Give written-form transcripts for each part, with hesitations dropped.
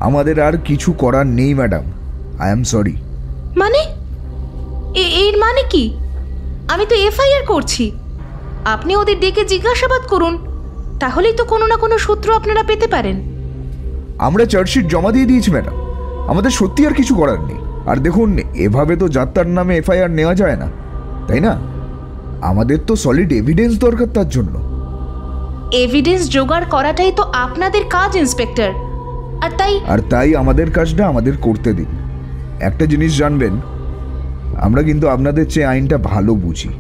আমাদের আর কিছু করার নেই ম্যাডাম, আই এম সরি। মানে এর মানে কি? আমি তো এফআইআর করছি, আপনি ওদের ডেকে জিজ্ঞাসাবাদ করুন, তাহলেই তো কোনো না কোনো সূত্র আপনারা পেতে পারেন। আমরা চার্জশিট জমা দিয়ে দিয়েছি ম্যাডাম, আমাদের সত্যি আর কিছু করার নেই। আর দেখুন, এভাবে তো যাত্রার নামে এফআইআর নেওয়া যায় না, তাই না? আমাদের তো সলিড এভিডেন্স দরকার তার জন্য। এভিডেন্স জোগাড় করাটাই তো আপনাদের কাজ ইন্সপেক্টর, আর তাই আমাদের কাজটা আমাদের করতে দিন। একটা জিনিস জানবেন, আমরা কিন্তু আপনাদের চেয়ে আইনটা ভালো বুঝি।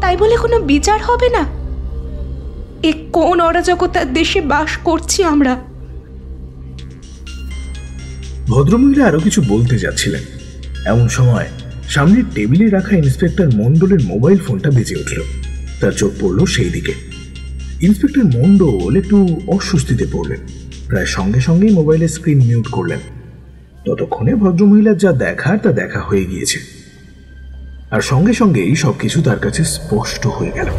তাই বলে কোনো বিচার হবে না? এ কোন অরাজকতার দেশে বাস করছি আমরা? ভদ্রমহিলা আরো কিছু বলতে যাচ্ছিলেন, এমন সময় সামনের টেবিলে রাখা ইন্সপেক্টর মন্ডলের মোবাইল ফোনটা বেজে উঠল। তার চোখ পড়ল সেই দিকে। ইন্সপেক্টর মন্ডল একটু অস্বস্তিতে পড়লেন, প্রায় সঙ্গে সঙ্গেই মোবাইলের স্ক্রিন মিউট করলেন। ততক্ষণে ভদ্রমহিলার যা দেখার তা দেখা হয়ে গিয়েছে, আর সঙ্গে সঙ্গেই সবকিছু তার কাছে স্পষ্ট হয়ে গেল।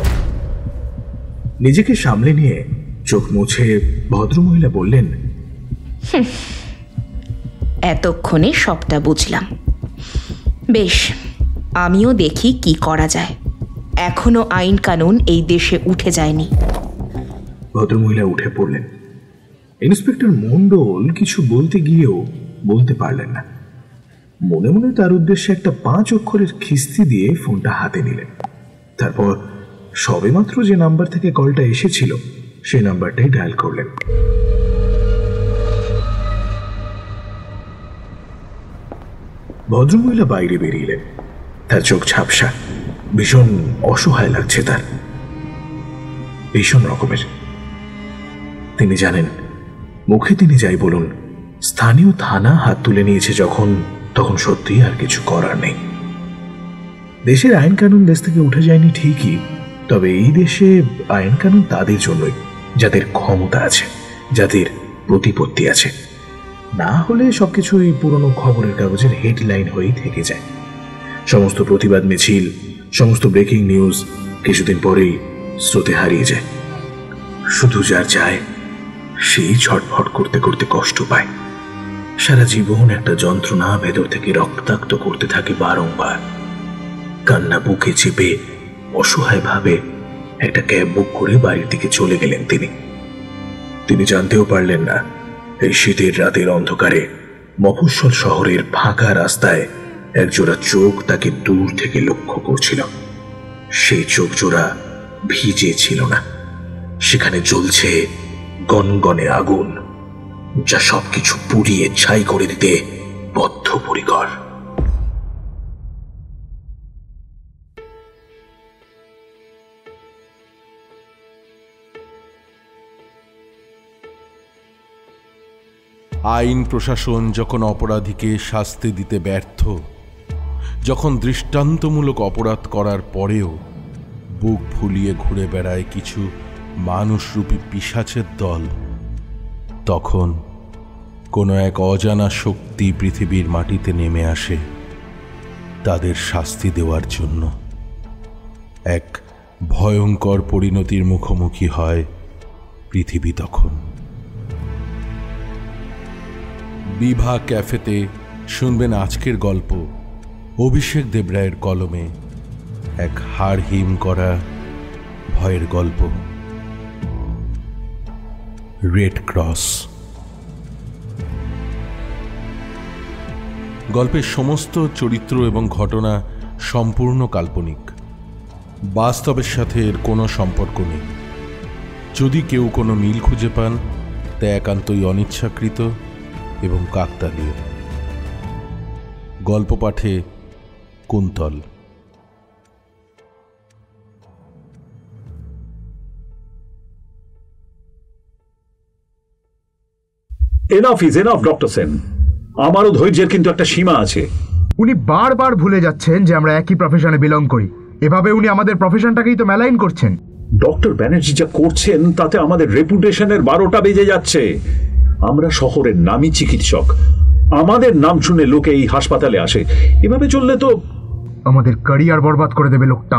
নিজেকে সামলে নিয়ে চোখ মুছে ভদ্রমহিলা বললেন, এতক্ষণে সবটা বুঝলাম। বেশ, আমিও দেখি কি করা যায়। এখনো আইন কানুন এই দেশে উঠে যায়নি। ভদ্রমহিলা উঠে পড়লেন। ইন্সপেক্টর মন্ডল কিছু বলতে গিয়েও বলতে পারলেন না। মনে মনে তার উদ্দেশ্যে একটা 5 অক্ষরের খিস্তি দিয়ে ফোনটা হাতে নিলেন। তারপর সবেমাত্র যে নাম্বার থেকে কলটা এসেছিল সেই নাম্বারটাই ডায়াল করলেন। ভদ্রমহিলা বাইরে বেরিয়েলেন। তার চোখ ঝাপসা, ভীষণ অসহায় লাগছে তার, ভীষণ রকমের। তিনি জানেন, মুখে তিনি যাই বলুন, স্থানীয় থানা হাত তুলে নিয়েছে যখন, তখন সত্যিই আর কিছু করার নেই। দেশের আইন কানুন দেশ থেকে উঠে যায়নি ঠিকই, তবে এই দেশে আইন কানুন তাদের জন্যই যাদের ক্ষমতা আছে, যাদের প্রতিপত্তি আছে। না হলে সবকিছুই পুরনো খবরের কাগজের হেডলাইন হয়েই থেকে যায়। সমস্ত প্রতিবাদ মিছিল, সমস্ত ব্রেকিং নিউজ কিছুদিন পরেই স্রোতে হারিয়ে যায়। শুধু যার চায় সেই ছটফট করতে করতে কষ্ট পায়। সারা জীবন একটা যন্ত্রণা ভেতর থেকে রক্তাক্ত করতে থাকে বারংবার। কান্না বুকে চেপে অসহায় ভাবে একটা ক্যাব বুক করে বাড়ির দিকে চলে গেলেন তিনি জানতেও পারলেন না, এই শীতের রাতের অন্ধকারে মফস্বল শহরের ফাঁকা রাস্তায় একজোড়া চোখ তাকে দূর থেকে লক্ষ্য করছিল। সেই চোখ জোড়া ভিজে ছিল না, সেখানে জ্বলছে গনগনে আগুন, যা সবকিছু পুড়িয়ে ছাই করে দিতে বদ্ধপরিকর। আইন প্রশাসন যখন অপরাধীকে শাস্তি দিতে ব্যর্থ, যখন দৃষ্টান্তমূলক অপরাধ করার পরেও বুক ফুলিয়ে ঘুরে বেড়ায় কিছু মানুষরূপী পিশাচের দল, তখন কোনো এক অজানা শক্তি পৃথিবীর মাটিতে নেমে আসে তাদের শাস্তি দেওয়ার জন্য। এক ভয়ঙ্কর পরিণতির মুখোমুখি হয় পৃথিবী তখন। বিভা ক্যাফেতে শুনবেন আজকের গল্প অভিষেক দেবরায়ের কলমে, এক হাড় হিম করা ভয়ের গল্প, রেড ক্রস। গল্পের সমস্ত চরিত্র এবং ঘটনা সম্পূর্ণ কাল্পনিক, বাস্তবের সাথে এর কোনো সম্পর্ক নেই। যদি কেউ কোনো মিল খুঁজে পান, তা একান্তই অনিচ্ছাকৃত এবং কাকতালীয়। গল্প পাঠে Kuntal. Enough is enough doctor Sen, আমারও ধৈর্যের কিন্তু একটা সীমা আছে। উনি বারবার ভুলে যাচ্ছেন যে আমরা একই প্রফেশনে বিলং করি। এভাবে উনি আমাদের প্রফেশনটাকেই তো মেলাইন করছেন। ডক্টর ব্যানার্জি যা করছেন তাতে আমাদের রেপুটেশনের 12টা বেজে যাচ্ছে। আমরা শহরের নামী চিকিৎসক, আমাদের নাম শুনে লোকে এই হাসপাতালে আসে। এভাবে চললে তো আমাদের ক্যারিয়ার বরবাদ করে দেবে লোকটা।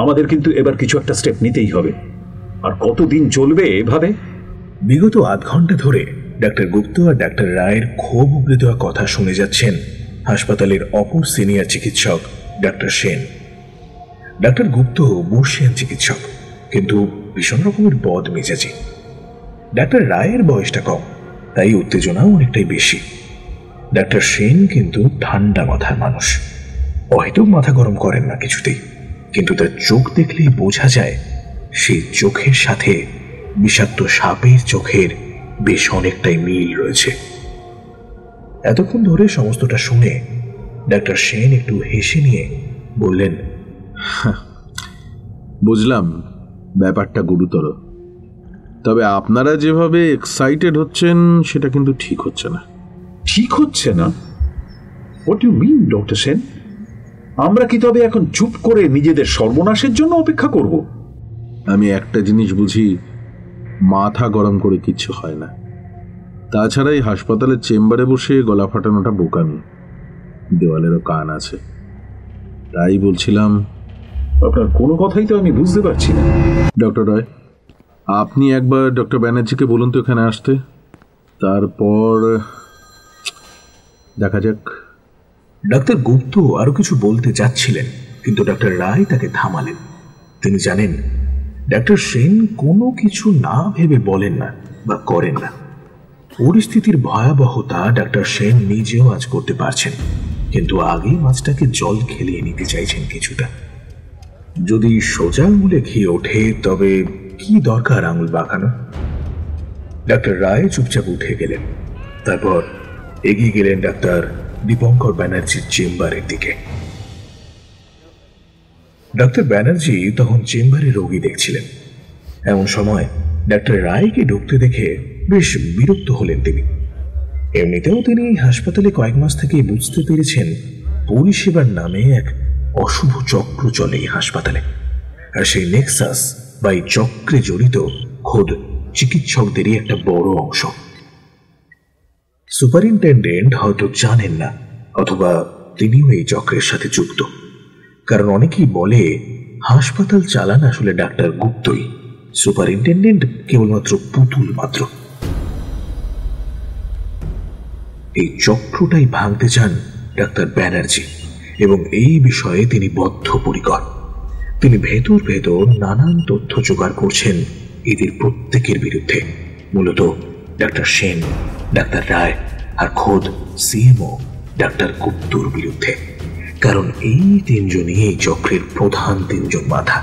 আমাদের কিন্তু এবার কিছু একটা স্টেপ নিতেই হবে। আর কতদিন চলবে এভাবে? বিগত আধ ঘন্টা ধরে ডাক্তার গুপ্ত আর ডাক্তার রায়ের ক্ষোভ উগড়ে দেওয়া কথা শুনে যাচ্ছেন হাসপাতালের অপর সিনিয়র চিকিৎসক ডাক্তার সেন। ডাক্তার গুপ্ত বর্ষিয়ান চিকিৎসক, কিন্তু ভীষণ রকমের বদ মেজাজি। ডাক্তার রায়ের বয়সটা কম, তাই উত্তেজনাও অনেকটাই বেশি। ডাক্তার সেন কিন্তু ঠান্ডা মাথার মানুষ, অহেতুক মাথা গরম করেন না কিছুতেই, কিন্তু তার চোখ দেখলেই বোঝা যায় সেই চোখের সাথে বিষাক্ত সাপের চোখের বেশ অনেকটাই মিল রয়েছে। এতক্ষণ ধরে সমস্তটা শুনে ডাক্তার সেন একটু হেসে নিয়ে বললেন, বুঝলাম ব্যাপারটা গুরুতর, তবে আপনারা যেভাবে এক্সাইটেড হচ্ছেন সেটা কিন্তু ঠিক হচ্ছে না। ঠিক হচ্ছে না? What you mean doctor Sen? আমরা কি তবে এখন চুপ করে নিজেদের সর্বনাশের জন্য অপেক্ষা করব? আমি একটা জিনিস বুঝি, মাথা গরম করে কিচ্ছু হয় না। তাছাড়া এই হাসপাতালের চেম্বারে বসে গলা ফাটানোটা বোকামি, দেওয়ালেরও কান আছে। তাই বলছিলাম। আপনার কোনো কথাই তো আমি বুঝতে পারছি না। ডক্টর রয়, আপনি একবার ডক্টর ব্যানার্জিকে বলুন তো এখানে আসতে, তারপর দেখা যাক। ডাক্তার গুপ্ত আরো কিছু বলতে যাচ্ছিলেন, কিন্তু ডাক্তার রায় তাকে থামালেন। তিনি জানেন ডাক্তার সেন কোনো কিছু না ভেবে বলেন না বা করেন না। পরিস্থিতির ভয়াবহতা ডাক্তার সেন নিজেও আজ করতে পারছেন, কিন্তু আগেই মাছটাকে জল খেলিয়ে নিতে চাইছেন কিছুটা। যদি সোজা আঙুলে ঘি ওঠে তবে কি দরকার আঙুল বাঁকানো? ডাক্তার রায় চুপচাপ উঠে গেলেন, তারপর এগিয়ে গেলেন ডাক্তার দীপঙ্কর ব্যানার্জির চেম্বারের দিকে। ডাক্তার ব্যানার্জি তখন চেম্বারে রোগী দেখছিলেন। এমন সময় ডাক্তার রায়কে ঢুকতে দেখে বেশ বিরক্ত হলেন তিনি। এমনিতেও তিনি হাসপাতালে কয়েক মাস থেকেই বুঝতে পেরেছেন পরিষেবার নামে এক অশুভ চক্র চলে এই হাসপাতালে, আর সেই নেক্সাস বা এই চক্রে জড়িত খোদ চিকিৎসকদেরই একটা বড় অংশ। সুপারিনটেন্ডেন্ট হয়তো জানেন না, অথবা তিনিও এই চক্রের সাথে যুক্ত, কারণ অনেকেই বলে হাসপাতাল চালান আসলে ডাক্তার গুপ্তই, সুপারিনটেন্ডেন্ট কেবলমাত্র পুতুল মাত্র। এই চক্রটাই ভাঙতে চান ডাক্তার ব্যানার্জি, এবং এই বিষয়ে তিনি বদ্ধপরিকর। তিনি ভেতর ভেতর নানান তথ্য জোগাড় করছেন এদের প্রত্যেকের বিরুদ্ধে, মূলত ডাক্তার সেন, ডাক্তার রায় আর খোদ সিএমও ডাক্তার গুপ্তর বিরুদ্ধে, কারণ এই তিনজনই এই চক্রের প্রধান তিনজন মাথা।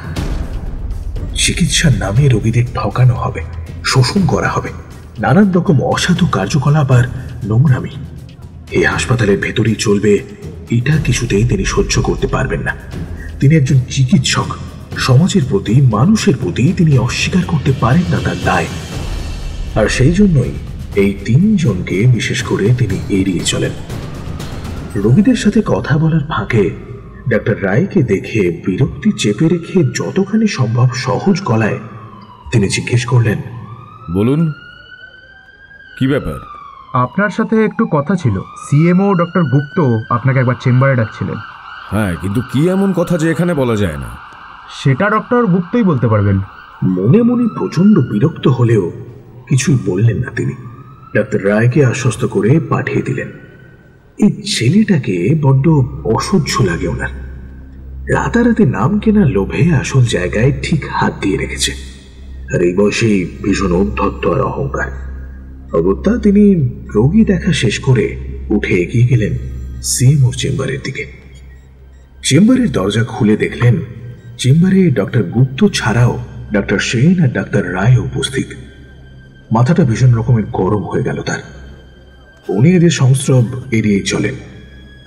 চিকিৎসার নামে রোগীদের ঠকানো হবে, শোষণ করা হবে, নানান রকম অসাধু কার্যকলাপ আর নোংরামি এই হাসপাতালের ভেতরেই চলবে, এটা কিছুতেই তিনি সহ্য করতে পারবেন না। তিনি একজন চিকিৎসক, সমাজের প্রতি, মানুষের প্রতি তিনি অস্বীকার করতে পারেন না তার দায়, আর সেই জন্যই এই তিনজনকে বিশেষ করে তিনি এড়িয়ে চলেন। রোগীদের সাথে কথা বলার ফাঁকে ডাক্তার রায়কে দেখে বিরক্তি চেপে রেখে যতখানি সম্ভব সহজ গলায় তিনি জিজ্ঞেস করলেন, বলুন, কি ব্যাপার? আপনার সাথে একটু কথা ছিল। সিএমও ডক্টর গুপ্ত আপনাকে একবার চেম্বারে ডাকছিলেন। হ্যাঁ, কিন্তু কি এমন কথা যে এখানে বলা যায় না? সেটা ডক্টর গুপ্তই বলতে পারবেন। মনে মনে প্রচন্ড বিরক্ত হলেও কিছুই বললেন না তিনি। ডাক্তার রায়কে আশ্বস্ত করে পাঠিয়ে দিলেন। এই ছেলেটাকে বড্ড অসহ্য লাগে ওনার। রাতারাতি নাম কেনার লোভে আসল জায়গায় ঠিক হাত দিয়ে রেখেছে, আর এই বয়সেই ভীষণ উদ্ধত্ত আর অহংকার। অগত্যা তিনি রোগী দেখা শেষ করে উঠে এগিয়ে গেলেন সিএমওর চেম্বারের দিকে। চেম্বারের দরজা খুলে দেখলেন চেম্বারে ডক্টর গুপ্ত ছাড়াও ডাক্তার সেন আর ডাক্তার রায় উপস্থিত। মাথাটা ভীষণ রকমের গরম হয়ে গেল তার। উনি এদের সংস্রব এড়িয়ে চলেন,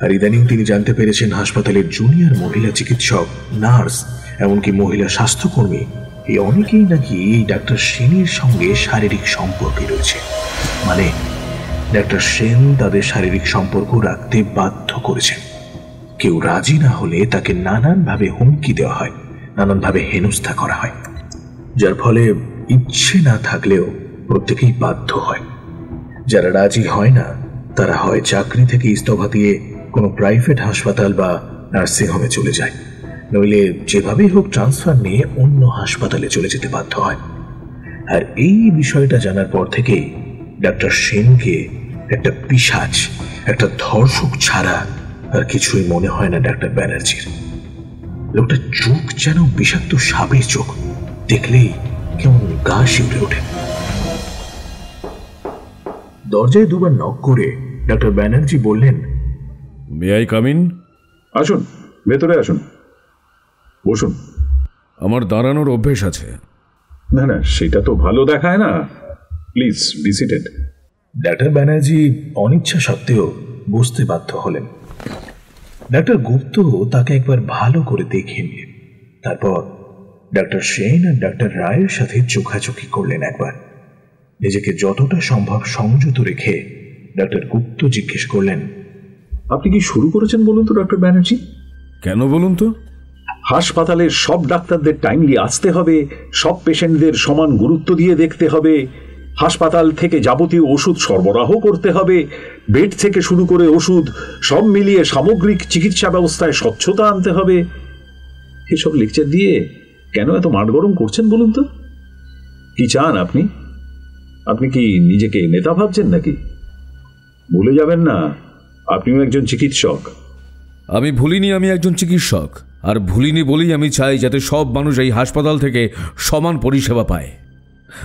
আর ইদানিং তিনি জানতে পেরেছেন হাসপাতালের জুনিয়র মহিলা চিকিৎসক, নার্স, এমনকি মহিলা স্বাস্থ্যকর্মী এই অনেকেই নাকি এই ডাক্তার সেনের সঙ্গে শারীরিক সম্পর্কে রয়েছে। মানে ডাক্তার সেন তাদের শারীরিক সম্পর্ক রাখতে বাধ্য করেছেন। কেউ রাজি না হলে তাকে নানানভাবে হুমকি দেওয়া হয়, নানানভাবে হেনস্থা করা হয়, যার ফলে ইচ্ছে না থাকলেও প্রত্যেকেই বাধ্য হয়। যারা রাজি হয় না তারা হয় চাকরি থেকে ইস্তফা দিয়ে কোনো প্রাইভেট হাসপাতাল বা নার্সিংহোমে চলে যায়, নইলে যেভাবেই হোক ট্রান্সফার নিয়ে অন্য হাসপাতালে চলে যেতে বাধ্য হয়। আর এই বিষয়টা জানার পর থেকেই ডাক্তার সেনকে একটা পিশাচ, একটা ধর্ষক ছাড়া আর কিছুই মনে হয় না ডাক্তার ব্যানার্জির। লোকটার চোখ যেন বিষাক্ত সাপের চোখ, দেখলেই কেমন গা শিউরে ওঠে। দরজায় দুবার নক করে ডাক্তার ব্যানার্জি বললেন, মে আই কাম ইন? আসুন, ভেতরে আসুন, বসুন। আমার দাঁড়ানোর অভ্যেস আছে। না না, সেটা তো ভালো দেখায় না। Please be seated. Doctor Banerjee অনিচ্ছা সত্ত্বেও বসতে বাধ্য হলেন। ডাক্তার গুপ্ত তাকে একবার ভালো করে দেখে নিলেন। তারপর ডাক্তার সেন আর ডাক্তার রায়ের সাথে চোখাচোখি করলেন একবার। নিজেকে যতটা সম্ভব সংযত রেখে ডাক্তার গুপ্ত জিজ্ঞেস করলেন, আপনি কি শুরু করেছেন বলুন তো ডক্টর ব্যানার্জি? কেন বলুন তো? হাসপাতালের সব ডাক্তারদের টাইমলি আসতে হবে, সব পেশেন্টদের সমান গুরুত্ব দিয়ে দেখতে হবে, হাসপাতাল থেকে যাবতীয় ওষুধ সরবরাহ করতে হবে, বেড থেকে শুরু করে ওষুধ সব মিলিয়ে সামগ্রিক চিকিৎসা ব্যবস্থায় স্বচ্ছতা আনতে হবে। এসব লেকচার দিয়ে কেন এত মাঠ গরম করছেন বলুন তো? কি চান আপনি? আপনি কি নিজেকে নেতা ভাবছেন নাকি? ভুলে যাবেন না, আপনিও একজন চিকিৎসক। আমি ভুলিনি আমি একজন চিকিৎসক, আর ভুলিনি বলেই আমি চাই যাতে সব মানুষ এই হাসপাতাল থেকে সমান পরিষেবা পায়।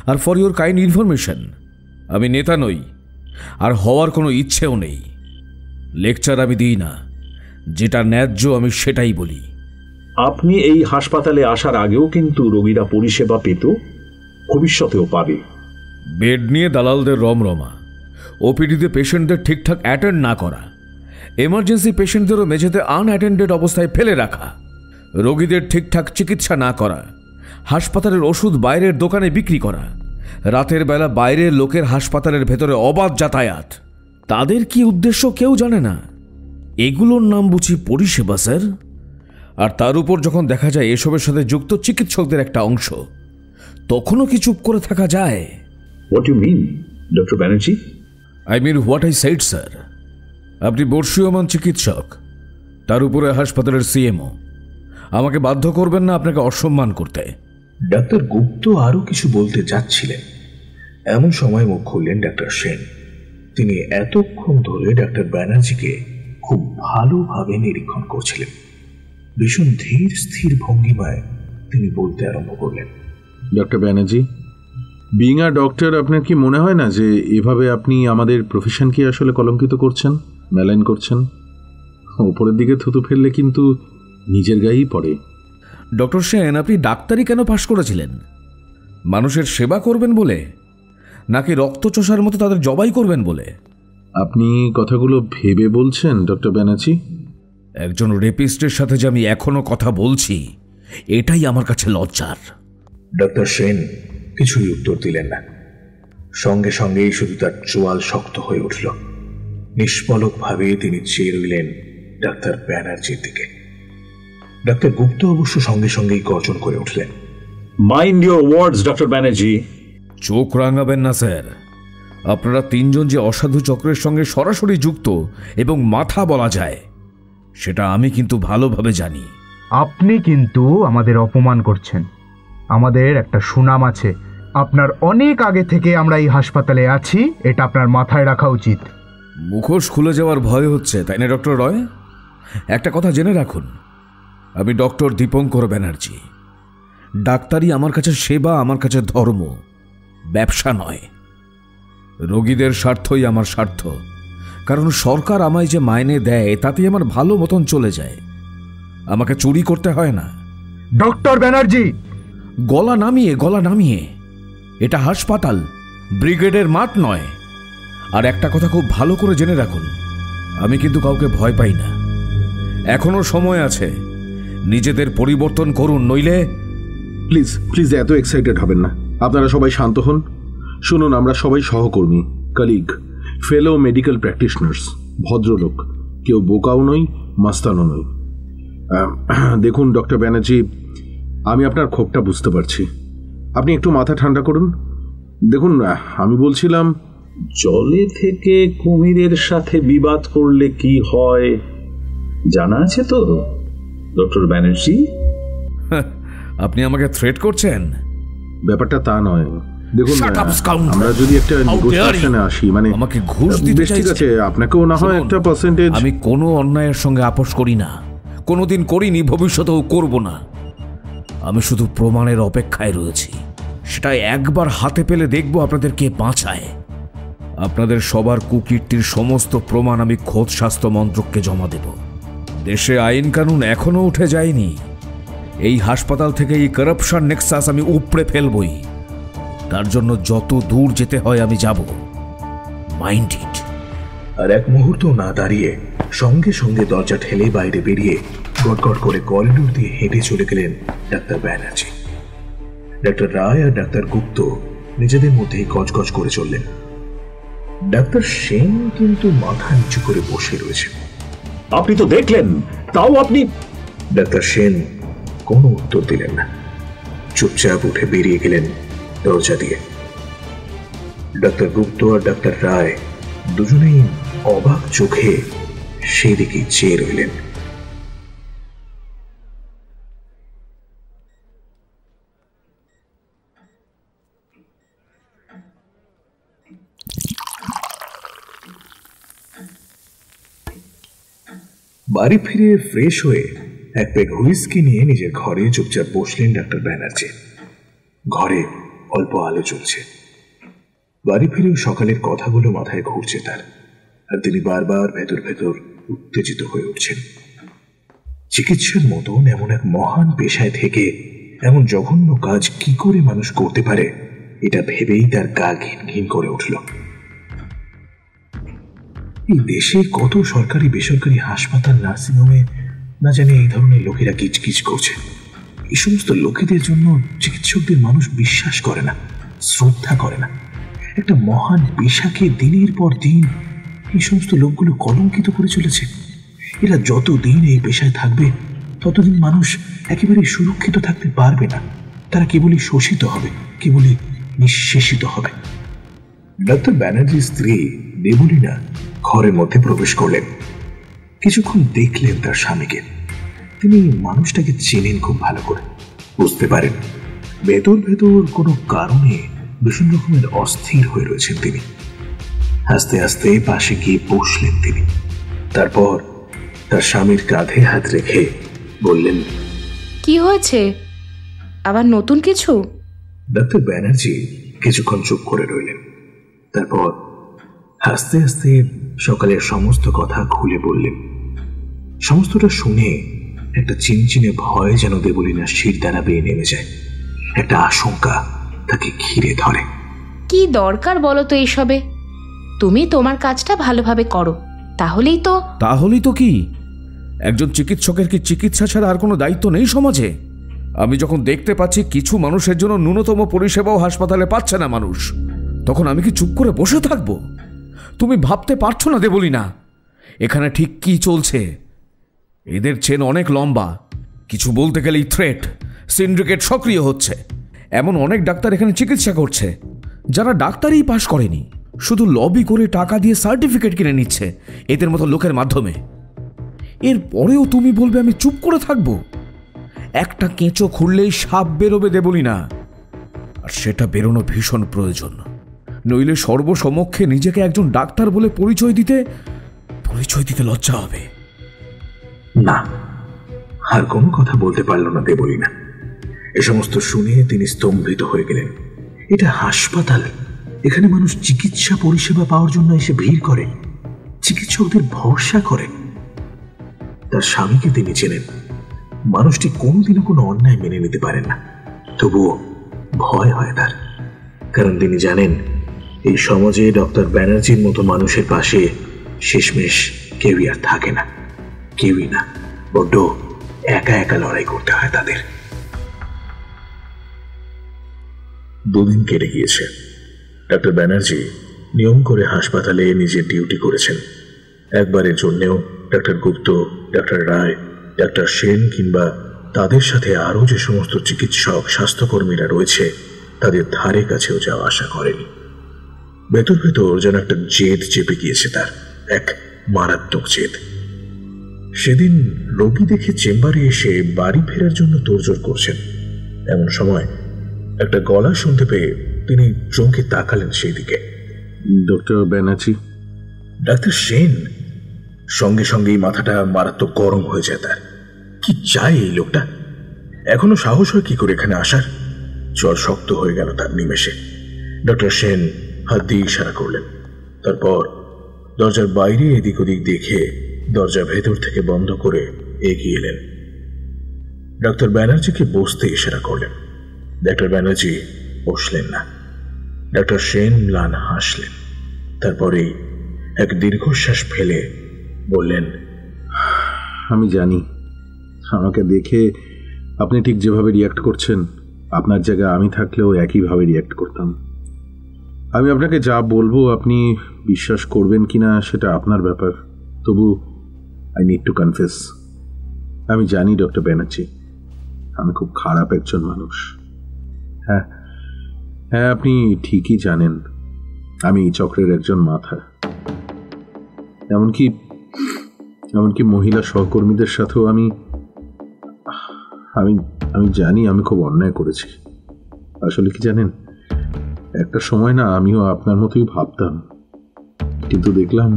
আর ফর ইউর কাইন্ড ইনফরমেশন, আমি নেতা নই, আর হওয়ার কোনো ইচ্ছেও নেই। লেকচার আমি দিই না, যেটা ন্যায্য আমি সেটাই বলি। আপনি এই হাসপাতালে আসার আগেও কিন্তু রোগীরা পরিষেবা পেত, ভবিষ্যতেও পাবে। বেড নিয়ে দালালদের রমরমা, ওপিডিতে পেশেন্টদের ঠিকঠাক অ্যাটেন্ড না করা, এমার্জেন্সি পেশেন্টদেরও মেঝেতে আনঅ্যাটেন্ডেড অবস্থায় ফেলে রাখা, রোগীদের ঠিকঠাক চিকিৎসা না করা, হাসপাতালের ওষুধ বাইরের দোকানে বিক্রি করা, রাতের বেলা বাইরের লোকের হাসপাতালের ভেতরে অবাধ যাতায়াত, তাদের কি উদ্দেশ্য কেউ জানে না। এগুলোর নাম বুঝি পরিষেবা স্যার? আর তার উপর যখন দেখা যায় এসবের সাথে যুক্ত চিকিৎসকদের একটা অংশ, তখনও কি চুপ করে থাকা যায়? What you mean doctor Banerjee? I mean what I said sir. আপনি বর্ষীয়মান চিকিৎসক, তার উপরে হাসপাতালের সিএমও। আমাকে বাধ্য করবেন না আপনাকে অসম্মান করতে। ডাক্তার গুপ্ত আরো কিছু বলতে যাচ্ছিলেন, এমন সময় মুখ খুললেন ডাক্তার সেন। তিনি এতক্ষণ ধরে ডাক্তার ব্যানার্জিকে খুব ভালোভাবে নিরীক্ষণ করছিলেন। ভীষণ ধীর স্থির ভঙ্গিমায় তিনি বলতে আরম্ভ করলেন, doctor Banerjee, being a doctor, আপনার কি মনে হয় না যে এভাবে আপনি আমাদের প্রফেশনকে আসলে কলঙ্কিত করছেন, মেলাইন করছেন? উপরের দিকে থুতু ফেললে কিন্তু নিজের গায়েই পড়ে। ডক্টর সেন, আপনি ডাক্তারি কেন পাশ করেছিলেন? মানুষের সেবা করবেন বলে, নাকি রক্ত চষার মতো তাদের জবাই করবেন বলে? আপনি কথাগুলো ভেবে বলছেন ডক্টর ব্যানার্জি? একজন রেপিস্টের সাথে যে আমি এখনো কথা বলছি, এটাই আমার কাছে লজ্জার। ডাক্তার সেন কিছুই উত্তর দিলেন না। সঙ্গে সঙ্গেই শুধু তার চোয়াল শক্ত হয়ে উঠল। নিষ্পলক ভাবে তিনি চেয়ে রইলেন ডাক্তার ব্যানার্জির দিকে। ডাক্তার গুপ্ত অবশ্য সঙ্গে সঙ্গেই গর্জন করে উঠলেন, mind your words doctor Banerjee. চোখ রাঙাবেন না স্যার। আপনারা তিনজন যে অসাধু চক্রের সঙ্গে সরাসরি যুক্ত এবং মাথা বলা যায়, সেটা আমি কিন্তু ভালোভাবে জানি। আপনি কিন্তু আমাদের অপমান করছেন। আমাদের একটা সুনাম আছে। আপনার অনেক আগে থেকে আমরা এই হাসপাতালে আছি, এটা আপনার মাথায় রাখা উচিত। মুখোশ খুলে যাওয়ার ভয় হচ্ছে, তাই না ডক্টর রয়? একটা কথা জেনে রাখুন, আমি ডক্টর দীপঙ্কর ব্যানার্জি। ডাক্তারি আমার কাছে সেবা, আমার কাছে ধর্ম, ব্যবসা নয়। রোগীদের স্বার্থই আমার স্বার্থ, কারণ সরকার আমায় যে মাইনে দেয় তাতেই আমার ভালো মতন চলে যায়। আমাকে চুরি করতে হয় না। ডক্টর ব্যানার্জি, গলা নামিয়ে, গলা নামিয়ে। এটা হাসপাতাল, ব্রিগেডের মাঠ নয়। আর একটা কথা খুব ভালো করে জেনে রাখুন, আমি কিন্তু কাউকে ভয় পাই না। এখনো সময় আছে, নিজেদের পরিবর্তন করুন, নইলে। প্লিজ প্লিজ এত এক্সাইটেড হবেন না। আপনারা সবাই শান্ত হন। শুনুন, আমরা সবাই সহকর্মী, কলিগ, ফেলো মেডিকেল প্র্যাকটিশনার্স, ভদ্রলোক। কেউ বোকাও নই, মাস্তানও নই। দেখুন ডক্টর ব্যানার্জি, আমি আপনার ক্ষোভটা বুঝতে পারছি। আপনি একটু মাথা ঠান্ডা করুন। দেখুন, আমি বলছিলাম, জলে থেকে কুমিরের সাথে বিবাদ করলে কি হয় জানা আছে তো ডক্টর ব্যানার্জি? আপনি আমাকে থ্রেট করছেন? ব্যাপারটা তা নয়। দেখুন Shut up, scoundrel! আমরা যদি একটা How dare you! নেগোসিয়েশনে আসি, মানে আমাকে ঘুষ দিতে বেশ, ঠিক আছে, চাইছে। আপনাকেও না হয় শুনুন, একটা পার্সেন্টেজ। আমি কোনো অন্যায়ের সঙ্গে আপোষ করি না, কোনোদিন করিনি, ভবিষ্যতেও করব না। আমি শুধু প্রমাণের অপেক্ষায় রয়েছি। সেটা একবার হাতে পেলে দেখব আপনাদের কে বাঁচায়। আপনাদের সবার কুকীর্তির সমস্ত প্রমাণ আমি খোদ স্বাস্থ্য মন্ত্রককে জমা দেব। দেশে আইন কানুন এখনো উঠে যায়নি। এই হাসপাতাল থেকে এই কারাপশন নেক্সাস আমি উপড়ে ফেলবই। তার জন্য যত দূর যেতে হয় আমি যাব। Mind it. আর এক মুহূর্ত না দাঁড়িয়ে সঙ্গে সঙ্গে দরজা ঠেলে বাইরে বেরিয়ে গটগট করে করিডোর দিয়ে হেঁটে চলে গেলেন ডাক্তার ব্যানার্জি। ডাক্তার রায় আর ডাক্তার গুপ্ত নিজেদের মধ্যেই গজগজ করে চললেন। ডাক্তার সেন কিন্তু মাথা নিচু করে বসে রয়েছে। আপনি তো দেখলেন, তাও আপনি। ডাক্তার সেন কোনো উত্তর দিলেন না, চুপচাপ উঠে বেরিয়ে গেলেন দরজা দিয়ে। ডাক্তার গুপ্ত আর ডাক্তার রায় দুজনেই অবাক চোখে সেই দিকে চেয়ে রইলেন। বাড়ি ফিরে ফ্রেশ হয়ে এক পেগ হুইস্কি নিয়ে নিজের ঘরে চুপচাপ বসলেন ডাক্তার ব্যানার্জি। ঘরে অল্প আলো জ্বলছে। বাড়ি ফিরেও সকালের কথাগুলো মাথায় ঘুরছে তার, আর তিনি বারবার ভেতর ভেতর উত্তেজিত হয়ে উঠছেন। চিকিৎসার মতন এমন এক মহান পেশায় থেকে এমন জঘন্য কাজ কি করে মানুষ করতে পারে, এটা ভেবেই তার গা ঘিন ঘিন করে উঠল। এই দেশে কত সরকারি বেসরকারি হাসপাতাল, নার্সিংহোমে না জানি এই ধরনের লোকেরা কিচকিচ করছে। এই সমস্ত লোকেদের জন্য চিকিৎসকদের মানুষ বিশ্বাস করে না, শ্রদ্ধা করে না। একটা মহান পেশাকে দিনের পর দিন এই সমস্ত লোকগুলো কলঙ্কিত করে চলেছে। এরা যতদিন এই পেশায় থাকবে ততদিন মানুষ একেবারে সুরক্ষিত থাকতে পারবে না। তারা কেবলই শোষিত হবে, কেবলই নিঃশেষিত হবে। ডাক্তার ব্যানার্জির স্ত্রী দেবলীনা ঘরের মধ্যে প্রবেশ করলেন। কিছুক্ষণ দেখলেন তার স্বামীকে। তিনি মানুষটাকে চেনেন খুব ভালো করে, বুঝতে পারেন ভেতর ভেতর কোনো কারণে ভীষণ রকমের অস্থির হয়ে রয়েছেন তিনি। আস্তে আস্তে পাশে গিয়ে বসলেন তিনি। তারপর তার স্বামীর কাঁধে হাত রেখে বললেন, কি হয়েছে? আবার নতুন কিছু? ডাক্তার ব্যানার্জি কিছুক্ষণ চুপ করে রইলেন। তারপর আস্তে আস্তে সকালের সমস্ত কথা খুলে বললেন। সমস্তটা শুনে একটা চিনচিনে ভয় যেন দেবলীনার শির দ্বারা বেয়ে নেমে যায়। একটা আশঙ্কা তাকে ঘিরে ধরে। কি দরকার বলো তো এইসবে? তুমি তোমার কাজটা ভালোভাবে করো, তাহলেই তো কি একজন চিকিৎসকের কি চিকিৎসা ছাড়া আর কোনো দায়িত্ব নেই সমাজে? আমি যখন দেখতে পাচ্ছি কিছু মানুষের জন্য ন্যূনতম পরিষেবাও হাসপাতালে পাচ্ছে না মানুষ, তখন আমি কি চুপ করে বসে থাকবো? তুমি ভাবতে পারছো না দেবলীনা, এখানে ঠিক কি চলছে? এদের চেন অনেক লম্বা। কিছু বলতে গেলেই থ্রেট, সিন্ডিকেট সক্রিয় হচ্ছে। এমন অনেক ডাক্তার এখানে চিকিৎসা করছে যারা ডাক্তারই পাশ করেনি, শুধু লবি করে টাকা দিয়ে সার্টিফিকেট কিনে নিচ্ছে এদের মতো লোকের মাধ্যমে। এরপরেও তুমি বলবে আমি চুপ করে থাকবো? একটা কেঁচো খুললেই সাপ বেরোবে দেবলীনা, আর সেটা বেরোনো ভীষণ প্রয়োজন। নইলে সর্বসমক্ষে নিজেকে একজন ডাক্তার বলে পরিচয় দিতে লজ্জা হবে। না, আর কোনো কথা বলতে পারল না দেবলীনা। এ সমস্ত শুনে তিনি স্তম্ভিত হয়ে গেলেন। এটা হাসপাতাল, এখানে মানুষ চিকিৎসা পরিষেবা পাওয়ার জন্য এসে ভিড় করে, চিকিৎসকদের ভরসা করে। তার স্বামীকে তিনি চেনেন। মানুষটি কোনোদিনও কোনো অন্যায় মেনে নিতে পারেন না, তবুও ভয় হয় তার। কারণ তিনি জানেন এই সমাজে ডক্টর ব্যানার্জির মতো মানুষের পাশে শেষমেশ কেউই আর থাকে না, কেউই না। বড্ড একা একা লড়াই করতে হয় তাদের। দুদিন কেটে গিয়েছে। ডক্টর ব্যানার্জি নিয়ম করে হাসপাতালে নিজের ডিউটি করেছেন। একবারের জন্যেও ডক্টর গুপ্ত, ডক্টর রায়, ডক্টর সেন কিংবা তাদের সাথে আরও যে সমস্ত চিকিৎসক, স্বাস্থ্যকর্মীরা রয়েছে তাদের ধারে কাছেও যাওয়া আশা করেনি। ভেতর ভেতর যেন একটা জেদ চেপে গিয়েছে তার, এক মারাত্মক জেদ। সেদিন রোগী দেখে চেম্বারে এসে বাড়ি ফেরার জন্য তোড়জোড় করছেন। এমন সময় একটা গলা শুনতে পেয়ে তিনি চমকে তাকালেন সেই দিকে। ডক্টর ব্যানার্জি। ডাক্তার সেন সঙ্গে সঙ্গেই মাথাটা মারাত্মক গরম হয়ে যায় তার। কি চায় এই লোকটা? এখনো সাহস হয় কি করে এখানে আসার? জল শক্ত হয়ে গেল তার নিমেষে। ডক্টর সেন হাত দিয়ে ইশারা করলেন, তারপর দরজার বাইরে এদিক ওদিক দেখে দরজা ভেতর থেকে বন্ধ করে এগিয়ে এলেন। ডক্টর ব্যানার্জিকে বসতে ইশারা করলেন। ডক্টর ব্যানার্জি বসলেন না। ডক্টর সেন ম্লান হাসলেন, তারপরেই এক দীর্ঘশ্বাস ফেলে বললেন, আমি জানি আমাকে দেখে আপনি ঠিক যেভাবে রিয়াক্ট করছেন, আপনার জায়গায় আমি থাকলেও একইভাবে রিয়াক্ট করতাম। আমি আপনাকে যা বলবো আপনি বিশ্বাস করবেন কিনা সেটা আপনার ব্যাপার, তবু আই নিড টু কনফেস, আমি জানি ডক্টর ব্যানার্জি আমি খুব খারাপ একজন মানুষ। হ্যাঁ হ্যাঁ, আপনি ঠিকই জানেন আমি এই চক্রের একজন মাথা। এমনকি মহিলা সহকর্মীদের সাথেও আমি আমি আমি জানি আমি খুব অন্যায় করেছি। আসলে কি জানেন, একটা সময় না আমিও আপনার মতোই ভাবতাম, কিন্তু দেখলাম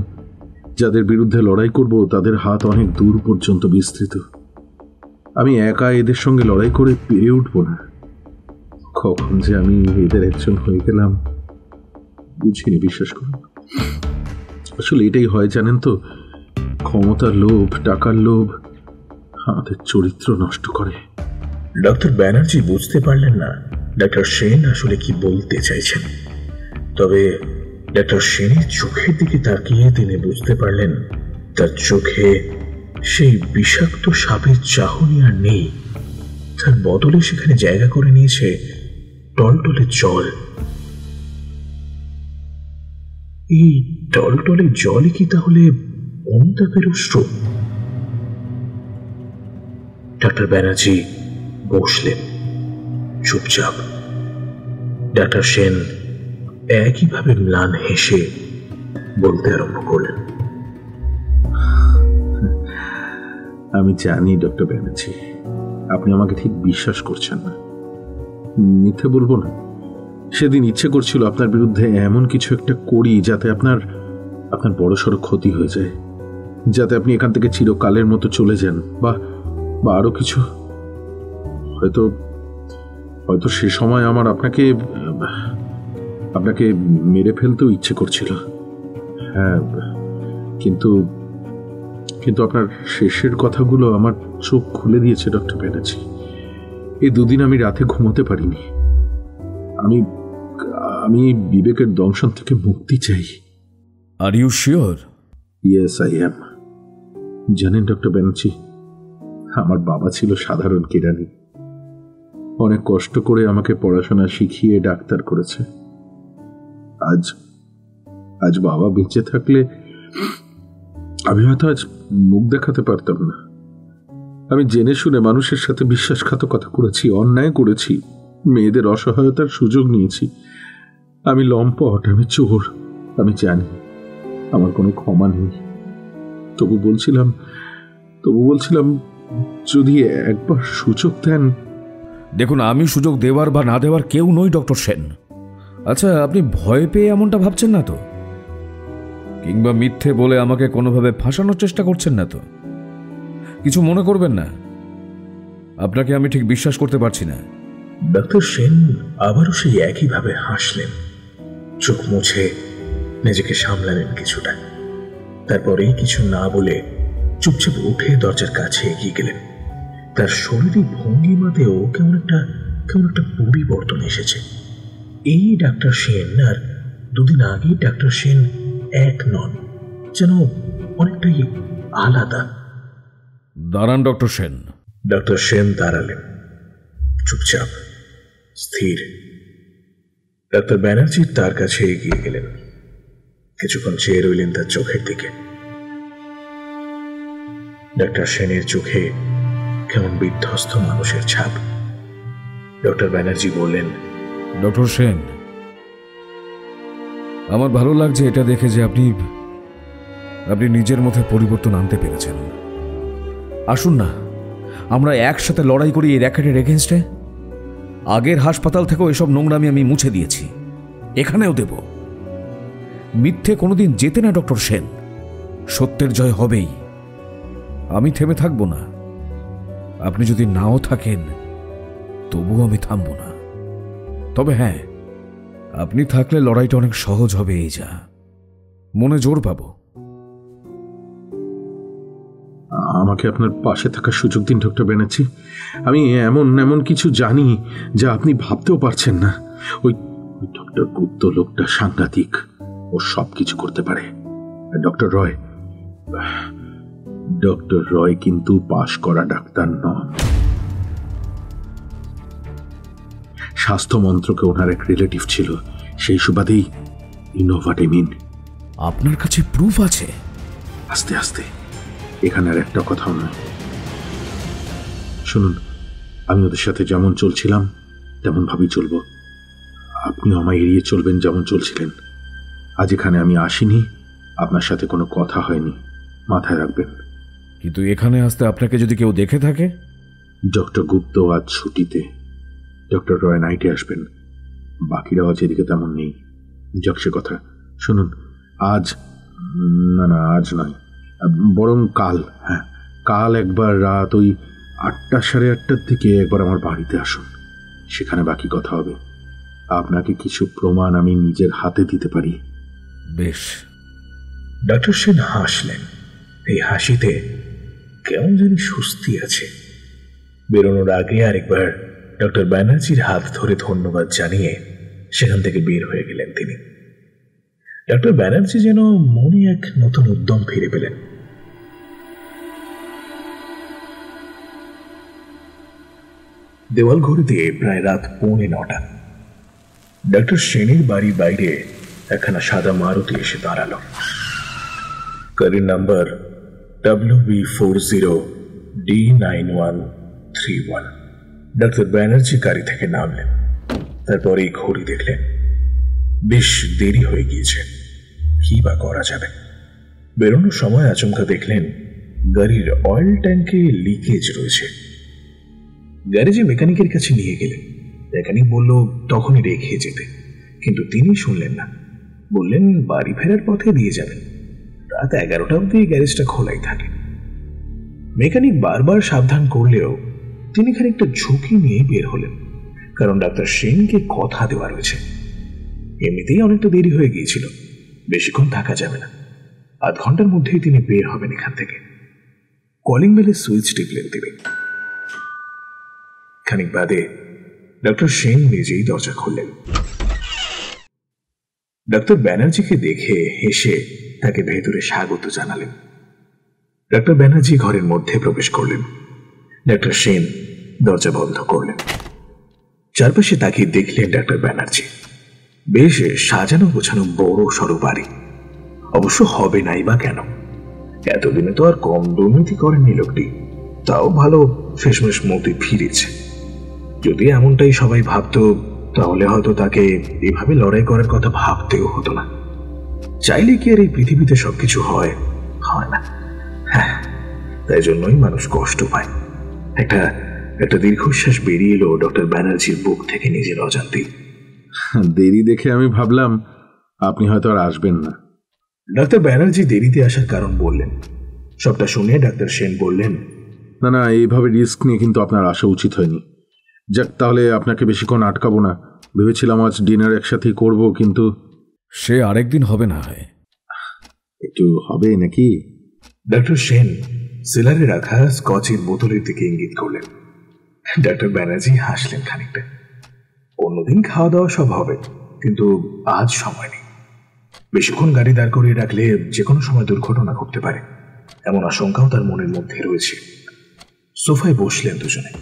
যাদের বিরুদ্ধে লড়াই করব তাদের হাত অনেক দূর পর্যন্ত বিস্তৃত। আমি একা এদের সঙ্গে লড়াই করে পেরে উঠব না। কখন যে আমি এদের একজন হয়ে গেলাম বুঝিনি, বিশ্বাস করুন। আসলে এটাই হয় জানেন তো, ক্ষমতার লোভ, টাকার লোভ আমাদের চরিত্র নষ্ট করে। ডক্টর ব্যানার্জি বুঝতে পারলেন না ডক্টর সেন আসলে কি বলতে চাইছেন। তবে ডক্টর সেনের চোখের দিকে তাকিয়ে তিনি বুঝতে পারলেন তার চোখে সেই বিষাক্ত সাপের চাহনি আর নেই। তার বদলে সেখানে জায়গা করে নিয়েছে টলটলে জল। এই টলটলে জলই কি তাহলে অনুতাপের অশ্র? ডক্টর ব্যানার্জি বসলেন চুপচাপ। ডক্টর সেন একইভাবে ম্লান হেসে বলতে আরম্ভ করলেন, আমি জানি ডক্টর ব্যানার্জি আপনি আমাকে ঠিক বিশ্বাস করছেন না। মিথ্যে বলবো না, সেদিন ইচ্ছে করছিল আপনার বিরুদ্ধে এমন কিছু একটা করি যাতে আপনার বড়সড় ক্ষতি হয়ে যায়, যাতে আপনি এখান থেকে চিরকালের মতো চলে যান, বা আরো কিছু। হয়তো সে সময় আমার আপনাকে মেরে ফেলতেও ইচ্ছে করছিল। হ্যাঁ, কিন্তু আপনার শেষের কথাগুলো আমার চোখ খুলে দিয়েছে ডক্টর ব্যানার্জি। এই দুদিন আমি রাতে ঘুমোতে পারিনি। আমি বিবেকের দংশন থেকে মুক্তি চাই। Are you sure? Yes I am. জানেন ডক্টর ব্যানার্জি, আমার বাবা ছিল সাধারণ কেরানি। অনেক কষ্ট করে আমাকে পড়াশোনা শিখিয়ে ডাক্তার করেছে। আজ বাবা বেঁচে থাকলে আমি হয়তো আজ মুখ দেখাতে পারতাম না। আমি জেনে শুনে মানুষের সাথে বিশ্বাসঘাতকতা করেছি, অন্যায় করেছি, মেয়েদের অসহায়তার সুযোগ নিয়েছি। আমি লম্পট, আমি চোর, আমি জানি আমার কোনো ক্ষমা নেই। তবু বলছিলাম যদি একবার সুযোগ দেন। দেখুন, আমি সুযোগ দেওয়ার বা না দেওয়ার কেউ নই ডক্টর সেন। আচ্ছা, আপনি ভয় পেয়ে এমনটা ভাবছেন না তো? কিংবা মিথ্যে বলে আমাকে কোনোভাবে ফাঁসানোর চেষ্টা করছেন না তো? কিছু মনে করবেন না, আপনাকে আমি ঠিক বিশ্বাস করতে পারছি না। ডক্টর সেন আবারও সেই একইভাবে হাসলেন, চোখ মুছে নিজেকে সামলালেন কিছুটা। তারপরেই কিছু না বলে চুপচাপ উঠে দরজার কাছে এগিয়ে গেলেন। তার শরীরে ভঙ্গিমাতেও কেমন একটা পরিবর্তন এসেছে। এই ডাক্তার সেন আর দুদিন আগে ডাক্তার সেন এক নন, যেন অনেকটাই আলাদা। দাঁড়ান ডক্টর সেন। ডক্টর সেন দাঁড়ালেন, চুপচাপ, স্থির। ডাক্তার ব্যানার্জি তার কাছে এগিয়ে গেলেন, কিছুক্ষণ চেয়ে রইলেন তার চোখের দিকে। ডাক্তার সেনের চোখে কেমন বিধ্বস্ত মানুষের ছাপ। ডক্টর ব্যানার্জি বললেন, ডক্টর সেন, আমার ভালো লাগছে এটা দেখে যে আপনি নিজের মধ্যে পরিবর্তন আনতে পেরেছেন। আসুন না, আমরা একসাথে লড়াই করি এই র্যাকেটের এগেনস্টে। আগের হাসপাতাল থেকেও এসব নোংরামি আমি মুছে দিয়েছি, এখানেও দেব। মিথ্যে কোনোদিন যেতে না ডক্টর সেন, সত্যের জয় হবেই। আমি থেমে থাকব না, আপনি যদি নাও থাকেন তবুও আমি থামব না। তবে হ্যাঁ, আপনি থাকলে লড়াইটা অনেক সহজ হবে, এই যা মনে জোর পাবো। আমাকে আপনার পাশে থাকার সুযোগ দিন ডক্টর ব্যানার্জি। আমি এমন এমন কিছু জানি যা আপনি ভাবতেও পারছেন না। ওই ডক্টর গুপ্ত লোকটা সাংঘাতিক, ও সব কিছু করতে পারে। ডক্টর রয় কিন্তু পাশ করা ডাক্তার নন। স্বাস্থ্য মন্ত্রকে ওনার এক রিলেটিভ ছিল, সেই সুবাদেই ইনোভাটিমিন। আপনার কাছে প্রুফ আছে? আস্তে আস্তে, এখানে আর একটা কথাও নয়। শুনুন, আমি ওদের সাথে যেমন চলছিলাম তেমন ভাবেই চলবো। আপনিও আমায় এড়িয়ে চলবেন যেমন চলছিলেন। আজ এখানে আমি আসিনি, আপনার সাথে কোনো কথা হয়নি, মাথায় রাখবেন। কিন্তু এখানে আসতে আপনাকে যদি কেউ দেখে থাকে? ডক্টর গুপ্ত আজ ছুটিতে, ডক্টর রয় নাইটে আসবেন, বাকিরাও আজ এদিকে তেমন নেই। যাক সে কথা। শুনুন, আজ না আজ নয়, বরং কাল, হ্যাঁ কাল একবার রাত ওই 8টা সাড়ে 8টার দিকে একবার আমার বাড়িতে আসুন, সেখানে বাকি কথা হবে। আপনাকে কিছু প্রমাণ আমি নিজের হাতে দিতে পারি। বেশ। ডক্টর সেন হাসলেন। এই হাসিতে কেমন জানি স্বস্তি আছে। বেরোনোর আগে আরেকবার ডক্টর ব্যানার্জির হাত ধরে ধন্যবাদ জানিয়ে সেখান থেকে বের হয়ে গেলেন তিনি। ডক্টর ব্যানার্জি যেন মনে এক নতুন উদ্যম ফিরে পেলেন। দেওয়াল ঘড়িতে প্রায় রাত 9:45। ডক্টর সেনের বাড়ির বাইরে একখানা সাদা মারুতি এসে দাঁড়ালো। গাড়ির নাম্বার WB40D9131। ডক্টর ব্যানার্জি গাড়ি থেকে নামলেন, তারপরে এই ঘড়ি দেখলেন। বেশ দেরি হয়ে গিয়েছে, কি বা করা যাবে। বেরোনোর সময় আচমকা দেখলেন গাড়ির অয়েল ট্যাঙ্কে লিকেজ রয়েছে। গ্যারেজে মেকানিকের কাছে নিয়ে গেলেন। মেকানিক বলল তখনই রেখে যেতে, কিন্তু তিনি শুনলেন না। বললেন বাড়ি ফেরার পথে দিয়ে যাবেন, রাত 11টা অবধি গ্যারেজটা খোলাই থাকে। মেকানিক বারবার সাবধান করলেও তিনি খানিকটা ঝুঁকি নিয়ে বের হলেন, কারণ ডাক্তার সেনকে কথা দেওয়া রয়েছে। এমনিতেই অনেকটা দেরি হয়ে গিয়েছিল, বেশিক্ষণ থাকা যাবে না। আধ ঘন্টার মধ্যেই তিনি বের হবেন এখান থেকে। কলিং বেলের সুইচ টিপলেন তিনি। খানিক বাদে ডক্টর সেন নিজেই দরজা খুললেন। ডক্টর ব্যানার্জিকে দেখে হেসে তাকে ভেতরে স্বাগত জানালেন। ডক্টর ব্যানার্জি ঘরের মধ্যে প্রবেশ করলেন। ডক্টর সেন দরজা বন্ধ করলেন। চারপাশে তাকিয়ে দেখলেন ডক্টর ব্যানার্জি। বেশ সাজানো গোছানো বড় সড়ো বাড়ি। অবশ্য হবে নাই বা কেন, এতদিনে তো আর কম দুর্নীতি করেননি লোকটি। তাও ভালো শেষমেশ মতি ফিরেছে। যদি এমনটাই সবাই ভাবতো তাহলে হয়তো তাকে এভাবে লড়াই করার কথা ভাবতেও হতো না। চাইলে কি আর এই পৃথিবীতে সবকিছু হয়? হয় না। হ্যাঁ, তাই জন্যই মানুষ কষ্ট পায়। একটা দীর্ঘশ্বাস বেরিয়ে এলো ডক্টর ব্যানার্জির বুক থেকে নিজের অজান্তেই। দেরি দেখে আমি ভাবলাম আপনি হয়তো আর আসবেন না। ডাক্তার ব্যানার্জি দেরিতে আসার কারণ বললেন। সবটা শুনে ডাক্তার সেন বললেন, না এইভাবে রিস্ক নিয়ে কিন্তু আপনার আসা উচিত হয়নি। যাক, তাহলে আপনাকে বেশিক্ষণ আটকাবো না। ভেবেছিলাম আজ ডিনার একসাথেই করব, কিন্তু সে আরেকদিন হবে না হয়। একটু হবে নাকি? ডাক্তার সেন সেলারে রাখা স্কচের বোতলের দিকে ইঙ্গিত করলেন। ডাক্তার ব্যানার্জি হাসলেন খানিকটা। অন্যদিন খাওয়া দাওয়া সব হবে, কিন্তু আজ সময় নেই। বেশিক্ষণ গাড়ি দাঁড় করিয়ে রাখলে যে কোনো সময় দুর্ঘটনা ঘটতে পারে, এমন আশঙ্কাও তার মনের মধ্যে রয়েছে। সোফায় বসলেন দুজনে।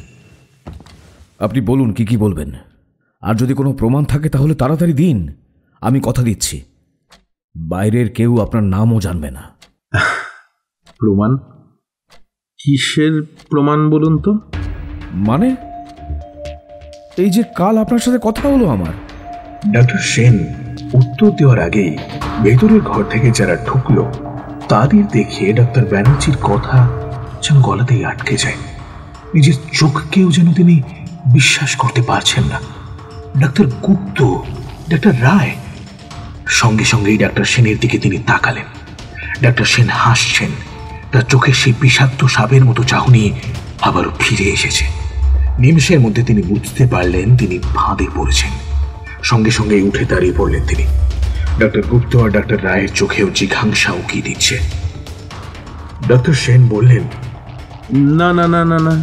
আপনি বলুন কি কি বলবেন, আর যদি কোনো প্রমাণ থাকে তাহলে তাড়াতাড়ি দিন। আমি কথা দিচ্ছি বাইরের কেউ আপনার নামও জানবে না। প্রমাণ? কিসের প্রমাণ বলুন তো? মানে এই যে কাল আপনার সাথে কথা হলো আমার। ডাক্তার সেন উত্তর দেওয়ার আগেই ভেতরের ঘর থেকে যারা ঢুকলো তাদের দেখে ডাক্তার ব্যানার্জির কথা যেন গলাতেই আটকে যায়। নিজের চোখকেও যেন তিনি বিশ্বাস করতে পারছেন না। ডাক্তার গুপ্ত, ডাক্তার রায়। সঙ্গে সঙ্গেই ডাক্তার সেনের দিকে তিনি তাকালেন। ডাক্তার সেন হাসছেন। তার চোখে সেই বিষাক্ত সাপের মতো চাহনি আবারও ফিরে এসেছে। নিমেষের মধ্যে তিনি বুঝতে পারলেন তিনি ফাঁদে পড়েছেন। সঙ্গে সঙ্গে উঠে দাঁড়িয়ে পড়লেন তিনি। ডাক্তার গুপ্ত আর ডাক্তার রায়ের চোখেও জিঘাংসা উকিয়ে দিচ্ছে। ডাক্তার সেন বললেন, না না না না না,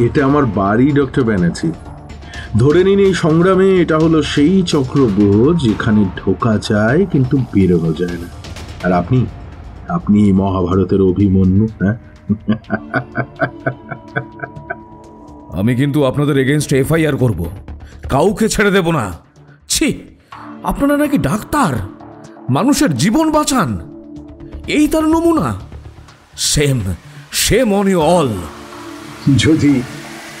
এটা আমার বাড়ি ডক্টর ব্যানার্জি। ধরে নিন এই সংগ্রামে এটা হলো সেই চক্রব্যূহ যেখানে ঢোকা যায় কিন্তু বেরোনো যায় না। আর আপনি আপনি মহাভারতের অভিমন্যু। হ্যাঁ, আমি কিন্তু আপনাদের এগেনস্ট এফআইআর করব, কাউকে ছেড়ে দেব না। ছি, আপনারা নাকি ডাক্তার, মানুষের জীবন বাঁচান, এই তার নমুনা। Same same on you all. যদি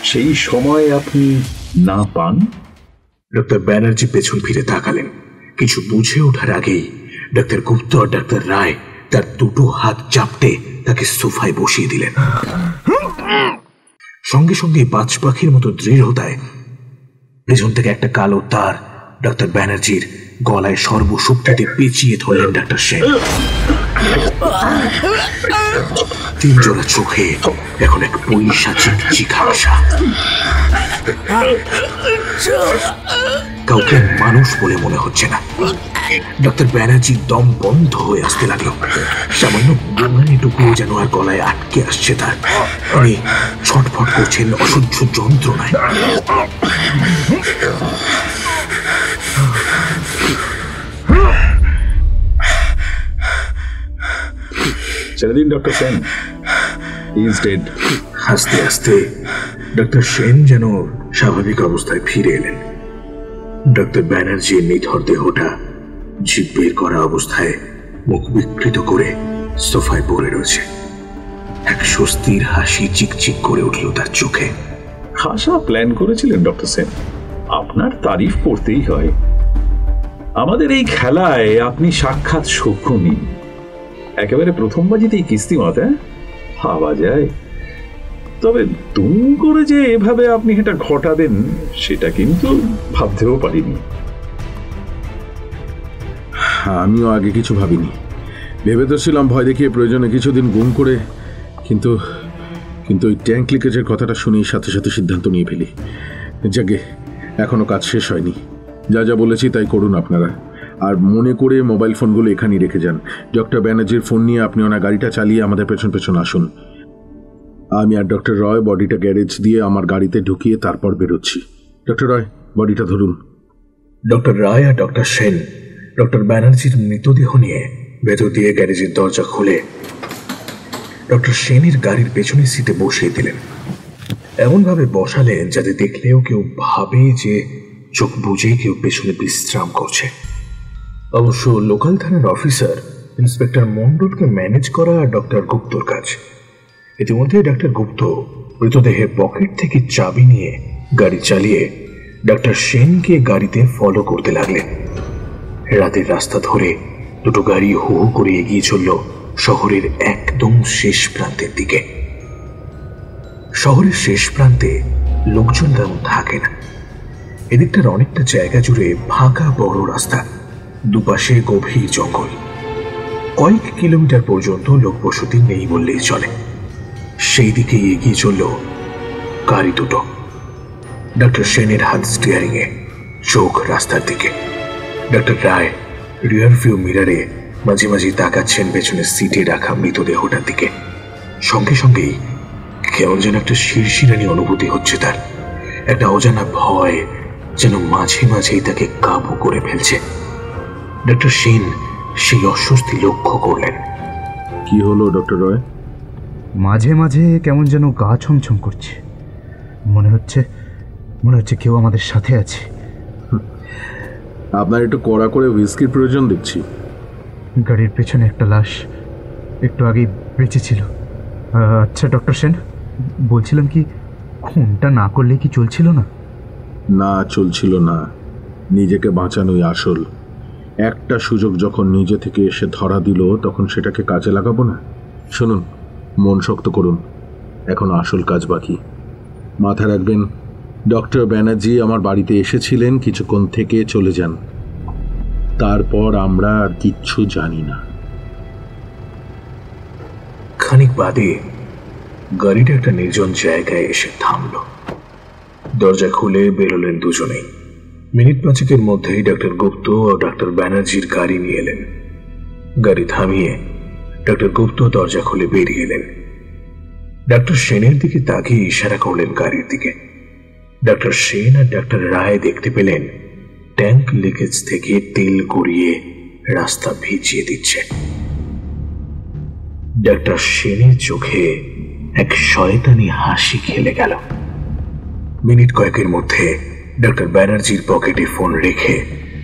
সেই সময় আপনি না পান। ডাক্তার ব্যানার্জি পেছন ফিরে তাকালেন। কিছু বুঝে ওঠার আগেই ডাক্তার গুপ্ত আর ডাক্তার রায় তার দুটো হাত চাপতে তাকে সোফায় বসিয়ে দিলেন। সঙ্গে সঙ্গে বাজ পাখির মতো দৃঢ়তায় পেছন থেকে একটা কালো তার ডাক্তার ব্যানার্জির গলায় সর্বশক্তিতে পেঁচিয়ে ধরলেন ডাক্তার সেন। তিন জোড়া চোখে এখন এক পৈশাচিক জিঘাংসা। কাউকে মানুষ বলে মনে হচ্ছে না। ডাক্তার ব্যানার্জির দম বন্ধ হয়ে আসতে লাগলো। সামান্য গোঙানিটুকুও যেন আর গলায় আটকে আসছে তার। তিনি ছটফট করছেন অসহ্য যন্ত্রণায়। ছেড়ে দিন ডক্টর সেন, ইজ ডেড। আস্তে আস্তে ডাক্তার সেন যেন স্বাভাবিক অবস্থায় ফিরে এলেন। ডাক্তার ব্যানার্জির নিথর দেহটা জিভ বের করা অবস্থায় মুখ বিকৃত করে সোফায় পড়ে রয়েছে। এক স্বস্তির হাসি চিকচিক করে উঠল তার চোখে। খাসা প্ল্যান করেছিলেন ডক্টর সেন, আপনার তারিফ করতেই হয়। আমাদের এই খেলায় আপনি সাক্ষাৎ শকুনি। একেবারে প্রথম বাজিতেই কিস্তিমাত। ভাবা যায়, তবে তুম করে যে এভাবে আপনি এটা ঘটাবেন সেটা কিন্তু ভাবতেও পারিনি। আমিও আগে কিছু ভাবিনি। ভেবে তো ছিলাম ভয় দেখিয়ে প্রয়োজনে কিছুদিন গুম করে, কিন্তু ওই ট্যাঙ্ক লিকেজের কথাটা শুনেই সাথে সাথে সিদ্ধান্ত নিয়ে ফেলি। যাকে এখনো কাজ শেষ হয়নি। যা যা বলেছি তাই করুন আপনারা। আর মনে করে মোবাইল ফোনগুলো এখানেই রেখে যান। ডক্টর ব্যানার্জির ফোন নিয়ে আপনি ওনার গাড়িটা চালিয়ে আমাদের পেছন পেছন আসুন। আমি আর ডক্টর রয় বডিটা গ্যারেজ দিয়ে আমার গাড়িতে ঢুকিয়ে তারপর বেরোচ্ছি। ডক্টর রয়, বডিটা ধরুন। ডক্টর রায় আর ডক্টর সেন ডক্টর ব্যানার্জির মৃতদেহ নিয়ে ভেতর দিয়ে গ্যারেজের দরজা খুলে ডক্টর সেনের গাড়ির পেছনের সিটে বসিয়ে দিলেন। এমনভাবে বসালেন যাতে দেখলেও কেউ ভাবে যে চোখ বুঝে কেউ পেছনে বিশ্রাম করছে। অবশ্য লোকাল থানার অফিসার ইন্সপেক্টর মন্ডলকে ম্যানেজ করা ডক্টর গুপ্তর কাজ। ইতিমধ্যে ডাক্তার গুপ্ত মৃতদেহের পকেট থেকে চাবি নিয়ে গাড়ি চালিয়ে ডাক্তার সেনকে গাড়িতে ফলো করতে লাগলেন। রাতের রাস্তা ধরে দুটো গাড়ি হু হু করে এগিয়ে চলল শহরের একদম শেষ প্রান্তের দিকে। শহরের শেষ প্রান্তে লোকজন তেমন থাকে না। এদিকটার অনেকটা জায়গা জুড়ে ফাঁকা বড় রাস্তা, দুপাশে গভীর জঙ্গল। কয়েক কিলোমিটার পর্যন্ত লোকবসতি নেই বললেই চলে। সেই দিকে এগিয়ে চলল গাড়ি দুটো। ডাক্তার সেনের হাত স্টিয়ারিং এ, চোখ রাস্তার দিকে। ডাক্তার রায় রিয়ার ভিউ মিরারে মাঝে মাঝে তাকাচ্ছেন পেছনের সিটে রাখা মৃতদেহটার দিকে। সঙ্গে সঙ্গেই কেমন যেন একটা শিরশিরানি অনুভূতি হচ্ছে তার। একটা অজানা ভয় যেন মাঝে মাঝেই তাকে কাবু করে ফেলছে। ডাক্তার সেন সেই অস্বস্তি লক্ষ্য করলেন। কি হলো ডক্টর রয়? মাঝে মাঝে কেমন যেন গা ছমছম করছে। মনে হচ্ছে কেউ আমাদের সাথে আছে। আপনার একটু কড়া করে হুইস্কির প্রয়োজন দেখছি। গাড়ির পেছনে একটা লাশ একটু আগেই বেঁচে ছিল। আচ্ছা ডক্টর সেন, বলছিলাম কি খুনটা না করলে কি চলছিল না? না, চলছিল না। নিজেকে বাঁচানোই আসল। একটা সুযোগ যখন নিজে থেকে এসে ধরা দিল তখন সেটাকে কাজে লাগাবো না? শুনুন, মন শক্ত করুন, এখন আসল কাজ বাকি। মাথায় রাখবেন, ডক্টর ব্যানার্জি আমার বাড়িতে এসেছিলেন, কিছুক্ষণ থেকে চলে যান। তারপর আমরা আর কিচ্ছু জানি না। খানিক বাদে গাড়িটা একটা নির্জন জায়গায় এসে থামল। দরজা খুলে বেরোলেন দুজনেই। মিনিট পাঁচেকের মধ্যেই ডক্টর গুপ্ত ও ডক্টর ব্যানার্জির গাড়ি নিয়ে এলেন। গাড়ি থামিয়ে ডক্টর গুপ্ত দরজা খুলে বেরিয়ে এলেন। ডক্টর সেনের দিকে তাকিয়ে ইশারা করলেন গাড়ির দিকে। ডক্টর সেন আর ডক্টর রায় দেখতে পেলেন ট্যাঙ্ক লিকেজ থেকে তেল গড়িয়ে রাস্তা ভিজিয়ে দিচ্ছে। ডক্টর সেনের চোখে এক শয়তানি হাসি খেলে গেল। মিনিট কয়েকের মধ্যে ডক্টর ব্যানার্জির পকেটে ফোন রেখে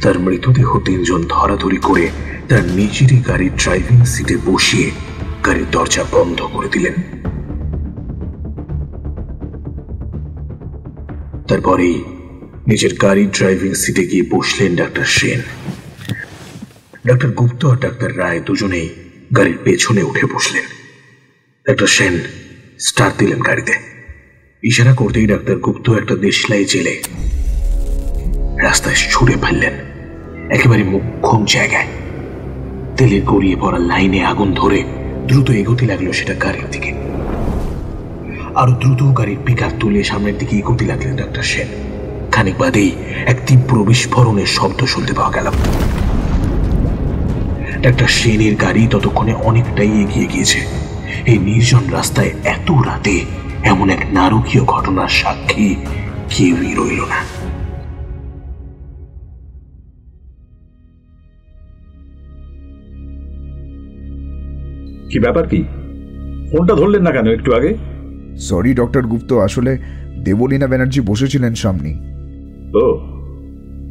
তার মৃতদেহ তিনজন ধরাধরি করে তার নিজেরই গাড়ির ড্রাইভিং সিটে বসিয়ে গাড়ির দরজা বন্ধ করে দিলেন। তারপরেই নিজের গাড়ির ড্রাইভিং সিটে গিয়ে বসলেন ডক্টর সেন। ডক্টর গুপ্ত আর ডক্টর রায় দুজনেই গাড়ির পেছনে উঠে বসলেন। ডক্টর সেন স্টার্ট দিলেন গাড়িতে। ইশারা করতেই ডক্টর গুপ্ত একটা দেশলাই জেলে রাস্তায় ছুড়ে ফেললেন। একেবারে মুখ্যম জায়গায় তেলের গড়িয়ে পড়া লাইনে আগুন ধরে দ্রুত এগোতে লাগলো সেটা গাড়ির দিকে। আরো দ্রুত গাড়ির পিকআপ তুলে সামনের দিকে এগোতে লাগলেন ডক্টর সেন। খানিক বাদেই এক তীব্র বিস্ফোরণের শব্দ শুনতে পাওয়া গেল। ডক্টর সেনের গাড়ি ততক্ষণে অনেকটাই এগিয়ে গিয়েছে। এই নির্জন রাস্তায় এত রাতে এমন এক নারকীয় ঘটনার সাক্ষী কেউই রইল না। কি ব্যাপার, কি ফোনটা ধরলেন না কেন একটু আগে? সরি ডক্টর গুপ্ত, আসলে দেবলীনা ব্যানার্জি বসেছিলেন সামনেই। ও,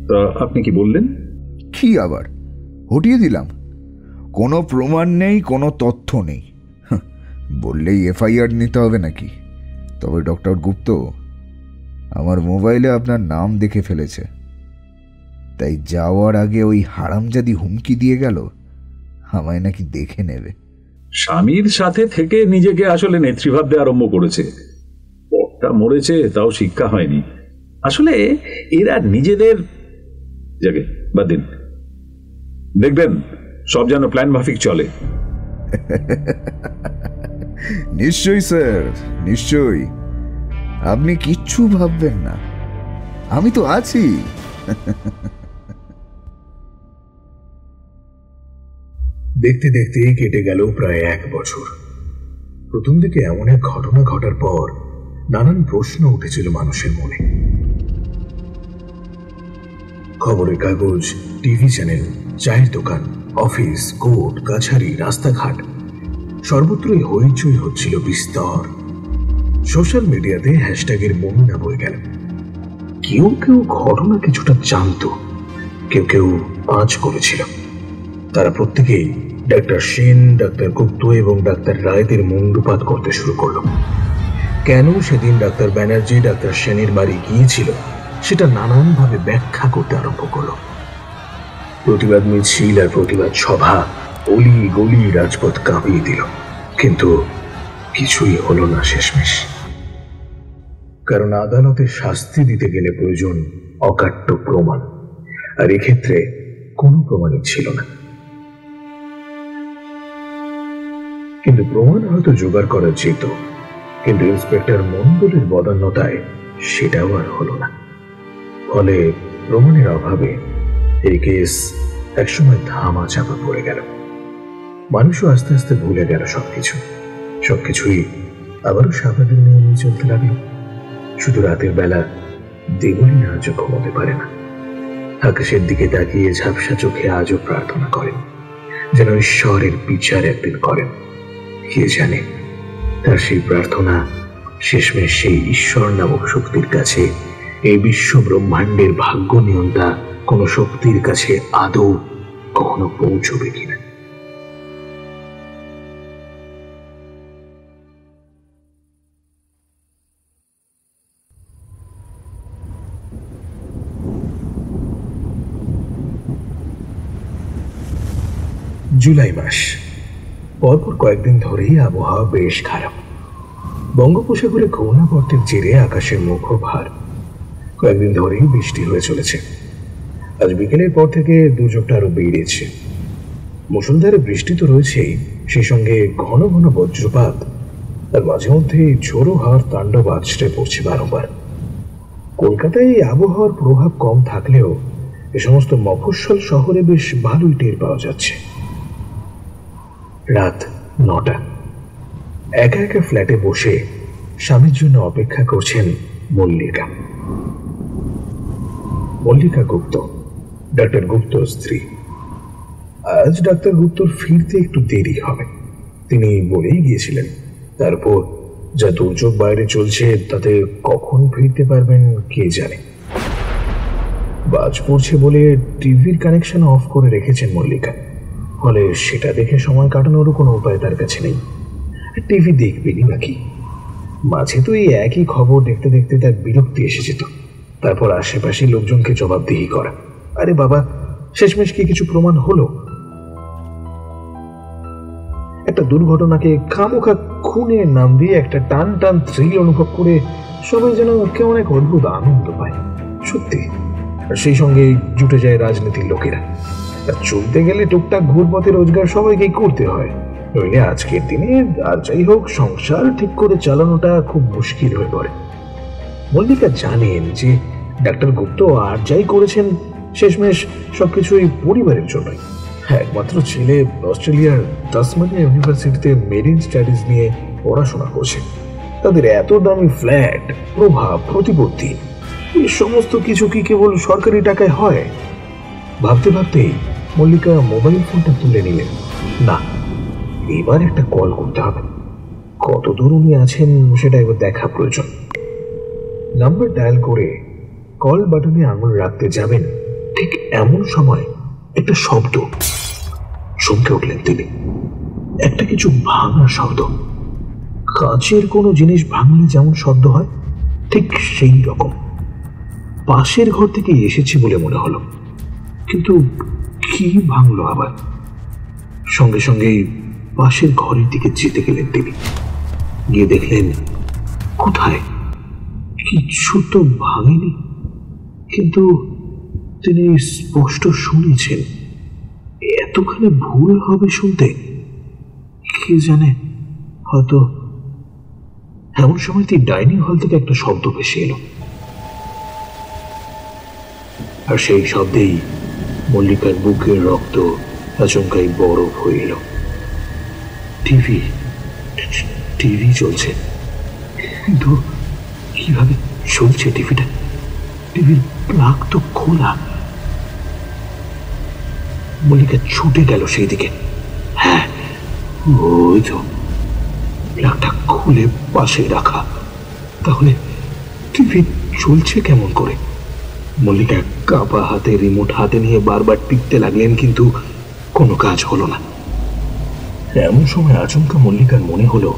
তা আপনি কি বললেন? কি আবার হটিয়ে দিলাম। কোনো প্রমাণ নেই, কোনো তথ্য নেই, বললেই এফআইআর নিতে হবে নাকি? তবে ডক্টর গুপ্ত, আমার মোবাইলে আপনার নাম দেখে ফেলেছে, তাই যাওয়ার আগে ওই হারামজাদি হুমকি দিয়ে গেল আমায় নাকি দেখে নেবে। স্বামীর সাথে থেকে নিজেকে আসলে নেত্রী ভাবতে আরম্ভ করেছে। বরটা মরেছে, তাও শিক্ষা হয়নি। আসলে এরা নিজেদের জায়গায় বাদ দিন, দেখবেন সব যেন প্ল্যান মাফিক চলে। নিশ্চয়ই স্যার, নিশ্চয়ই। আপনি কিচ্ছু ভাববেন না, আমি তো আছি। দেখতে দেখতে কেটে গেল প্রায় 1 বছর। প্রথম দিকে এমন এক ঘটনা ঘটার পর নানান প্রশ্ন উঠেছিল মানুষের মনে। খবরের কাগজ, টিভি চ্যানেল, চায়ের দোকান, অফিস, কোর্ট কাছারি, রাস্তাঘাট, সর্বত্রই হইচই হচ্ছিল বিস্তর। সোশ্যাল মিডিয়াতে হ্যাশট্যাগের বন্যা বয়ে গেল। কেউ কেউ ঘটনা কিছুটা জানত, কেউ কেউ আঁচ করেছিল। তারা প্রত্যেকেই ডাক্তার সেন, ডাক্তার গুপ্ত এবং ডাক্তার রায়দের মুন্ডুপাত করতে শুরু করলো। কেন সেদিন ডাক্তার ব্যানার্জি ডাক্তার সেনের বাড়ি গিয়েছিল সেটা নানানভাবে ব্যাখ্যা করতে আরম্ভ করলো। প্রতিবাদ মিছিল আর প্রতিবাদ সভা অলি গলি রাজপথ কাঁপিয়ে দিল, কিন্তু কিছুই হলো না শেষমেশ। কারণ আদালতে শাস্তি দিতে গেলে প্রয়োজন অকাট্য প্রমাণ, আর এক্ষেত্রে কোনো প্রমাণই ছিল না। কিন্তু প্রমাণ হয়তো জোগাড় করা যেত, কিন্তু ইন্সপেক্টর মন্ডলের বদান্যতায় সেটাও আর হলো না। ফলে প্রমাণের অভাবে এই কেস একসময় ধামা চাপা পড়ে গেল। মানুষও আস্তে আস্তে ভুলে গেল সবকিছুই আবারও স্বাভাবিক নিয়মে চলতে লাগলো। শুধু রাতের বেলা দেবলীনা আজও ঘুমোতে পারে না। আকাশের দিকে তাকিয়ে ঝাপসা চোখে আজও প্রার্থনা করেন যেন ঈশ্বরের বিচার একদিন করেন। কে জানে তার সেই প্রার্থনা শেষমেশ সেই ঈশ্বর নামক শক্তির কাছে, এই বিশ্ব ব্রহ্মাণ্ডের ভাগ্য নিয়ন্তা কোন শক্তির কাছে আদৌ কখনো পৌঁছবে কিনা। জুলাই মাস। পরপর কয়েকদিন ধরেই আবহাওয়া বেশ খারাপ। বঙ্গোপসাগরে ঘূর্ণাবর্তের জেরে আকাশের মুখো ভার। কয়েকদিন ধরেই বৃষ্টি হয়ে চলেছে। আজ বিকেলের পর থেকে দুর্যোগটা আরো বেড়েছে। মুষলধারে বৃষ্টি তো রয়েছেই, সেই সঙ্গে ঘন ঘন বজ্রপাত, আর মাঝে মধ্যে ঝোড়ো হাওয়ার তাণ্ডব আছড়ে পড়ছে বারংবার। কলকাতায় এই আবহাওয়ার প্রভাব কম থাকলেও এ সমস্ত মফস্বল শহরে বেশ ভালোই টের পাওয়া যাচ্ছে। রাত 9টা। একা একা ফ্ল্যাটে বসে স্বামীর জন্য অপেক্ষা করছেন মল্লিকা। মল্লিকা গুপ্ত, ডাক্তার গুপ্তর স্ত্রী। আজ ডাক্তার গুপ্তর ফিরতে একটু দেরি হবে, তিনি বলেই গিয়েছিলেন। তারপর যা দুর্যোগ বাইরে চলছে তাতে কখন ফিরতে পারবেন কে জানে। বাজ পড়ছে বলে টিভির কানেকশন অফ করে রেখেছেন মল্লিকা, ফলে সেটা দেখে সময় কাটানোরও কোনো উপায় তার কাছে নেই। টিভি দেখবেনি নাকি? মাঝে তো এই একই খবর দেখতে দেখতে তার বিরক্তি এসে যেত। তারপর আশেপাশে লোকজনকে জবাবদিহি করা। আরে বাবা, শেষমেশ কি কিছু প্রমাণ হলো? একটা দুর্ঘটনাকে খামোখা খুনের নাম দিয়ে একটা টান টান থ্রিল অনুভব করে সবাই যেন কেমন এক অদ্ভুত আনন্দ পায়। সত্যি। আর সেই সঙ্গে জুটে যায় রাজনীতির লোকেরা। আর চলতে গেলে টুকটাক ঘুরপথে রোজগার সবাইকেই করতে হয়, নইলে আজকের দিনে আর যাই হোক সংসার ঠিক করে চালানোটা খুব মুশকিল হয়ে পড়ে। মল্লিকা জানেন যে ডাক্তার গুপ্ত আর যাই করেছেন শেষমেশ সবকিছুই পরিবারের জন্যই। একমাত্র ছেলে অস্ট্রেলিয়ার তাসমানিয়া ইউনিভার্সিটিতে মেরিন স্টাডিজ নিয়ে পড়াশোনা করছে। তাদের এত দামি ফ্ল্যাট, প্রভাব, প্রতিপত্তি, এই সমস্ত কিছু কি কেবল সরকারি টাকায় হয়? ভাবতে ভাবতেই মল্লিকা মোবাইল ফোনটা তুলে নিলেন। না, এবার একটা কল করতে হবে। কত দূর উনি আছেন সেটা একবার দেখা প্রয়োজন। নাম্বার ডায়াল করে কল বাটনে আঙুল রাখতে যাবেন, ঠিক এমন সময় একটা শব্দ। চমকে উঠলেন তিনি। একটা কিছু ভাঙার শব্দ। কাচের কোনো জিনিস ভাঙলে যেমন শব্দ হয় ঠিক সেই রকম। পাশের ঘর থেকে এসেছে বলে মনে হলো, কিন্তু কি ভাঙলো আবার? সঙ্গে সঙ্গে পাশের ঘরের দিকে যেতে গেলেন তিনি। গিয়ে দেখলেন কোথায় কিছু তো ভাঙেনি, কিন্তু তিনি স্পষ্ট শুনেছেন। এতখানি ভুল হবে শুনতে? কে জানে, হয়তো। এমন সময় ডাইনিং হল থেকে একটা শব্দ ভেসে এলো, আর সেই শব্দেই মল্লিকার বুকের রক্ত আচমকাই বরফ হয়ে এলো। টিভি চলছে, কিন্তু কিভাবে চলছে টিভিটা? টিভির প্লাগ তো খোলা। মল্লিকা ছুটে গেল সেই দিকে। হ্যাঁ, ওই তো প্লাগটা খুলে পাশে রাখা। তাহলে টিভি চলছে কেমন করে? মল্লিকা কাঁপা হাতে রিমোট হাতে নিয়ে বারবার টিপতে লাগলেন, কিন্তু কোনো কাজ হলো না। এমন সময় আচমকা মল্লিকার মনে হলো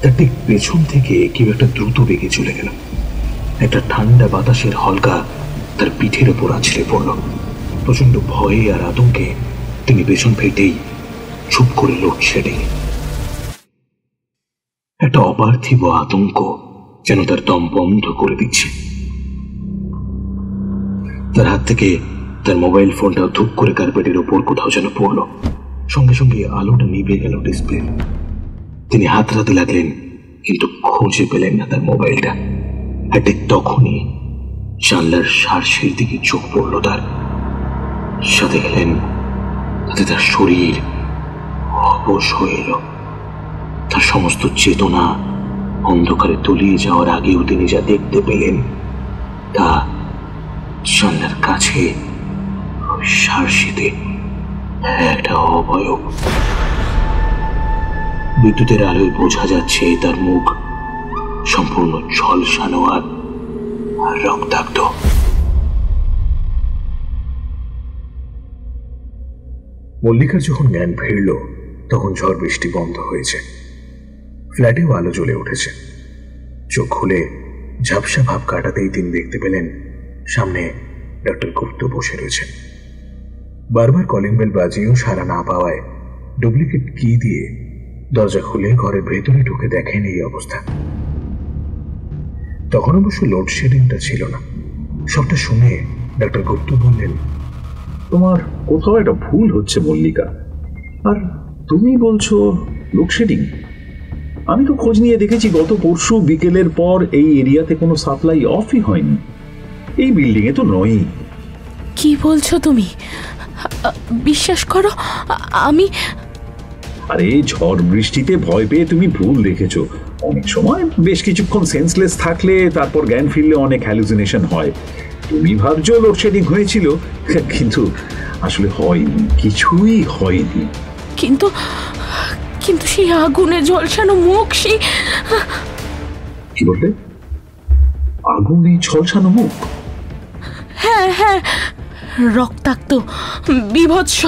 তার ঠিক পেছন থেকে কেউ একটা দ্রুত বেগে চলে গেল। একটা ঠান্ডা বাতাসের হলকা তার পিঠের ওপর আছড়ে পড়ল। প্রচন্ড ভয়ে আর আতঙ্কে তিনি পেছন ফেটেই চুপ করে লোডশেডিং। একটা অপার্থিব আতঙ্ক যেন তার দম বন্ধ করে দিচ্ছে। তার হাত থেকে তার মোবাইল ফোনটা ধূপ করে কার্পেটের ওপর কোথাও যেন পড়ল। সঙ্গে সঙ্গে আলোটা নিভে গেল ডিসপ্লে। তিনি হাতড়াতে লাগলেন, কিন্তু খুঁজে পেলেন না তার মোবাইলটা। আর ঠিক তখনই জানলার সার্সের দিকে চোখ পড়ল তার। সাথে গেলেন তাতে তার শরীর অবশ হয়ে এলো। তার সমস্ত চেতনা অন্ধকারে তলিয়ে যাওয়ার আগেও তিনি যা দেখতে পেলেন তা জানলার কাছে সার্সিতে একটা অবয়ব। বিদ্যুতের আলোয় বোঝা যাচ্ছে তার মুখ সম্পূর্ণ ঝলসানো আর রক্তাক্ত। মল্লিকার যখন জ্ঞান ফিরল তখন ঝড় বৃষ্টি বন্ধ হয়েছে। ফ্ল্যাটেও আলো জ্বলে উঠেছে। চোখ খুলে ঝাপসা ভাব কাটাতেই তিনি দেখতে পেলেন সামনে ডক্টর গুপ্ত বসে রয়েছেন। বারবার কলিং বেল বাজিয়েও সাড়া না পাওয়ায় ডুপ্লিকেট কি দিয়ে দরজা খুলে ঘরের ভেতরে ঢুকে দেখেন এই অবস্থা। তখন অবশ্য লোডশেডিংটা ছিল না, সবটা শুনে ডাক্তার গুপ্ত বললেন, তোমার কোথাও একটা ভুল হচ্ছে মল্লিকা। আর তুমি বলছো লোডশেডিং? আমি তো খোঁজ নিয়ে দেখেছি গত পরশু বিকেলের পর এই এরিয়াতে কোনো সাপ্লাই অফই হয়নি। এই বিল্ডিং এ তো নয়ই। কি বলছো তুমি? বিশ্বাস করো, আমি আরে ঝড় বৃষ্টিতে ভয় পেয়ে তুমি ভুল দেখেছো। অনেক সময় বেশ কিছুক্ষণ সেন্সলেস থাকলে তারপর জ্ঞান ফিরলে অনেক হ্যালুসিনেশন হয়। তুমি ভাবছো লোডশেডিং হয়েছিল, কিন্তু আসলে হয়নি, কিছুই হয়নি। কিন্তু কিন্তু সেই আগুনে ঝলসানো মুখ, সেই কি বললে? আগুনে ঝলসানো মুখ? হ্যাঁ হ্যাঁ, রক্তাক্ত, বিভৎস।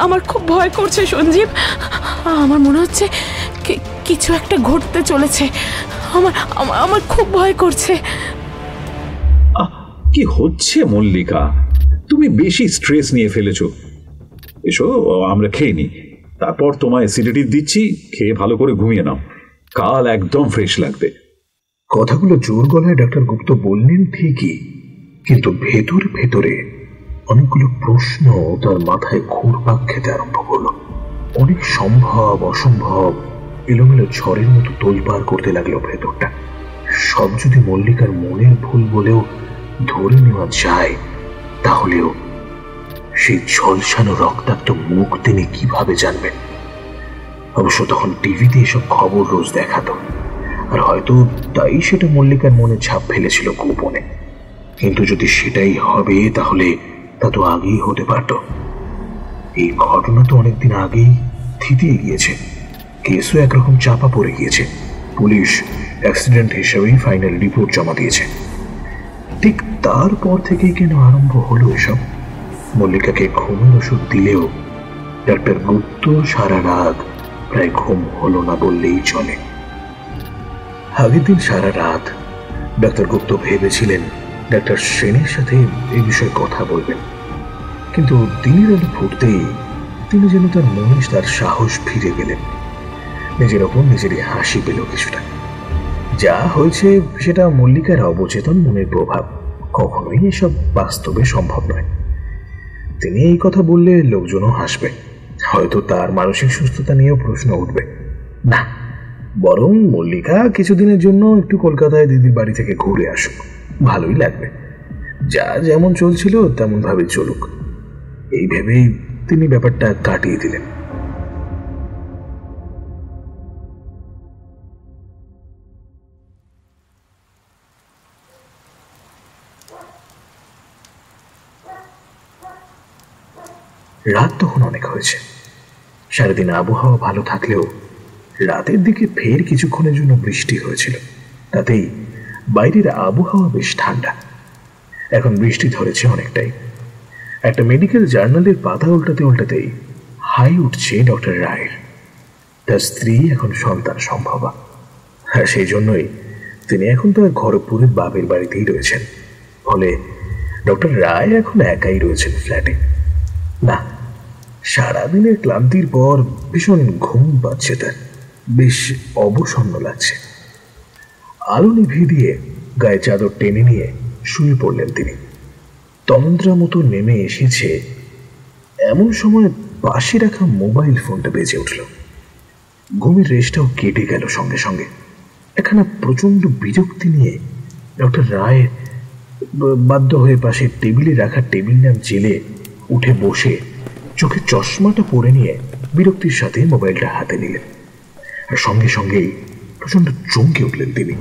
আমার খুব ভয় করছে সঞ্জীব। আমার মনে হচ্ছে কিছু একটা ঘটতে চলেছে। আমার খুব ভয় করছে। কি হচ্ছে মল্লিকা? তুমি বেশি স্ট্রেস নিয়ে ফেলেছো। এসো আমরা খেয়ে নিই, তারপর তোমায় সিডেটিভ দিচ্ছি, খেয়ে ভালো করে ঘুমিয়ে নাও, কাল একদম ফ্রেশ লাগবে। কথাগুলো জোর গলায় ডাক্তার গুপ্ত বললেন ঠিকই, কিন্তু ভেতরে ভেতরে অনেকগুলো প্রশ্ন তার মাথায় ঘুরপাক খেতে আরম্ভ করলো। অনেক সম্ভব অসম্ভব এলোমেলো ঝড়ের মতো তোলপাড় করতে লাগলো ভেতরটা। সব যদি মল্লিকার মনের ভুল বলেও ধরে নেওয়া যায়, তাহলেও সেই ঝলসানো রক্তাক্ত মুখ তিনি কিভাবে জানবেন? অবশ্য তখন টিভিতে এসব খবর রোজ দেখাতো, আর হয়তো তাই সেটা মল্লিকার মনে ছাপ ফেলেছিল গোপনে। কিন্তু যদি সেটাই হবে, তাহলে তা তো আগেই হতে পারত। এই ঘটনা তো অনেকদিন আগেই থিতিয়ে গিয়েছে, কেসও একরকম চাপা পড়ে গিয়েছে। পুলিশ অ্যাক্সিডেন্ট হিসেবেই ফাইনাল রিপোর্ট জমা দিয়েছে। ঠিক তারপর থেকেই কেন আরম্ভ হলো এসব? মল্লিকাকে ঘুমের ওষুধ দিলেও ডাক্তার গুপ্ত সারা রাত প্রায় ঘুম হলো না বললেই চলে। আগের দিন সারা রাত ডাক্তার গুপ্ত ভেবেছিলেন ডাক্তার সেনের সাথে এই বিষয়ে কথা বলবেন, কিন্তু দিনের আলো ফুটতেই তিনি যেন তার মনে তার সাহস ফিরে গেলেন। নিজের ওপর নিজেরই হাসি পেল কিছুটা। যা হয়েছে সেটা মল্লিকার অবচেতন মনের প্রভাব, কখনোই এসব বাস্তবে সম্ভব নয়। তিনি এই কথা বললে লোকজনও হাসবে, হয়তো তার মানসিক সুস্থতা নিয়েও প্রশ্ন উঠবে। না, বরং মল্লিকা কিছুদিনের জন্য একটু কলকাতায় দিদির বাড়ি থেকে ঘুরে আসুক, ভালোই লাগবে। যা যেমন চলছিল তেমন ভাবে চলুক, এই ভেবেই তিনি ব্যাপারটা কাটিয়ে দিলেন। রাত তখন অনেক হয়েছে। সারাদিন আবহাওয়া ভালো থাকলেও রাতের দিকে ফের কিছুক্ষণের জন্য বৃষ্টি হয়েছিল, তাতেই বাইরের আবহাওয়া বেশ ঠান্ডা। এখন বৃষ্টি ধরেছে অনেকটাই। একটা মেডিকেল জার্নালের পাতা উল্টাতে উল্টাতেই হাই উঠছে ডক্টর রায়ের। তার স্ত্রী এখন সন্তান সম্ভবা, আর সেই জন্যই তিনি এখন তো আর খড়গপুরের বাপের বাড়িতেই রয়েছেন। ফলে ডক্টর রায় এখন একাই রয়েছেন ফ্ল্যাটে। না, সারাদিনের ক্লান্তির পর ভীষণ ঘুম পাচ্ছে তার, বেশ অবসন্ন লাগছে। আলো নিভিয়ে দিয়ে গায়ে চাদর টেনে নিয়ে শুয়ে পড়লেন তিনি। তন্দ্রা মতো নেমে এসেছে এমন সময় পাশে রাখা মোবাইল ফোনটা বেজে উঠল। ঘুমের রেশটাও কেটে গেল সঙ্গে সঙ্গে। একখানা প্রচন্ড বিরক্তি নিয়ে ডক্টর রায় বাধ্য হয়ে পাশে টেবিলে রাখা টেবিল ল্যাম্প জেলে উঠে বসে চোখে চশমাটা পরে নিয়ে বিরক্তির সাথে মোবাইলটা হাতে নিলেন। আর সঙ্গে সঙ্গেই প্রচন্ড চমকে উঠলেন তিনি।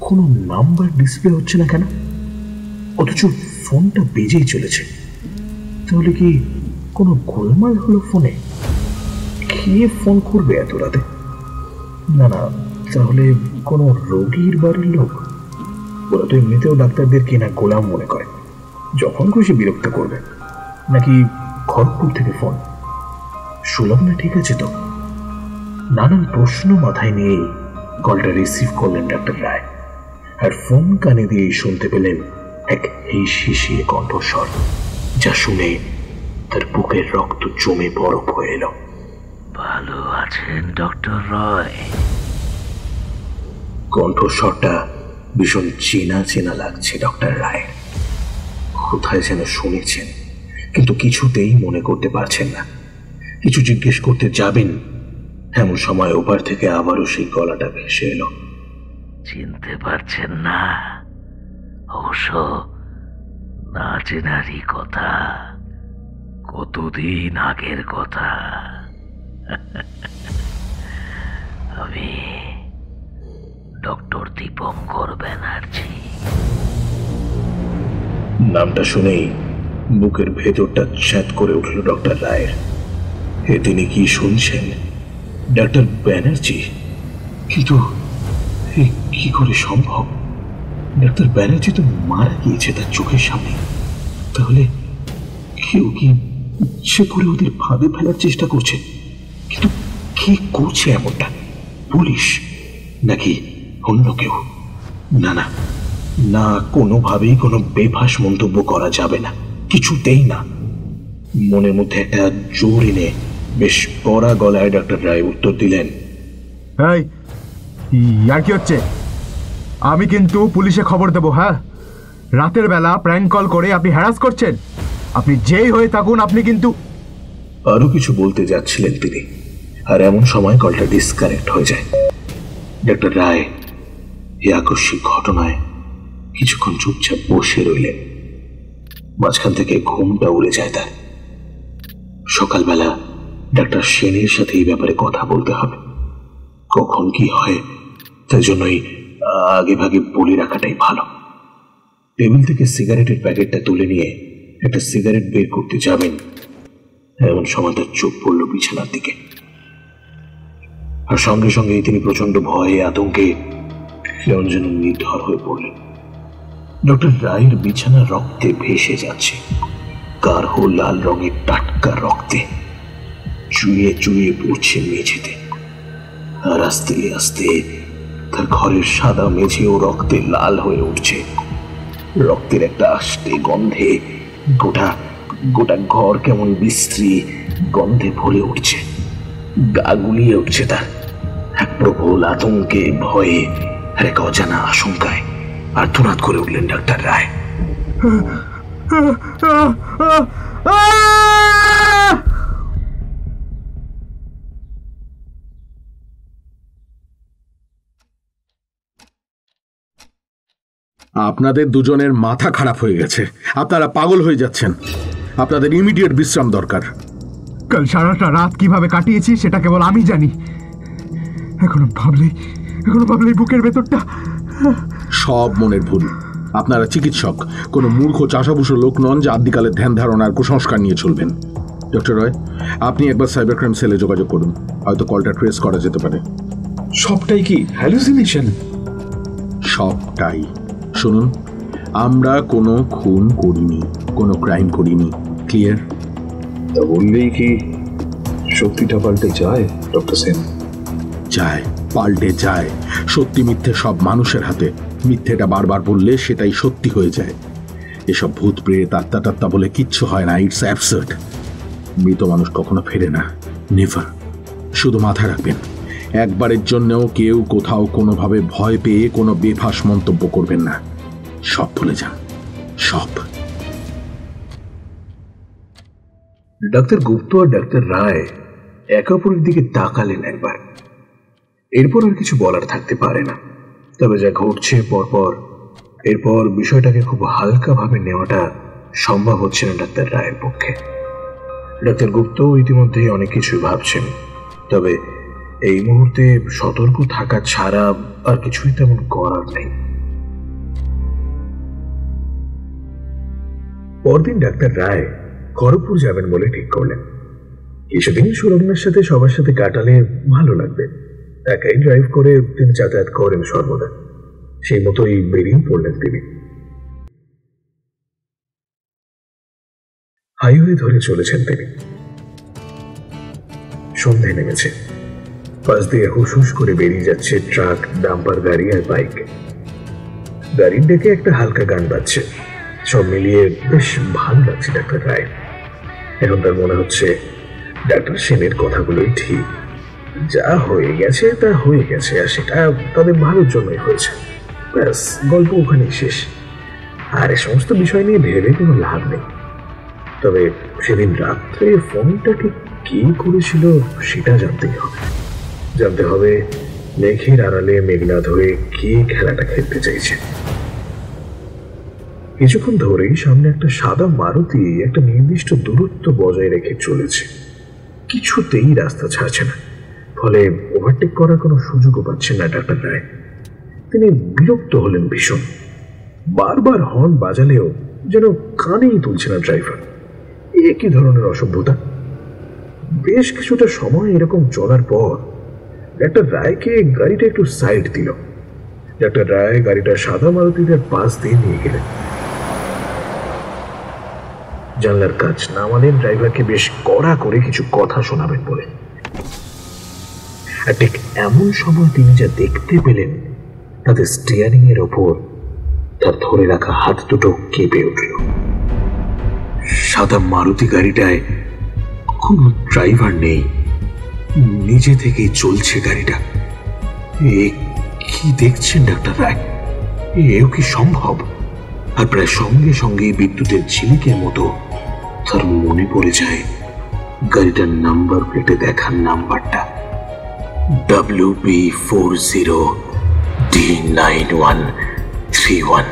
কোনো নাম্বার ডিসপ্লে হচ্ছে না কেন, অথচ ফোনটা বেজেই চলেছে। তাহলে কি কোনো গোলমাল হলো ফোনে? কে ফোন করবে এত রাতে? না না, তাহলে কোনো রোগীর বাড়ির লোক। ওরা তো এমনিতেও ডাক্তারদের কেনা গোলাম মনে করে, যখন খুশি বিরক্ত করবে। নাকি খড়গপুর থেকে ফোন? সুলভ না ঠিক আছে তো? নানান প্রশ্ন মাথায় নিয়েই কলটা রিসিভ করলেন ডাক্তার রায়। আর ফোন কানে দিয়ে শুনতে পেলেন এক হিসিয়ে কণ্ঠস্বর, যা শুনে তার বুকের রক্ত জমে বরফ হয়ে এলো। ভালো আছেন ডক্টর রয়? কণ্ঠস্বরটা ভীষণ চেনা চেনা লাগছে ডক্টর রায়। কোথায় যেন শুনেছেন, কিন্তু কিছুতেই মনে করতে পারছেন না। কিছু জিজ্ঞেস করতে যাবেন, এমন সময় ওপার থেকে আবারও সেই গলাটা ভেসে এলো। চিনতে পারছেন না? অবশ্য না চেনারই কথা, কতদিন আগের কথা। আমি ডক্টর দীপঙ্কর ব্যানার্জি। নামটা শুনেই বুকের ভেতরটা ছ্যাঁত করে উঠল ডক্টর রায়ের। তিনি কি শুনছেন? ডাক্তার ব্যানার্জি? কিন্তু কি করে সম্ভব? ডাক্তার ব্যানার্জি তো মারা গিয়েছে তার চোখের সামনে। তাহলে কেউ কি ইচ্ছে করে ওদের ফাঁদে ফেলার চেষ্টা করছে? কিন্তু কে করছে এমনটা? পুলিশ নাকি অন্য কেউ? না না না, কোনোভাবেই কোনো বেফাস মন্তব্য করা যাবে না, কিছুতেই না। মনের মধ্যে একটা জোর এনে বেশ কড়া গলায় ডক্টর রায় উত্তর দিলেন, এই আর কি হচ্ছে? আমি কিন্তু পুলিশে খবর দেবো। হ্যাঁ, রাতের বেলা প্র্যাঙ্ক কল করে আপনি হ্যারাস করছেন। আপনি যেই হয়ে থাকুন, আপনি কিন্তু। আরো কিছু বলতে যাচ্ছিলেন তিনি, আর এমন সময় কলটা ডিসকানেক্ট হয়ে যায়। ডক্টর রায় এই আকস্মিক ঘটনায় কিছুক্ষণ চুপচাপ বসে রইলেন। মাঝখান থেকে ঘুমটা উড়ে যায় তার। সকালবেলা ডাক্তার সেনের সাথে এই ব্যাপারে কথা বলতে হবে। কখন কি হয় তার জন্যই আগে ভাগে বলে রাখাটাই ভালো। টেবিল থেকে সিগারেটের প্যাকেটটা তুলে নিয়ে একটা সিগারেট বের করতে যাবেন, এমন সময় তার চোখ পড়ল বিছানার দিকে। আর সঙ্গে সঙ্গেই তিনি প্রচন্ড ভয়ে আতঙ্কে কেমন যেন নির্ধর হয়ে পড়লেন। ডক্টর রায়ের বিছানা রক্তে ভেসে যাচ্ছে, গাঢ় লাল রঙের টাটকা রক্তে চুইয়ে চুইয়ে পড়ছে মেঝেতে। আর আস্তে আস্তে তার ঘরের সাদা মেঝেও রক্তে লাল হয়ে উঠছে। রক্তের একটা আষ্টে গন্ধে গোটা গোটা ঘর কেমন বিশ্রী গন্ধে ভরে উঠছে। গা গুলিয়ে উঠছে তার। এক প্রবল আতঙ্কে, ভয়ে আর এক অজানা আশঙ্কায় আর্তনাদ করে উঠলেন ডাক্তার রায়। আপনাদের দুজনের মাথা খারাপ হয়ে গেছে, আপনারা পাগল হয়ে যাচ্ছেন। আপনাদের ইমিডিয়েট বিশ্রাম দরকার। কাল সারাটা রাত কিভাবে কাটিয়েছি সেটা কেবল আমি জানি। এখনো ভাবলেই বুকের ভেতরটা। সব মনের ভুল। আপনারা চিকিৎসক, কোনো মূর্খ চাষাভুষো লোক নন যে আদিকালের ধ্যান ধারণার কুসংস্কার নিয়ে চলবেন। ডক্টর রয়, আপনি একবার সাইবার ক্রাইম সেলে যোগাযোগ করুন, হয়তো কলটা ট্রেস করা যেতে পারে। সবটাই কি হ্যালুসিনেশন? সবটাই। শুনুন, আমরা কোনো খুন করিনি, কোনো ক্রাইম করিনি। ক্লিয়ার? তা বললেই কি সত্যিটা পাল্টে যায় ডক্টর সেন? যায়, পাল্টে যায়। সত্যি মিথ্যে সব মানুষের হাতে। মিথ্যেটা বারবার বললে সেটাই সত্যি হয়ে যায়। এসব ভূত প্রেত আত্মা টাত্মা বলে কিচ্ছু হয় না। It's absurd. মৃত মানুষ কখনো ফেরে না, নেভার। শুধু মাথায় রাখবেন, একবারের জন্যও কেউ কোথাও কোনোভাবে ভয় পেয়ে কোনো বেফাস মন্তব্য করবেন না। সব ভুলে যান, সব। ডাক্তার গুপ্ত আর ডাক্তার রায় একে অপরের দিকে তাকালেন একবার। এরপর আর কিছু বলার থাকতে পারে না। তবে যা ঘটছে পরপর, এরপর বিষয়টাকে খুব হালকাভাবে নেওয়াটা সম্ভব হচ্ছে না ডাক্তার রায়ের পক্ষে। ডাক্তার গুপ্ত ইতিমধ্যেই অনেক কিছুই ভাবছেন, তবে এই মুহূর্তে সতর্ক থাকা ছাড়া আর কিছুই তেমন করার নেই। পরদিন ডাক্তার রায় খড়গপুর যাবেন বলে ঠিক করলেন। কিছুদিন সুরগ্নার সাথে সবার সাথে কাটালে ভালো লাগবে। একাই ড্রাইভ করে তিনি যাতায়াত করেন সর্বদা। সেই মতোই বেরিয়ে পড়লেন তিনি। হাইওয়ে ধরে চলেছেন তিনি। সন্ধে নেমেছে। পাশ দিয়ে হুস হুস করে বেরিয়ে যাচ্ছে ট্রাক, ডাম্পার গাড়ি আর বাইক। গাড়ির ডেকে একটা হালকা গান বাজছে। সব মিলিয়ে বেশ ভালো লাগছে ডাক্তার রায়। এখন তার মনে হচ্ছে ডাক্তার সেনের কথাগুলোই ঠিক। যা হয়ে গেছে তা হয়ে গেছে, আর সেটা তাদের ভালোর জন্যই হয়েছে। ব্যাস গল্প ওখানেই শেষ। আর এ সমস্ত বিষয় নিয়ে ভেবে কোনো লাভ নেই। তবে সেদিন রাত্রে ফোনটা ঠিক কি করেছিল সেটা জানতে হবে মেঘের আড়ালে মেঘনাথ হয়ে কে খেলাটা খেলতে চাইছে। কিছুক্ষণ ধরেই সামনে একটা সাদা মারুতি একটা নির্দিষ্ট দূরত্ব বজায় রেখে চলেছে, কিছুতেই রাস্তা ছাড়ছে না। ফলে ওভারটেক করার কোনো সুযোগও পাচ্ছেন না ডাক্তার রায়। তিনি বিরক্ত হলেন ভীষণ। বারবার হর্ন বাজালেও যেন কানেই তুলছে না ড্রাইভার। একই ধরনের অসভ্যতা। বেশ কিছুটা সময় এরকম চলার পর ডাক্তার রায়কে গাড়িটা একটু সাইড দিল। ডাক্তার রায় গাড়িটা সাদা মারুতিদের পাশ দিয়ে নিয়ে গেলেন। জানলার কাজ নামালেন ড্রাইভারকে বেশ কড়া করে কিছু কথা শোনাবেন বলে। আর ঠিক এমন সময় তিনি যা দেখতে পেলেন তাতে স্টিয়ারিং এর ওপর তার ধরে রাখা হাত দুটো কেঁপে উঠল। সাদা মারুতি গাড়িটায় কোনো ড্রাইভার নেই, নিজে থেকেই চলছে গাড়িটা। এ কি দেখছেন ডাক্তার রায়? এও কি সম্ভব? আর প্রায় সঙ্গে সঙ্গে বিদ্যুতের ঝিলিকের মতো তার মনে পড়ে যায় গাড়িটার নাম্বার প্লেটে দেখার নাম্বারটা WB40D9131।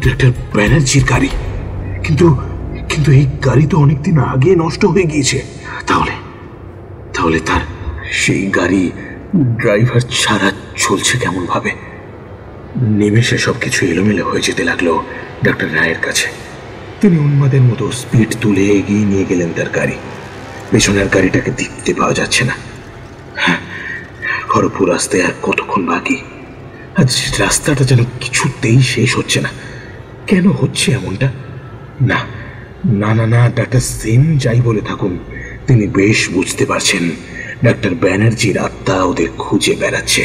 ডাক্তার ব্যানার্জির গাড়ি। কিন্তু কিন্তু এই গাড়ি তো অনেকদিন আগে নষ্ট হয়ে গিয়েছে। তাহলে তার সেই গাড়ি ড্রাইভার ছাড়া চলছে কেমন ভাবে? নিমেষে সবকিছু এলোমেলো হয়ে যেতে লাগলো ডাক্তার রায়ের কাছে। তিনি উন্মাদের মতো স্পিড তুলে এগিয়ে নিয়ে গেলেন তার গাড়ি। পেছনের গাড়িটাকে দেখতে পাওয়া যাচ্ছে না। খড়গপুর রাস্তায় আর কতক্ষণ বাকি? আজ রাস্তাটা যেন কিছুতেই শেষ হচ্ছে না। কেন হচ্ছে এমনটা? না না না না, ডাক্তার সেন যাই বলে থাকুন, তিনি বেশ বুঝতে পারছেন ডাক্তার ব্যানার্জির আত্মা ওদের খুঁজে বেড়াচ্ছে।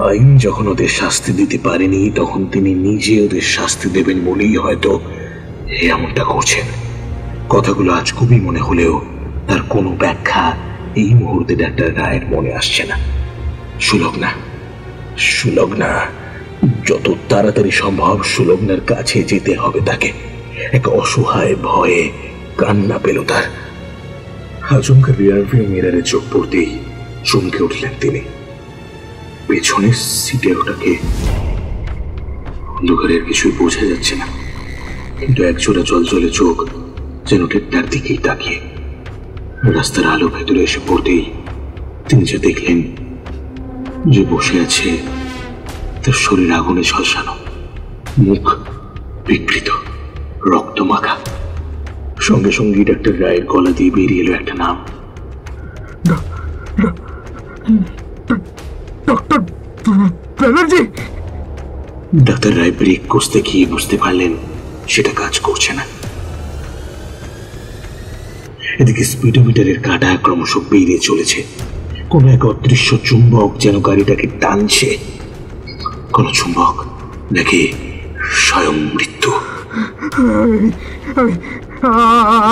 আইন যখন ওদের শাস্তি দিতে পারেনি তখন তিনি নিজে ওদের শাস্তি দেবেন বলেই হয়তো এমনটা করছেন। কথাগুলো আজ খুবই মনে হলেও তার কোনো ব্যাখ্যা এই মুহূর্তে ডাক্তার রায়ের মনে আসছে না। সুলগ্না, যত তাড়াতাড়ি সম্ভব সুলগ্নার কাছে যেতে হবে তাকে। এক অসহায় ভয়ে কান্না পেল তার। আচমকা রিয়ারভিউ মিররে চোখ পড়তেই চমকে উঠলেন তিনি। পেছনের সিটে ওটাকে অন্ধকারের কিছুই বোঝা যাচ্ছে না, কিন্তু একজোড়া জলজলে চোখ যেন ঠিক তার দিকেই তাকিয়ে। রাস্তার আলো ভেতরে এসে পড়তেই তিনি যা দেখলেন যে বসে আছে তার শরীর আগুনে ঝলসানো, মুখ বিকৃত, রক্ত মাখা। সঙ্গে সঙ্গে ডাক্তার রায়ের গলা দিয়ে বেরিয়ে এলো একটা নাম, ডক্টর ব্যানার্জি। ডাক্তার রায় ব্রেক কষতে গিয়ে বুঝতে পারলেন সেটা কাজ করছে না। এদিকে স্পিডোমিটারের কাঁটা ক্রমশ বেড়ে চলেছে। কোন এক অদৃশ্য চুম্বক যেন গাড়িটাকে টানছে। কোন চুম্বক নাকি স্বয়ং মৃত্যু?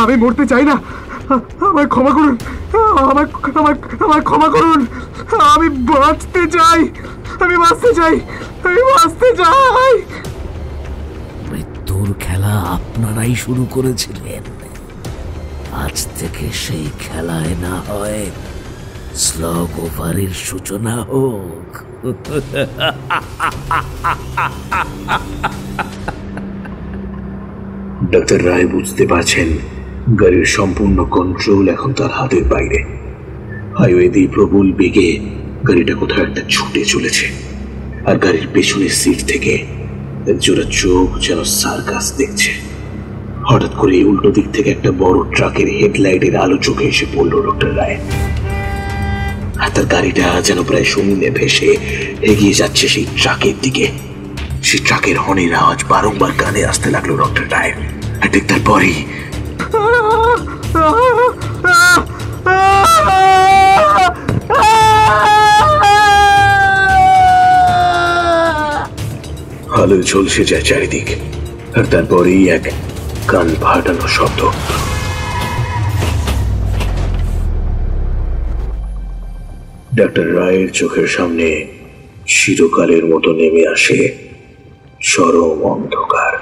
আমি মরতে চাই না, আমার ক্ষমা করুন, আমার ক্ষমা করুন। আমি বাঁচতে চাই। মৃত্যুর খেলা আপনারাই শুরু করেছিলেন। আজ থেকে সেই খেলায় না হয় স্লগ ওভারের সূচনা হোক। ডাক্তার রায় বুঝতে পারছেন গাড়ির সম্পূর্ণ কন্ট্রোল এখন তার হাতের বাইরে। হাইওয়ে দিয়ে প্রবল বেগে গাড়িটা কোথাও একটা ছুটে চলেছে, আর গাড়ির পেছনের সিট থেকে জোড়া চোখ যেন সার্কাস দেখছে। হঠাৎ করে উল্টো দিক থেকে একটা বড় ট্রাকের হেডলাইটের আলো চোখে এসে পড়ল ডক্টর রায়। আর তার গাড়িটা যেন প্রায় সমুদ্রে ভেসে এগিয়ে যাচ্ছে সেই ট্রাকের দিকে। সেই ট্রাকের হর্নের আওয়াজ বারংবার কানে আসতে লাগলো ডক্টর রায়। আর ঠিক তারপরেই আলো ঝলসে যায় চারিদিক, আর তারপরেই এক কান ফাটানো শব্দ। ডাক্তার রায়ের চোখের সামনে চিরকালের মতো নেমে আসে চরম অন্ধকার।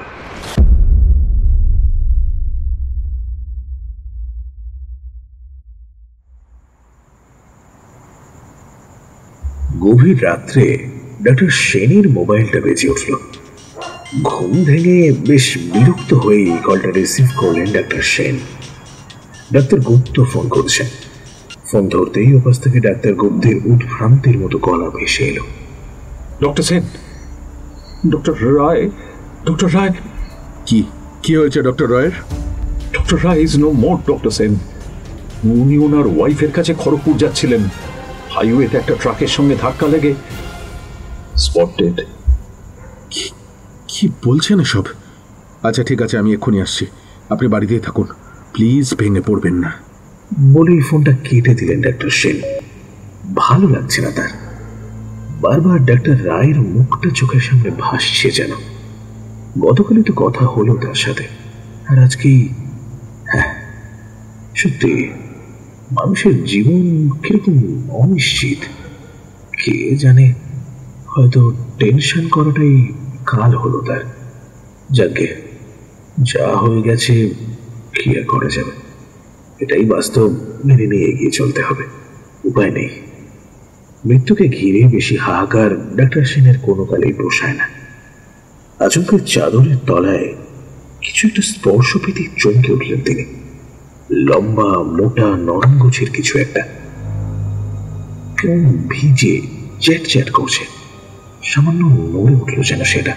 গভীর রাত্রে ডাক্তার সেনের মোবাইলটা বেজে উঠল। ঘুম ভেঙে বেশ বিরক্ত হয়ে এই কলটা রিসিভ করলেন ডাক্তার সেন। ডাক্তার গুপ্ত ফোন করছেন। ফোন ধরতেই ওপাশ থেকে ডাক্তার গুপ্তের উদ্ভ্রান্তির মতো গলা ভেসে এলো। Doctor Sen, doctor Roy, doctor Roy. কি হয়েছে ডক্টর রায়ের? Doctor Roy is no more doctor Sen. উনি ওনার ওয়াইফের কাছে খড়গপুর যাচ্ছিলেন। হাইওয়েতে একটা ট্রাকের সঙ্গে ধাক্কা লেগে স্পটেড। কি বলছেন এসব? আচ্ছা ঠিক আছে, আমি এক্ষুনি আসছি, আপনি বাড়িতেই থাকুন, প্লিজ ভেঙে পড়বেন না। বলেই ফোনটা কেটে দিলেন ডাক্তার সেন। ভালো লাগছে না তার। বারবার ডাক্তার রায়ের মুখটা চোখের সামনে ভাসছে যেন। গতকালই তো কথা হলো তার সাথে, আর আজকেই। হ্যাঁ, সত্যি মানুষের জীবন কিরকম অনিশ্চিত। কে জানে, হয়তো টেনশন করাটাই কাল হলো তার। যাকে যা হয়ে গেছে কি আর করা যাবে, এটাই বাস্তব, মেনে নিয়ে এগিয়ে চলতে হবে, উপায় নেই। মৃত্যুকে ঘিরে বেশি হাহাকার ডাক্তার সেনের কোনো কালেই পোষায় না। আচমকা চাদরের তলায় কিছু একটা স্পর্শ পেতে চমকে উঠলেন তিনি। লম্বা মোটা নরম গোছের কিছু একটা, কেমন ভিজে চ্যাট চ্যাট করছে। সামান্য নড়ে উঠল যেন সেটা।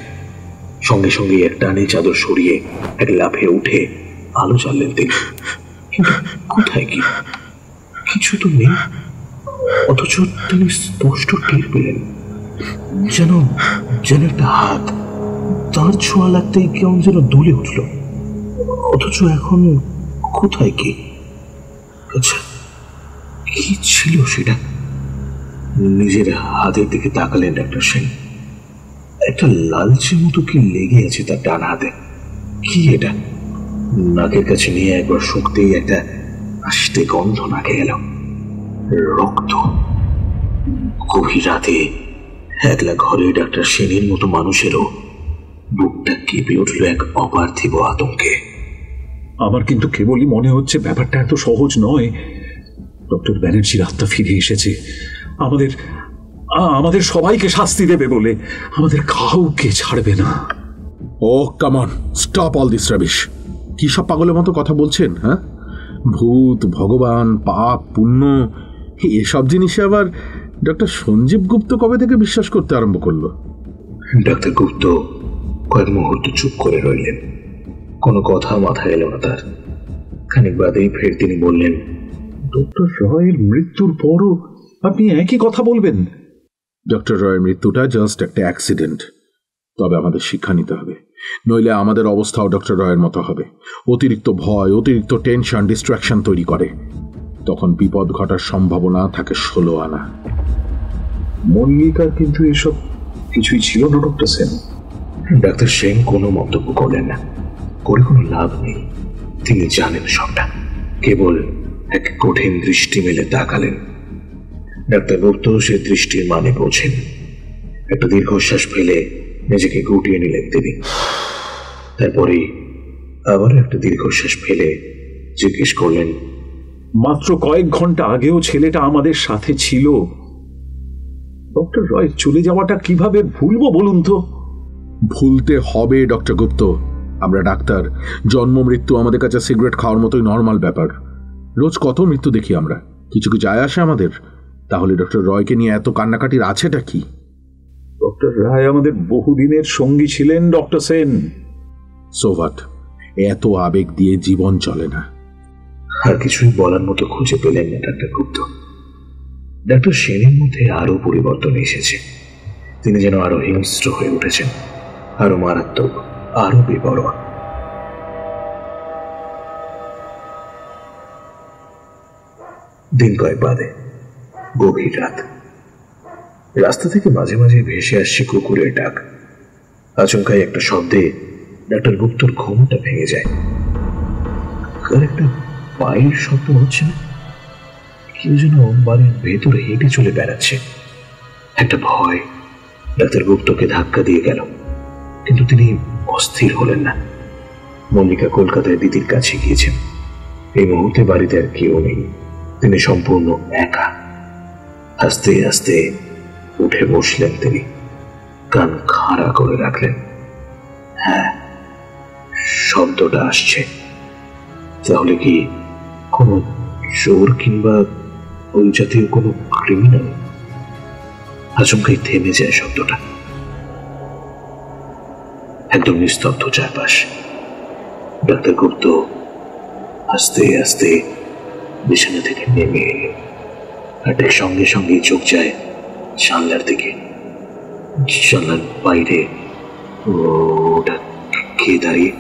সঙ্গে সঙ্গে এক টানে চাদর সরিয়ে এক লাফে উঠে আলো জ্বাললেন তিনি। কিন্তু কোথায় কি? কিছু তো নেই, অথচ তিনি স্পষ্ট টের পেলেন যেন যেন একটা হাত তার ছোঁয়া লাগতেই কেমন যেন দুলে উঠল। অথচ এখন কোথায় কি? আচ্ছা, কি ছিল সেটা? নিজের হাতের দিকে তাকালেন ডাক্তার সেন। একটা লালচে মতো কি লেগে আছে তার ডান হাতে। কি এটা? নাকের কাছে নিয়ে একবার শুকতেই একটা আস্তে গন্ধ নাকে গেল। রক্ত। গভীর রাতে একলা ঘরে ডাক্তার সেনের মতো মানুষেরও বুকটা কেঁপে উঠল এক অপার্থিব আতঙ্কে। আমার কিন্তু কেবলই মনে হচ্ছে ব্যাপারটা এত সহজ নয়। ডক্টর ব্যানার্জির আত্মা ফিরে এসেছে, আমাদের সবাইকে শাস্তি দেবে বলে, আমাদের কাউকে ছাড়বে না। Oh come on, stop all this rubbish. কি সব পাগলের মতো কথা বলছেন? হ্যাঁ, ভূত, ভগবান, পাপ, পুণ্য, এসব জিনিসে আবার ডক্টর সঞ্জীব গুপ্ত কবে থেকে বিশ্বাস করতে আরম্ভ করলো? ডাক্তার গুপ্ত কয়েক মুহূর্ত চুপ করে রইলেন। কোনো কথা মাথায় এলো না তার। খানিক বাদেই ফের তিনি বললেন, ডক্টর রয়ের মৃত্যুর পরও আপনি একই কথা বলবেন? ডক্টর রয়ের মৃত্যুটা জাস্ট একটা অ্যাক্সিডেন্ট। তবে আমাদের শিক্ষা নিতে হবে, নইলে আমাদের অবস্থাও ডক্টর রয়ের মতো হবে। অতিরিক্ত ভয়, অতিরিক্ত টেনশন ডিস্ট্রাকশন তৈরি করে, তখন বিপদ ঘটার সম্ভাবনা থাকে 16 আনা। মল্লিকার কিন্তু এসব কিছুই ছিল না ডক্টর সেন। ডাক্তার সেন কোনো মন্তব্য করলেন না। করে কোনো লাভ নেই, তিনি জানেন সবটা। কেবল এক কঠিন দৃষ্টি মেলে তাকালেন। ডাক্তার গুপ্ত সে দৃষ্টির মানে বোঝেন। একটা দীর্ঘশ্বাস ফেলে নিজেকে গুটিয়ে নিলেন তিনি। তারপরে আবার একটা দীর্ঘশ্বাস ফেলে জিজ্ঞেস করলেন, মাত্র কয়েক ঘন্টা আগেও ছেলেটা আমাদের সাথে ছিল। ডক্টর রয় চলে যাওয়াটা কিভাবে ভুলবো বলুন তো? ভুলতে হবে ডক্টর গুপ্ত। আমরা ডাক্তার, জন্ম মৃত্যু আমাদের কাছে সিগারেট খাওয়ার মতোই নর্মাল ব্যাপার। রোজ কত মৃত্যু দেখি আমরা, কিছু কি যায় আসে আমাদের? তাহলে ডক্টর রয়কে নিয়ে এত কান্নাকাটির আছেটা কি? ডক্টর রায় আমাদের বহুদিনের সঙ্গী ছিলেন ডক্টর সেন। So what? এত আবেগ দিয়ে জীবন চলে না। আর কিছুই বলার মতো খুঁজে পেলেন না ডাক্তার গুপ্ত। ডাক্তার সেনের মধ্যে আরো পরিবর্তন এসেছে। তিনি যেন আরো হিংস্র হয়ে উঠেছেন, আরো মারাত্মক, আরো বেপরোয়া। দিন কয়েক বাদে গভীর রাত। রাস্তা থেকে মাঝে মাঝে ভেসে আসছে কুকুরের ডাক। আচমকাই একটা শব্দে ডাক্তার গুপ্তর ঘুমটা ভেঙে যায়। কার একটা পায়ের শব্দ হচ্ছে না? কেউ যেন বাড়ির ভেতরে হেঁটে চলে বেড়াচ্ছে। একটা ভয়, ডাক্তার গুপ্তকে ধাক্কা দিয়ে গেল, কিন্তু তিনি অস্থির হলেন না। মল্লিকা কলকাতায় দিদির কাছে গিয়েছেন। এই মুহূর্তে বাড়িতে আর কেউ নেই, তিনি সম্পূর্ণ একা। আস্তে আস্তে উঠে বসলেন তিনি, কান খাড়া করে রাখলেন। হ্যাঁ, শব্দটা আসছে। তাহলে কি কোনো চোর কিংবা ওই জাতীয় কোনো ক্রিমিনাল? আচমকাই থেমে যায় শব্দটা। একদম নিস্তব্ধ চারপাশ। ডাক্তার গুপ্ত আস্তে আস্তে বিছানা থেকে নেমে এলেন, আর ঠিক সঙ্গে সঙ্গে চোখ যায় জানলার দিকে। জানলার বাইরে ওটা কে দাঁড়িয়ে?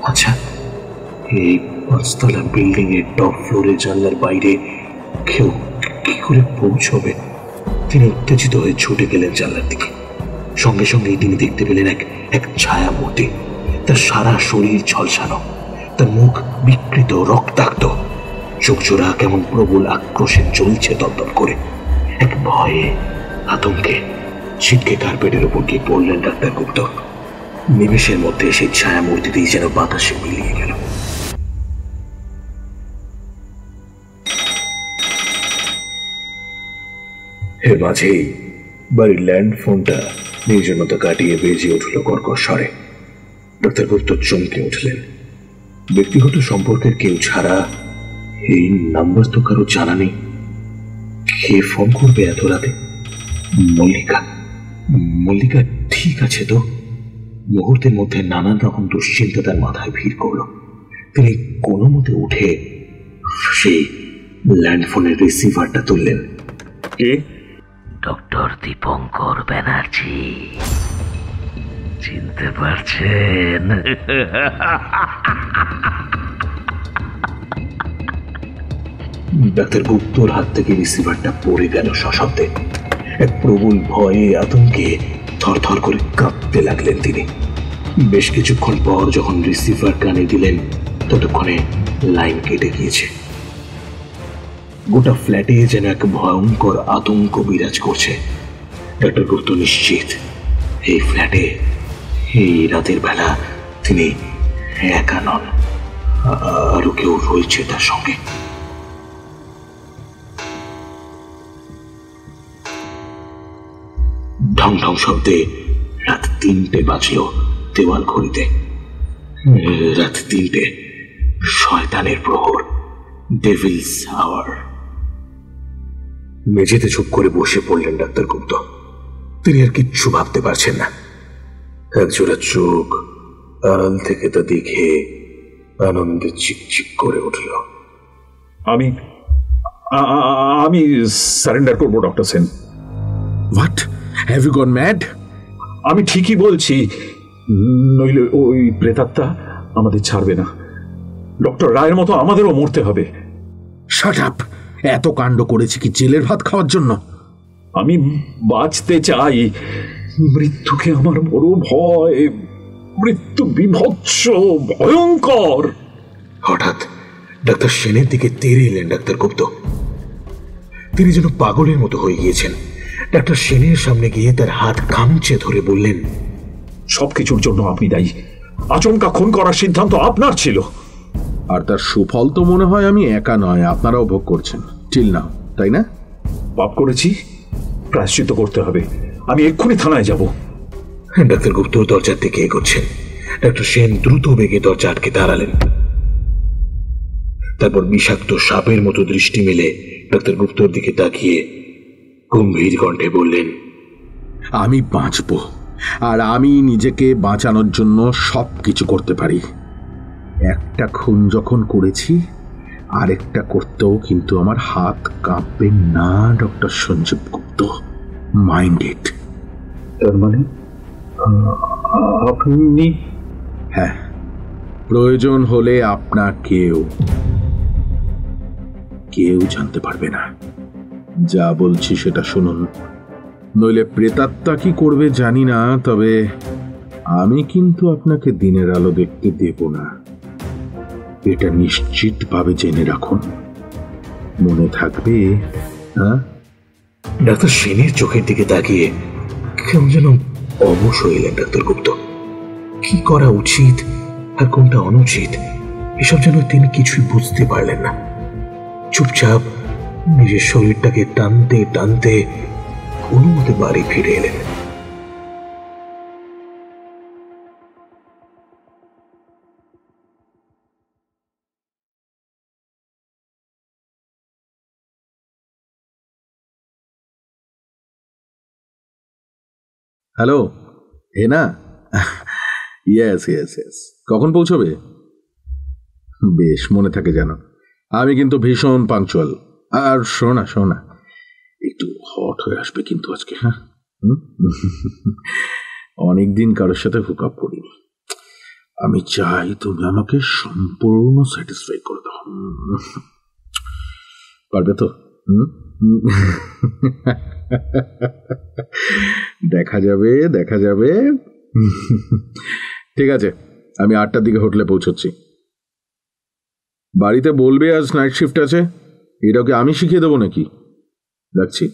আচ্ছা, এই 5 তলা বিল্ডিং এর টপ ফ্লোরে জানলার বাইরে কেউ কি করে পৌঁছবে? তিনি উত্তেজিত হয়ে ছুটে গেলেন জানলার দিকে। সঙ্গে সঙ্গেই তিনি দেখতে পেলেন এক ছায়া মূর্তি। তার সারা শরীর ঝলসানো, তার মুখ বিকৃত, রক্তাক্ত, চোখ জোড়া কেমন প্রবল আক্রোশে জ্বলছে দপদপ করে। এক ভয়ে, আতঙ্কে ছিটকে কার্পেটের উপর গিয়ে পড়লেন ডাক্তার গুপ্ত। নিমেষের মধ্যে সেই ছায়া মূর্তিতেই যেন বাতাসে মিলিয়ে গেল। এর মাঝেই বাড়ির ল্যান্ড ফোনটা নির্জনতা কাটিয়ে বেজে উঠল কর্কশ স্বরে। ডাক্তার গুপ্ত চমকে উঠলেন। ব্যক্তিগত সম্পর্কের কেউ ছাড়া এই নাম্বার তো কারো জানা নেই। কে ফোন করবে এত রাতে? মল্লিকা। মল্লিকা ঠিক আছে তো? মুহূর্তের মধ্যে নানান রকম দুশ্চিন্তা তার মাথায় ভিড় করল। তিনি কোনো মতে উঠে সেই ল্যান্ডফোনের রিসিভারটা তুললেন। কে? ডক্টর দীপঙ্কর ব্যানার্জি, চিনতে পারছেন? ডাক্তার গুপ্তর হাত থেকে রিসিভারটা পড়ে গেল সশব্দে। এক প্রবল ভয়ে, আতঙ্কে থরথর করে কাঁপতে লাগলেন তিনি। বেশ কিছুক্ষণ পর যখন রিসিভার কানে দিলেন, ততক্ষণে লাইন কেটে গিয়েছে। গোটা ফ্ল্যাটে যেন এক ভয়ঙ্কর আতঙ্ক বিরাজ করছে। ডাক্তার গুপ্ত নিশ্চিত এই ফ্ল্যাটে এই রাতের বেলা তিনি একা নন, আরো কেউ রয়েছে তার সঙ্গে। ঢং ঢং শব্দে রাত 3টে বাজলো দেওয়াল ঘড়িতে। রাত 3টে, শয়তানের প্রহর, ডেভিলস আওয়ার। মেঝেতে চুপ করে বসে পড়লেন ডাক্তার গুপ্ত। তিনি আর কিচ্ছু ভাবতে পারছেন না। একজোড়া চোখ আড়াল থেকে তা দেখে আনন্দে চিকচিক করে উঠল। আমি সারেন্ডার করবো doctor Sen. What, have you gone mad? আমি ঠিকই বলছি, নইলে ওই প্রেতাত্মা আমাদের ছাড়বে না। ডক্টর রায়ের মতো আমাদেরও মরতে হবে। Shut up! এত কাণ্ড করেছি কি জেলের ভাত খাওয়ার জন্য? আমি বাঁচতে চাই। মৃত্যুকে আমার বড় ভয়। মৃত্যু বিভৎস, ভয়ঙ্কর। হঠাৎ ডাক্তার সেনের দিকে তেড়ে এলেন ডাক্তার গুপ্ত। তিনি যেন পাগলের মতো হয়ে গিয়েছেন। ডাক্তার সেনের সামনে গিয়ে তার হাত খামচে ধরে বললেন, সবকিছুর জন্য আপনি দায়ী। আচমকা খুন করার সিদ্ধান্ত আপনার ছিল। আর তার সুফল তো মনে হয় আমি একা নয়, আপনারাও ভোগ করছেন টিল নাও, তাই না? পাপ করেছি, প্রায়শ্চিত্ত করতে হবে। আমি এক্ষুনি থানায় যাব। ডাক্তার গুপ্ত দরজার দিকে এগোচ্ছেন। ডাক্তার সেন দ্রুত বেগে দরজা আটকে দাঁড়ালেন। তারপর বিষাক্ত সাপের মতো দৃষ্টি মেলে ডাক্তার গুপ্তর দিকে তাকিয়ে গম্ভীর কণ্ঠে বললেন, আমি বাঁচব, আর আমি নিজেকে বাঁচানোর জন্য সবকিছু করতে পারি। একটা খুন যখন করেছি, আরেকটা করতেও কিন্তু আমার হাত কাঁপবে না doctor Sanjeev Gupta. Mind it. তার মানে আপনি? হ্যাঁ, প্রয়োজন হলে আপনার কেউ জানতে পারবে না। যা বলছি সেটা শুনুন, নইলে প্রেতাত্মা কি করবে জানি না, তবে আমি কিন্তু আপনাকে দিনের আলো দেখতে দেব না। এটা নিশ্চিতভাবে জেনে রাখুন। মনে থাকবে? হ্যাঁ। ডাক্তার সেনের চোখের দিকে তাকিয়ে কেমন যেন অবশ হইলেন ডাক্তার গুপ্ত। কি করা উচিত আর কোনটা অনুচিত এসব যেন তিনি কিছুই বুঝতে পারলেন না। চুপচাপ নিজের শরীরটাকে টানতে টানতে কোনো মতে বাড়ি ফিরে এলেন। হ্যালো হেনা, ইয়েস ইয়েস ইয়েস, কখন পৌঁছবে? বেশ, মনে থাকে যেন। আমি কিন্তু ভীষণ পাংচুয়াল। আর শোনা একটু হট হয়ে আসবে কিন্তু আজকে, হ্যাঁ? অনেকদিন কারোর সাথে হুক আপ করিনি। আমি চাই তুমি আমাকে সম্পূর্ণ স্যাটিসফাই করে দাও। পারবে তো? দেখা যাবে। ঠিক আছে, আমি 8টার দিকে হোটেলে পৌঁছচ্ছি। বাড়িতে বলবে আজ নাইট শিফট আছে। এটা ওকে আমি শিখিয়ে দেবো নাকি? দেখছি।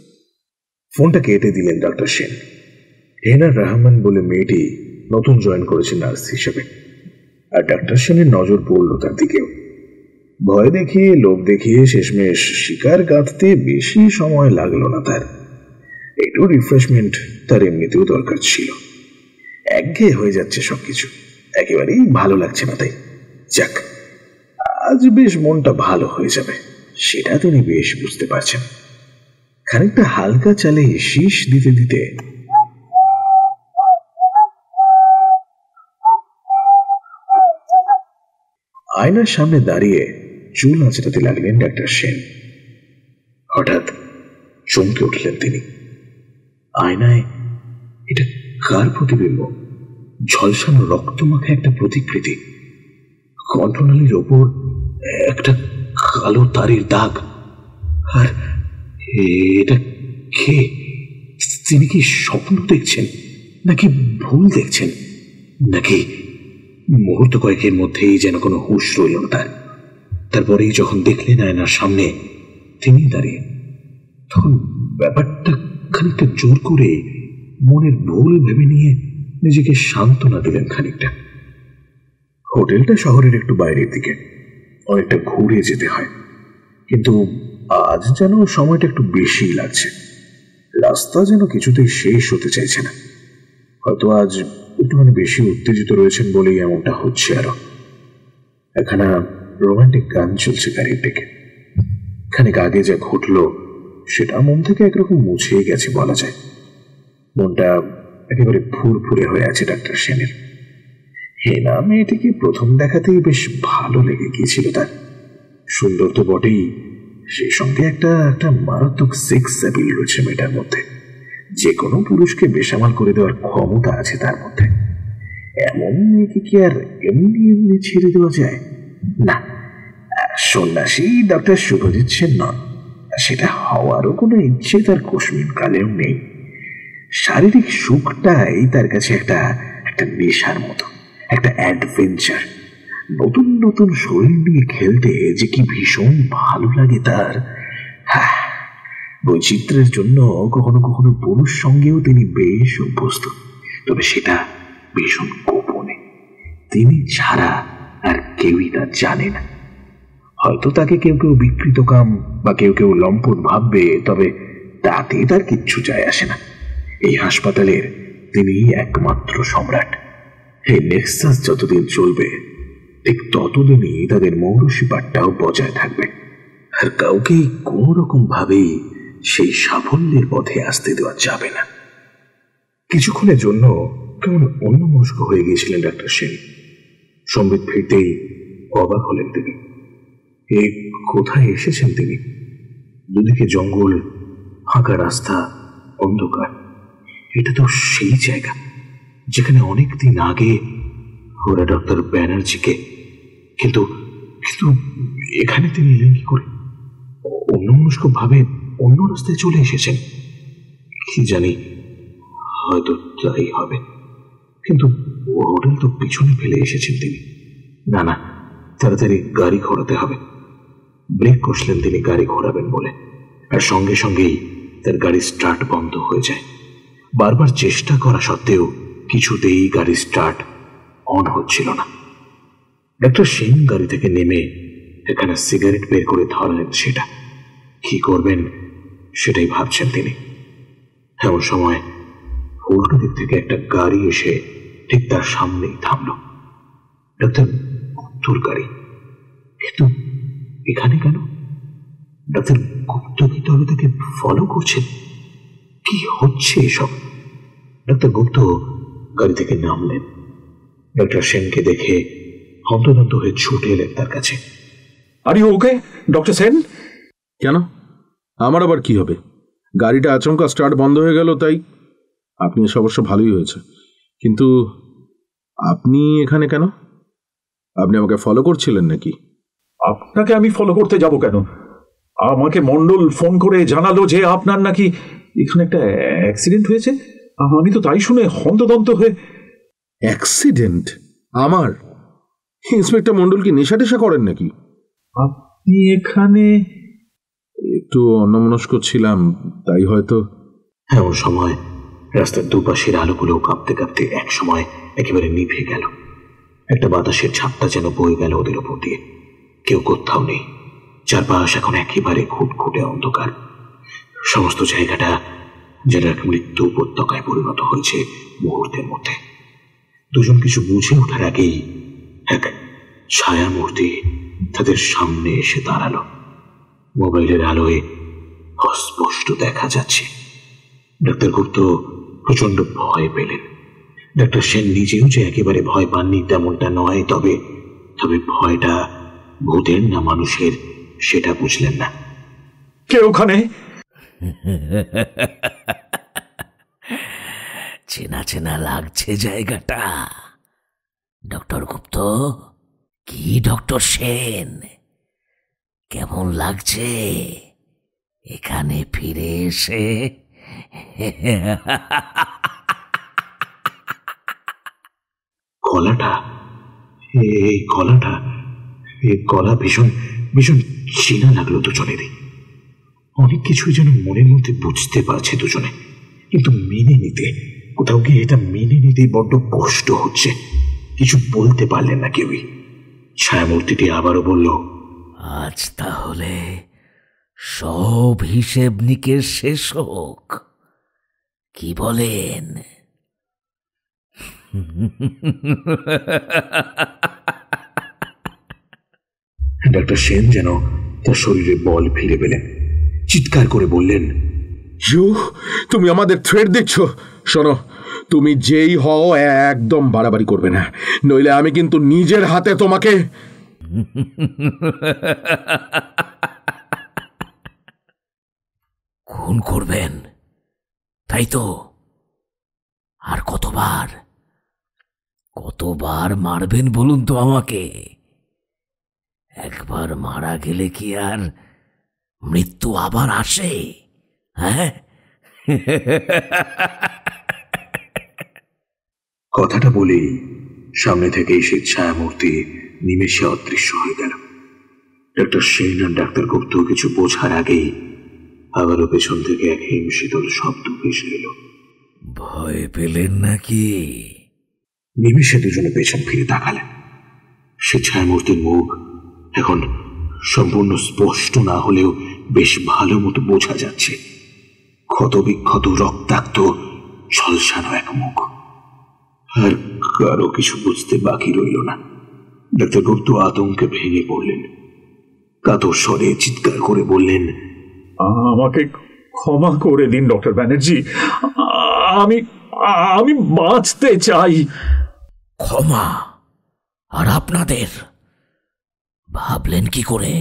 ফোনটা কেটে দিলেন ডাক্তার সেন। হেনা রহমান বলে মেয়েটি নতুন জয়েন করেছে নার্স হিসেবে, আর ডাক্তার সেনের নজর পড়ল তার দিকেও। ভয় দেখিয়ে লোভ দেখিয়ে শেষমেশ শিকার গাঁথতে বেশি সময় লাগলো না তার। একটু রিফ্রেশমেন্ট তার এমনিতেও দরকার ছিল। একঘেয়ে হয়ে যাচ্ছে সবকিছু, একেবারেই ভালো লাগছে না। তাই যাক, আজ বেশ মনটা ভালো হয়ে যাবে, সেটা তিনি বেশ বুঝতে পারছেন। খানিকটা হালকা চালে শীষ দিতে দিতে আয়নার সামনে দাঁড়িয়ে চুল আঁচড়াতে লাগলেন ডাক্তার সেন। হঠাৎ চমকে উঠলেন তিনি। আয়নায় এটা কার প্রতিবিম্ব? ঝলসানো রক্তমাখা একটা প্রতিকৃতি, কণ্ঠনালীর ওপর একটা কালো তারের দাগ। আর এটা কে? তিনি কি স্বপ্ন দেখছেন, নাকি ভুল দেখছেন, নাকি মুহূর্ত কয়েকের মধ্যেই যেন কোনো হুঁশ রইল না তার। তারপরেই যখন দেখলেন আয়নার সামনে তিনি দাঁড়িয়ে, তখন ব্যাপারটা খানিকটা জোর করে মনের ভুল ভেবে নিয়ে নিজেকে সান্ত্বনা দিলেন খানিকটা। হোটেলটা শহরের একটু বাইরের দিকে, অনেকটা ঘুরে যেতে হয়, কিন্তু আজ যেন সময়টা একটু বেশি লাগছে। রাস্তা যেন কিছুতেই শেষ হতে চাইছে না। হয়তো আজ একটুখানি বেশি উত্তেজিত রয়েছেন বলেই এমনটা হচ্ছে। আরো একখানা রোমান্টিক গান চলছে গাড়ির দিকে। খানিক আগে যা ঘটলো সেটা মন থেকে একরকম মুছেই গেছে বলা যায়। মনটা একেবারে ফুরফুরে হয়ে আছে ডাক্তার সেনের। হেনা মেয়েটিকে প্রথম দেখাতেই বেশ ভালো লেগে গিয়েছিল তার। সুন্দর তো বটেই, সেই সঙ্গে একটা মারাত্মক সেক্স অ্যাপিল রয়েছে মেয়েটার মধ্যে। যে কোনো পুরুষকে বেসামাল করে দেওয়ার ক্ষমতা আছে তার মধ্যে। এমন মেয়েকে কি আর এমনি এমনি ছেড়ে দেওয়া যায়? না, সন্ন্যাসী ডক্টর শুভজিৎ সেন নন, সেটা হওয়ারও কোনো ইচ্ছে তার কস্মিন কালেও নেই। শারীরিক সুখটাই তার কাছে একটা নেশার মতো, একটা অ্যাডভেঞ্চার। নতুন নতুন শরীর নিয়ে খেলতে যে কি ভীষণ ভালো লাগে তার। হ্যাঁ, বৈচিত্র্যের জন্য কখনো কখনো পুরুষ সঙ্গেও তিনি বেশ অভ্যস্ত, তবে সেটা ভীষণ গোপনে। তিনি ছাড়া আর কেউই তা জানে না। হয়তো তাকে কেউ কেউ বিকৃতকাম বা কেউ কেউ লম্পট ভাববে, তবে তাতে তার কিচ্ছু যায় আসে না। এই হাসপাতালের তিনি একমাত্র সম্রাট। এই নেক্সাস যতদিন চলবে ঠিক ততদিনই তাদের মৌরসী পাঠটাও বজায় থাকবে, আর কাউকেই কোন রকম ভাবেই সেই সাফল্যের পথে আসতে দেওয়া যাবে না। কিছুক্ষণের জন্য কেমন অন্যমনস্ক হয়ে গিয়েছিলেন ডাক্তার সেন। সম্বিত ফিরতেই অবাক হলেন তিনি। কোথায় এসেছেন তিনি? দুদিকে জঙ্গল, ফাঁকা রাস্তা, অন্ধকার। এটা তো সেই জায়গা যেখানে অনেকদিন আগে ওরা ডক্টর ব্যানার্জিকে, কিন্তু এখানে তিনি এলেন কি করে? অন্যমনস্ক ভাবে অন্য রাস্তায় চলে এসেছেন কি জানি, হয়তো তাই হবে। কিন্তু হোটেল তো পিছনে ফেলে এসেছেন তিনি। না না, তাড়াতাড়ি গাড়ি ঘোরাতে হবে। ব্রেক কষলেন তিনি গাড়ি ঘোরাবেন বলে, আর সঙ্গে সঙ্গেই তার গাড়ির স্টার্ট বন্ধ হয়ে যায়। বারবার চেষ্টা করা সত্ত্বেও কিছুতেই গাড়ি স্টার্ট অন হচ্ছিল না। ডাক্তার সেন গাড়ি থেকে নেমে এখানে সিগারেট বের করে ধরালেন। সেটা কি করবেন সেটাই ভাবছেন তিনি। এমন সময় উল্টো দিক থেকে একটা গাড়ি এসে ঠিক তার সামনেই থামল। ডাক্তার গুপ্তর গাড়ি, কিন্তু এখানে কেন? ডাক্তার গুপ্ত কি তবে তাকে ফলো করছেন? কি হচ্ছে এসব? ডাক্তার গুপ্ত গাড়ি থেকে নামলেন। ডাক্তার সেনকে দেখে হন্তদন্ত হয়ে ছুটে এলেন তার কাছে। Are you okay doctor Sen? কেন, আমার আবার কি হবে? গাড়িটা আচমকা স্টার্ট বন্ধ হয়ে গেল, তাই। আপনি এসে অবশ্য ভালোই হয়েছে, কিন্তু আপনি এখানে কেন? আপনি আমাকে ফলো করছিলেন নাকি? আপনাকে আমি ফলো করতে যাব কেন? আমাকে মন্ডল ফোন করে জানালো যে আপনার নাকি এখানে একটা অ্যাক্সিডেন্ট হয়েছে। আমি তো তাই শুনে হন্তদন্ত হয়ে। অ্যাক্সিডেন্ট? আমার? ইন্সপেক্টর মন্ডল কি নেশা টেশা করেন নাকি? আপনি এখানে? একটু অন্যমনস্ক ছিলাম, তাই হয়তো। এমন সময় রাস্তার দুপাশের আলোগুলো কাঁপতে কাঁপতে এক সময় একেবারে নিভে গেল। একটা বাতাসের ঝাপটা যেন বয়ে গেল ওদের ওপর দিয়ে। কেউ কোথাও নেই। চারপাশ এখন একেবারে ঘুটঘুটে অন্ধকার। সমস্ত জায়গাটা যেন এক মৃত্যু উপত্যকায় পরিণত হয়েছে মুহূর্তের মধ্যে। দুজন কিছু বুঝে ওঠার আগেই এক ছায়া মূর্তি তাদের সামনে এসে দাঁড়ালো। মোবাইলের আলোয় অস্পষ্ট দেখা যাচ্ছে। ডাক্তার গুপ্ত প্রচন্ড ভয় পেলেন। ডাক্তার সেন নিজেও যে একেবারে ভয় পাননি তেমনটা নয়, তবে ভয়টা ভূতের না মানুষের সেটা বুঝলেন না। কে ওখানে? চেনা চেনা লাগছে জায়গাটা। ডক্টর গুপ্ত? কি ডক্টর সেন, কেমন লাগছে এখানে ফিরে এসে? গলাটা, এই গলা ভীষণ ভীষণ চেনা লাগলো দুজনেরই। অনেক কিছুই যেন মনের মধ্যে বুঝতে পারছে দুজনে, কিন্তু মেনে নিতে, কোথাও গিয়ে এটা মেনে নিতেই বড্ড কষ্ট হচ্ছে। কিছু বলতে পারলেন না কেউই। ছায়ামূর্তিটি আবারও বলল, আজ তাহলে সব হিসেব নিকেশ শেষ হোক, কি বলেন? ডাক্তার সেন যেন তার শরীরে বল ফিরে পেলেন। চিৎকার করে বললেন, তুমি আমাদের থ্রেট দিচ্ছ? শোনো, তুমি যেই হও একদম বাড়াবাড়ি করবে না, নইলে আমি কিন্তু নিজের হাতে তোমাকে। খুন করবেন, তাই তো? আর কতবার মারবেন বলুন তো আমাকে? একবার মারা গেলে কি আর মৃত্যু আবার আসে? হ্যাঁ? কথাটা বলেই সামনে থেকেই সেই ছায়ামূর্তি নিমেষে অদৃশ্য হয়ে গেল। ডাক্তার সেন আর ডাক্তার গুপ্ত কিছু বোঝার আগেই আবারও পেছন থেকে এক হিমশীতল শব্দ ভেসে এলো। ভয় পেলেন নাকি? নিমেষে দুজনে পেছন ফিরে তাকালেন। সে ছায়ামূর্তির মুখ এখন সম্পূর্ণ স্পষ্ট না হলেও বেশ ভালো মতো বোঝা যাচ্ছে। ক্ষতবিক্ষত, রক্তাক্ত, ঝলসানো এক মুখ। আর কারো কিছু বুঝতে বাকি রইল না। ডাক্তার গুপ্ত আতঙ্কে ভেঙে পড়লেন। কাতর স্বরে চিৎকার করে বললেন, আমাকে ক্ষমা করে দিন ডক্টর ব্যানার্জি, আমি বাঁচতে চাই। ক্ষমা? আর আপনাদের ভাবলেন কি করে?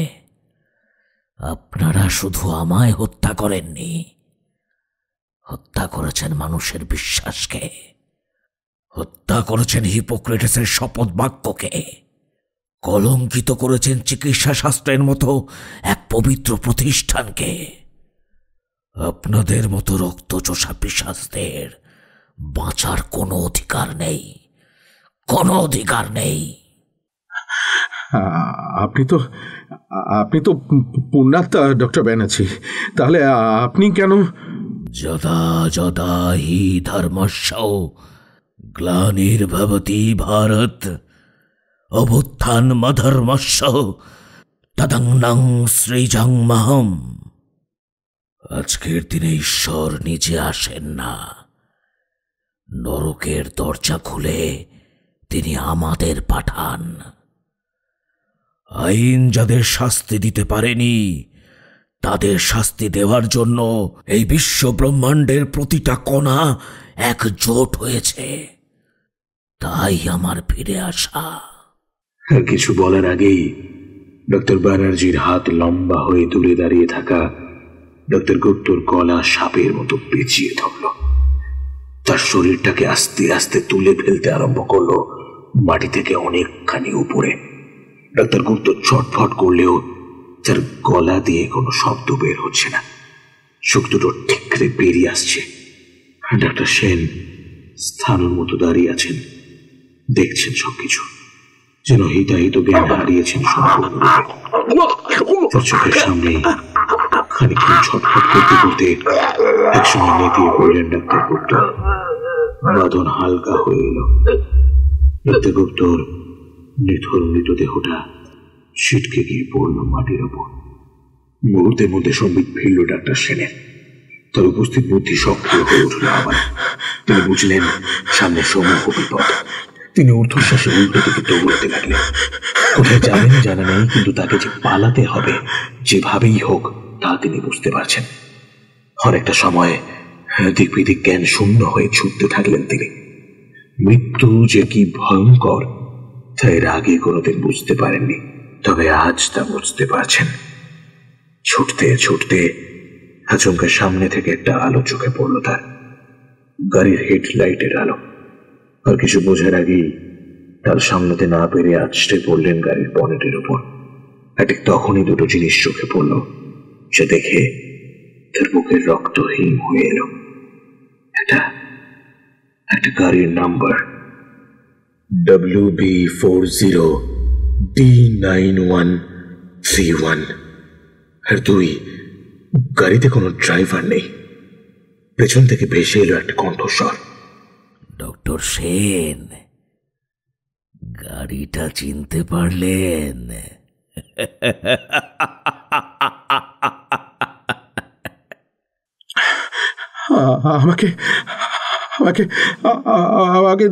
আপনারা শুধু আমায় হত্যা করেননি, হত্যা করেছেন মানুষের বিশ্বাসকে, হত্যা করেছেন হিপোক্রেটাসের শপথ বাক্যকে, কলঙ্কিত করেছেন চিকিৎসা শাস্ত্রের মতো এক পবিত্র প্রতিষ্ঠানকে। আপনাদের মতো রক্তচোষা পিশাচদের বাঁচার কোনো অধিকার নেই, কোনো অধিকার নেই। আপনি তো পুণ্যাত্মা ডক্টর ব্যানার্জি, তাহলে আপনি কেন? যদা যদা হি ধর্মস্য গ্লানির্ভবতি ভারত অভ্যুত্থান মধর্মস্য তদং সৃজংমহম। আজকের দিনে ঈশ্বর নিজে আসেন না, নরকের দরজা খুলে তিনি আমাদের পাঠান। আইন যাদের শাস্তি দিতে পারেনি তাদের শাস্তি দেওয়ার জন্য এই বিশ্ব ব্রহ্মাণ্ডের প্রতিটা কণা একজোট হয়েছে। তাই আমার ফিরে আসা। আর কিছু বলার আগেই ডক্টর ব্যানার্জির হাত লম্বা হয়ে দূরে দাঁড়িয়ে থাকা ডক্টর গুপ্তর গলা সাপের মতো পেঁচিয়ে ধরল। তার শরীরটাকে আস্তে আস্তে তুলে ফেলতে আরম্ভ করলো মাটি থেকে অনেকখানি উপরে। ডক্টর গুপ্ত ছটফট করলেও তার গলা দিয়ে কোনো শব্দ বের হচ্ছে না। চোখ দুটো ঠিকরে বেরিয়ে আসছে। ডাক্তার সেন স্থানের মতো দাঁড়িয়ে আছেন, দেখছেন সবকিছু, যেন হিতাহিত জ্ঞান হারিয়েছেন সম্পূর্ণরূপে। তার চোখের সামনে খানিকক্ষণ ছটফট করতে করতে একসময় নেতিয়ে পড়লেন ডাক্তার গুপ্ত। বাঁধন হালকা হয়ে এলো। ডাক্তার গুপ্তর নিথর মৃতদেহটা ছিটকে গিয়ে পড়ল মাটির ওপর। মুহূর্তের মধ্যে সম্বিত ফিরল ডাক্তার সেনের। তার উপস্থিত বুদ্ধি সক্রিয় হয়ে উঠল আবার। তিনি বুঝলেন সামনে সমূহ বিপদ। তিনি ঊর্ধ্বশ্বাসে উল্টো দিকে দৌড়তে লাগলেন। কোথায় যাবেন জানা নেই, কিন্তু তাকে যে পালাতে হবে যেভাবেই হোক তা তিনি বুঝতে পারছেন। অনেকটা সময় দিক বিদিক জ্ঞান শূন্য হয়ে ছুটতে থাকলেন তিনি। মৃত্যু যে কি ভয়ঙ্কর তা এর আগে কোনোদিন বুঝতে পারেননি, তবে আজ তা বুঝতে পারছেন। ছুটতে ছুটতে আচমকা সামনে থেকে একটা আলো চোখে পড়ল তার। গাড়ির হেডলাইটের আলো। আর কিছু বোঝার আগেই তার সামলাতে না পেরে আছড়ে পড়লেন গাড়ির বনেটের উপর। আর ঠিক তখনই দুটো জিনিস চোখে পড়ল, যা দেখে তার বুকের রক্ত হিম হয়ে এলো। একটা গাড়ির নাম্বার WB40D9131। আর দুই, গাড়িতে কোনো ড্রাইভার নেই। পেছন থেকে ভেসে এলো একটা কণ্ঠস্বর। ডক্টর সেন, গাড়িটা চিনতে পারলেন? আমাকে আমাকে আমাকে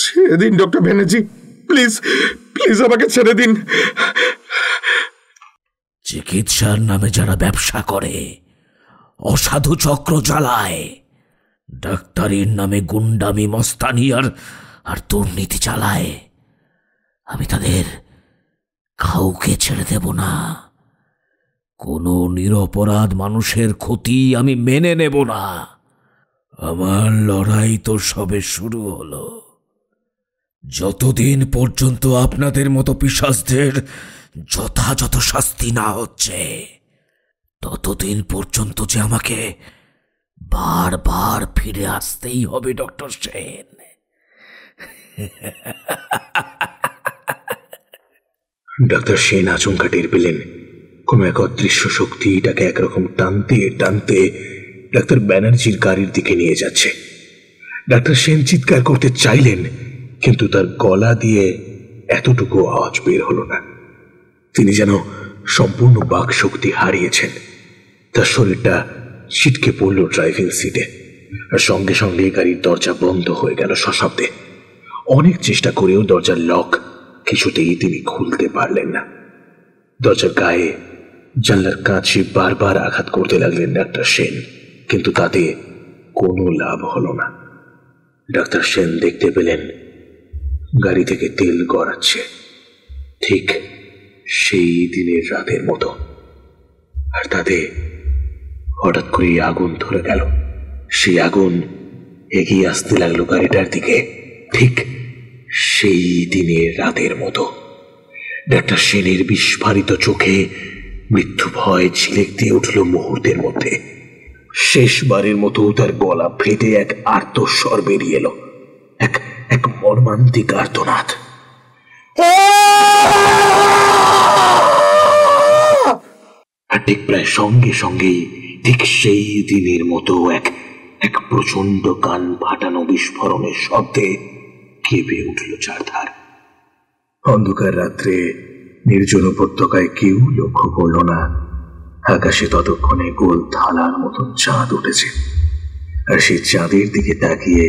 ছেড়ে দিন ডক্টর ব্যানার্জি, প্লিজ প্লিজ আমাকে ছেড়ে দিন। চিকিৎসার নামে যারা ব্যবসা করে, অসাধু চক্র চালায়, ডাক্তারির নামে গুন্ডামি মস্তানি আর দুর্নীতি চালায়, আমি তাদের কাউকে ছেড়ে দেব না। কোনো নিরপরাধ মানুষের ক্ষতি আমি মেনে নেব না। আমার লড়াই তো সবে শুরু হলো। যতদিন পর্যন্ত আপনাদের মতো পিশাচদের যথাযথ শাস্তি না হচ্ছে, ততদিন পর্যন্ত যে আমাকে বারবার ফিরে আসতেই হবে ডক্টর সেন। ডাক্তার সেন আচমকা টের পেলেন কোন এক অদৃশ্য শক্তি এটাকে একরকম টানতে টানতে ডাক্তার ব্যানার্জির গাড়ির দিকে নিয়ে যাচ্ছে। ডাক্তার সেন চিৎকার করতে চাইলেন, কিন্তু তার গলা দিয়ে এতটুকু আওয়াজ বের হলো না। তিনি যেন সম্পূর্ণ বাক শক্তি হারিয়েছেন। তার শরীরটা ছিটকে পড়ল ড্রাইভিং সিটে, আর সঙ্গে সঙ্গে গাড়ির দরজা বন্ধ হয়ে গেল সশব্দে। অনেক চেষ্টা করেও দরজার লক কিছুতেই তিনি খুলতে পারলেন না। দরজার গায়ে জানলার কাঁচে বারবার আঘাত করতে লাগলেন ডাক্তার সেন, কিন্তু তাতে কোনো লাভ হলো না। ডাক্তার সেন দেখতে পেলেন গাড়ি থেকে তেল গড়াচ্ছে, ঠিক সেই দিনের রাতের মতো। আর তাতে হঠাৎ করে আগুন ধরে গেল। সেই আগুন এগিয়ে আসতে লাগলো গাড়িটার দিকে, ঠিক সেই দিনের রাতের মতো। ডাক্তার সেনের বিস্ফারিত চোখে মৃত্যু ভয় ঝিলেক দিয়ে উঠল মুহূর্তের মধ্যে। শেষবারের মতো তার গলা ফেটে এক আর্তস্বর বেরিয়ে এলো, এক মর্মান্তিক আর্তনাদ। আর ঠিক প্রায় সঙ্গে সঙ্গেই ঠিক সেই দিনের মতো এক এক প্রচন্ড কান ফাটানো বিস্ফোরণের শব্দে কেঁপে উঠল চারধার। অন্ধকার রাত্রে নির্জন উপত্যকায় কেউ লক্ষ্য করল না আকাশে ততক্ষণে গোল থালার মতন চাঁদ উঠেছে, আর সেই চাঁদের দিকে তাকিয়ে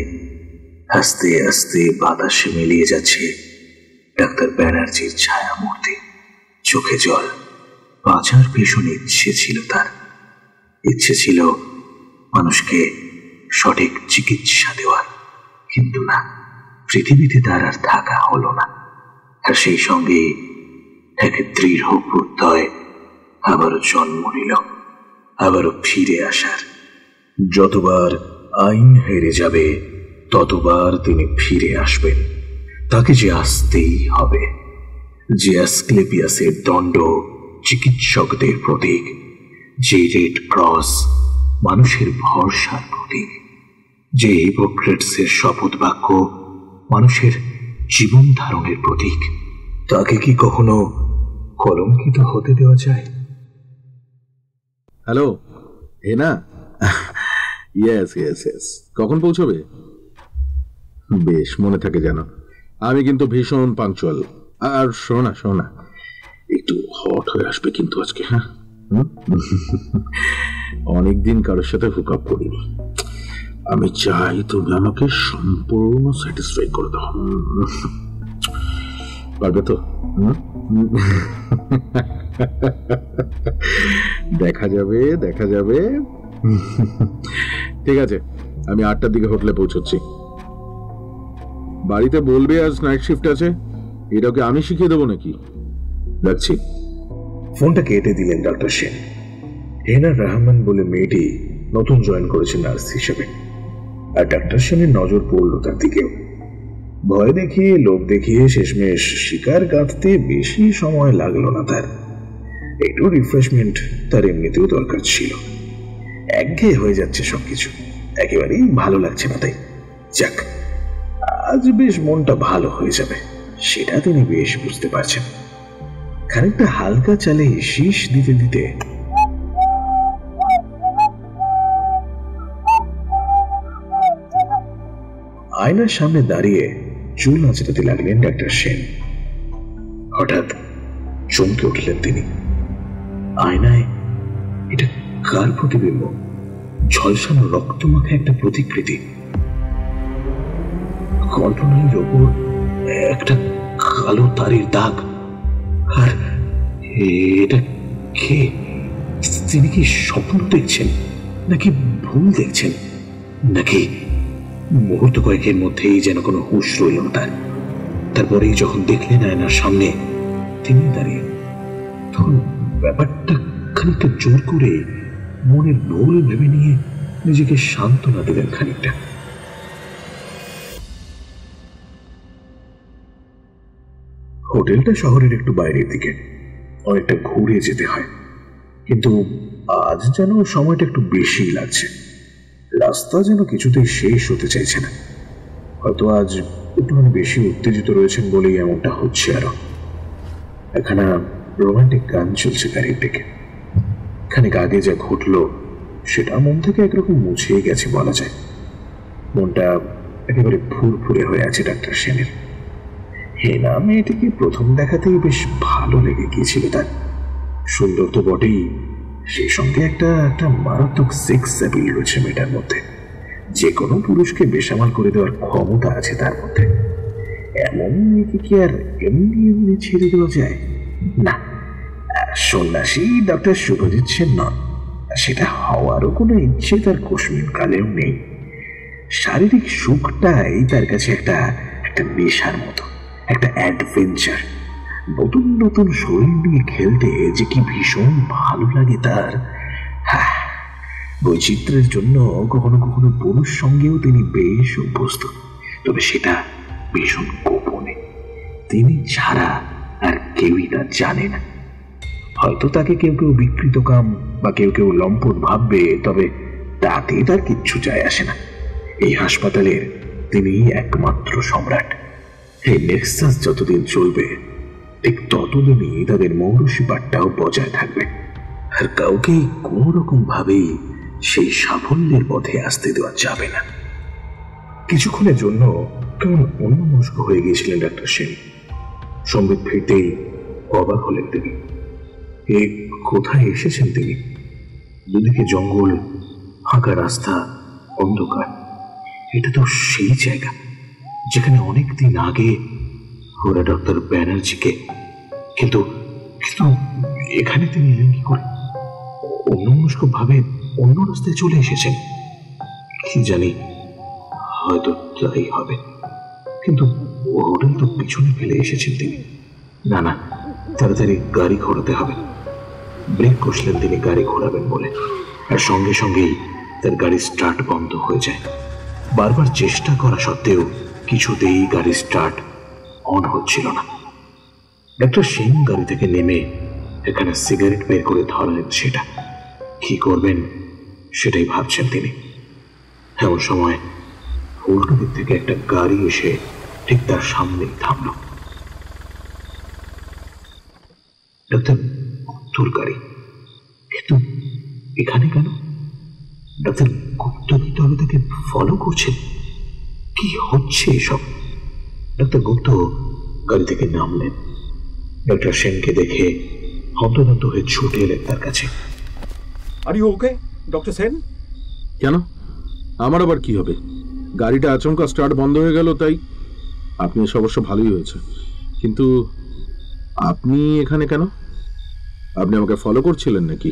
আস্তে আস্তে বাতাসে মিলিয়ে যাচ্ছে ডাক্তার ব্যানার্জির ছায়া মূর্তি। চোখে জল, বাঁচার ভীষণ ইচ্ছে ছিল তার। ইচ্ছে ছিল মানুষকে সঠিক চিকিৎসা দেওয়ার, কিন্তু না, পৃথিবীতে তার আর থাকা হলো না। আর সেই সঙ্গে এক দৃঢ় প্রত্যয় আবারও জন্ম নিল, আবারও ফিরে আসার। যতবার আইন হেরে যাবে ততবার তিনি ফিরে আসবেন। তাকে যে আসতেই হবে। যে অ্যাসক্লেপিয়াসের দণ্ড চিকিৎসকদের প্রতীক, যে রেড ক্রস মানুষের ভরসার প্রতীক, যে হিপোক্রেটসের শপথ বাক্য মানুষের জীবন ধারণের প্রতীক, তাকে কি কখনো কলঙ্কিত হতে দেওয়া যায়? হ্যালো, এ না? ইয়েস ইয়েস ইয়েস, কখন পৌঁছবে? বেশ, মনে থাকে জানো। আমি কিন্তু ভীষণ পাংচুয়াল। আর শোনা একটু হট হয়ে আসবে কিন্তু আজকে, হ্যাঁ? অনেকদিন কারোর সাথে হুক আপ করিনি। আমি চাই তুমি আমাকে সম্পূর্ণ স্যাটিসফাই করে দাও। পারবে তো? দেখা যাবে। ঠিক আছে, আমি 8টার দিকে হোটেলে পৌঁছচ্ছি। বাড়িতে বলবে আজ নাইট শিফট আছে। এটাকে আমি শিখিয়ে দেবো নাকি? রাখছি। ফোনটা কেটে দিলেন ডাক্তার সেন। হেনা রহমান বলে মেয়েটি নতুন জয়েন করেছে নার্স হিসেবে, আর ডাক্তার সেনের নজর পড়ল তার দিকেও। ভয় দেখিয়ে, লোভ দেখিয়ে শেষমেশ শিকার গাঁথতে বেশি সময় লাগলো না তার। একটু রিফ্রেশমেন্ট তার এমনিতেও দরকার ছিল। একঘেয়ে হয়ে যাচ্ছে সবকিছু, একেবারেই ভালো লাগছে না। তাই যাক, আজ বেশ মনটা ভালো হয়ে যাবে, সেটা তিনি বেশ বুঝতে পারছেন। খানিকটা হালকা চালে শীষ দিতে দিতে আয়নার সামনে দাঁড়িয়ে চুল আঁচড়াতে লাগলেন ডাক্তার সেন। হঠাৎ চমকে উঠলেন তিনি। আয়নায় এটা কার প্রতিবিম্ব? ঝলসানো রক্তমাখা একটা প্রতিকৃতি। কল্পনার ওপর একটা কালো তারের দাগ। আর এটা কে? তিনি কি স্বপ্ন দেখছেন, নাকি ভুল দেখছেন, নাকি মুহূর্ত কয়েকের মধ্যেই যেন কোনো হুঁশ রইল না তার। তারপরেই যখন দেখলেন আয়নার সামনে তিনি দাঁড়িয়ে, তখন ব্যাপারটা খানিকটা জোর করে মনের ভুল ভেবে নিয়ে নিজেকে সান্ত্বনা দিলেন খানিকটা। হোটেলটা শহরের একটু বাইরের দিকে, অনেকটা ঘুরে যেতে হয়, কিন্তু আজ যেন সময়টা একটু বেশি লাগছে। রাস্তা যেন কিছুতেই শেষ হতে চাইছে না। হয়তো আজ একটুখানি বেশি উত্তেজিত রয়েছেন বলেই এমনটা হচ্ছে। আরো একখানা রোমান্টিক গান চলছে গাড়ির দিকে। খানিক আগে যা ঘটলো সেটা মন থেকে একরকম মুছেই গেছে বলা যায়। মনটা একেবারে ফুরফুরে হয়ে আছে ডাক্তার সেনের। হেনা মেয়েটিকে প্রথম দেখাতেই বেশ ভালো লেগে গিয়েছিল তার। সুন্দর তো বটেই, সেই সঙ্গে একটা মারাত্মক সেক্স অ্যাপিল রয়েছে মেয়েটার মধ্যে। যে কোনো পুরুষকে বেসামাল করে দেওয়ার ক্ষমতা আছে তার মধ্যে। এমন মেয়েকে কি আর এমনি এমনি ছেড়ে দেওয়া যায়? না, সন্ন্যাসী ডক্টর শুভজিৎ সেন নন, সেটা হওয়ারও কোনো ইচ্ছে তার কোশমিন কালেও নেই। শারীরিক সুখটাই তার কাছে একটা নেশার মতো, একটা অ্যাডভেঞ্চার। নতুন নতুন শরীর নিয়ে খেলতে যে কি ভীষণ ভালো লাগে তার। হ্যাঁ, বৈচিত্র্যের জন্য কখনো কখনো পুরুষ সঙ্গেও তিনি বেশ অভ্যস্ত, তবে সেটা ভীষণ গোপনে। তিনি ছাড়া আর কেউই তা জানে না। হয়তো তাকে কেউ কেউ বিকৃতকাম বা কেউ কেউ লম্পট ভাববে, তবে তাতে তার কিচ্ছু যায় আসে না। এই হাসপাতালের তিনি একমাত্র সম্রাট। এই নেক্সাস যতদিন চলবে ঠিক ততদিনই তাদের মৌরসী পাঠটাও বজায় থাকবে। আর কাউকেই কোন রকম ভাবেই সেই সাফল্যের পথে আসতে দেওয়া যাবে না। কিছুক্ষণের জন্য কেমন অন্যমনস্ক হয়ে গিয়েছিলেন ডাক্তার সেন। সম্বিত ফিরতেই অবাক হলেন তিনি। এ কোথায় এসেছেন তিনি? দুদিকে জঙ্গল, ফাঁকা রাস্তা, অন্ধকার। এটা তো সেই জায়গা যেখানে অনেকদিন আগে ওরা ডক্টর ব্যানার্জিকে, কিন্তু এখানে তিনি এলেন কি করে? অন্যমনস্ক ভাবে অন্য রাস্তায় চলে এসেছেন কি জানি, হয়তো তাই হবে। কিন্তু হোটেল তো পিছনে ফেলে এসেছেন তিনি। না না, তাড়াতাড়ি গাড়ি ঘোরাতে হবে। ব্রেক কষলেন তিনি গাড়ি ঘোরাবেন বলে, আর সঙ্গে সঙ্গেই তার গাড়ি স্টার্ট বন্ধ হয়ে যায়। বারবার চেষ্টা করা সত্ত্বেও কিছুতেই গাড়ি স্টার্ট অন হচ্ছিল না। ডাক্তার সিং গাড়ি থেকে নেমে এখানে সিগারেট বের করে ধরালেন। সেটা কি করবেন সেটাই ভাবছেন তিনি। এমন সময় উল্টো দিক থেকে একটা গাড়ি এসে ঠিক তার সামনেই থামল। ডাক্তার গুপ্তর গাড়ি, কিন্তু এখানে কেন? ডাক্তার গুপ্ত কি তবে তাকে ফলো করছেন? কি হচ্ছে এসব? ডাক্তার গুপ্ত গাড়ি থেকে নামলেন। ডাক্তার সেনকে দেখে হন্তদন্ত হয়ে ছুটে এলেন তার কাছে। Are you okay doctor Sen? কেন, আমার আবার কি হবে? গাড়িটা আচমকা স্টার্ট বন্ধ হয়ে গেল, তাই। আপনি এসে অবশ্য ভালোই হয়েছে, কিন্তু আপনি এখানে কেন? আপনি আমাকে ফলো করছিলেন নাকি?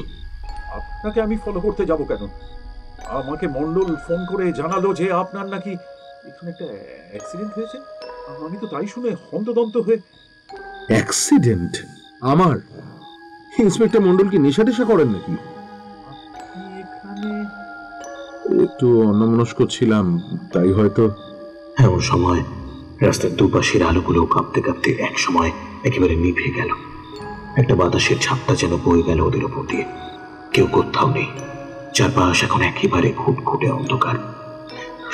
আপনাকে আমি ফলো করতে যাব কেন? আমাকে মন্ডল ফোন করে জানালো যে আপনার নাকি এখানে একটা অ্যাক্সিডেন্ট হয়েছে। আমি তো তাই শুনে হন্তদন্ত হয়ে। অ্যাক্সিডেন্ট? আমার? ইন্সপেক্টর মন্ডল কি নেশা টেশা করেন নাকি? এখানে একটু অন্যমনস্ক ছিলাম, তাই হয়তো। এমন সময় রাস্তার দুপাশের আলোগুলো কাঁপতে কাঁপতে এক সময় একেবারে নিভে গেল। একটা বাতাসের ঝাপটা যেন বয়ে গেল ওদের ওপর দিয়ে। কেউ কোথাও নেই। চারপাশ এখন একেবারে ঘুটঘুটে অন্ধকার।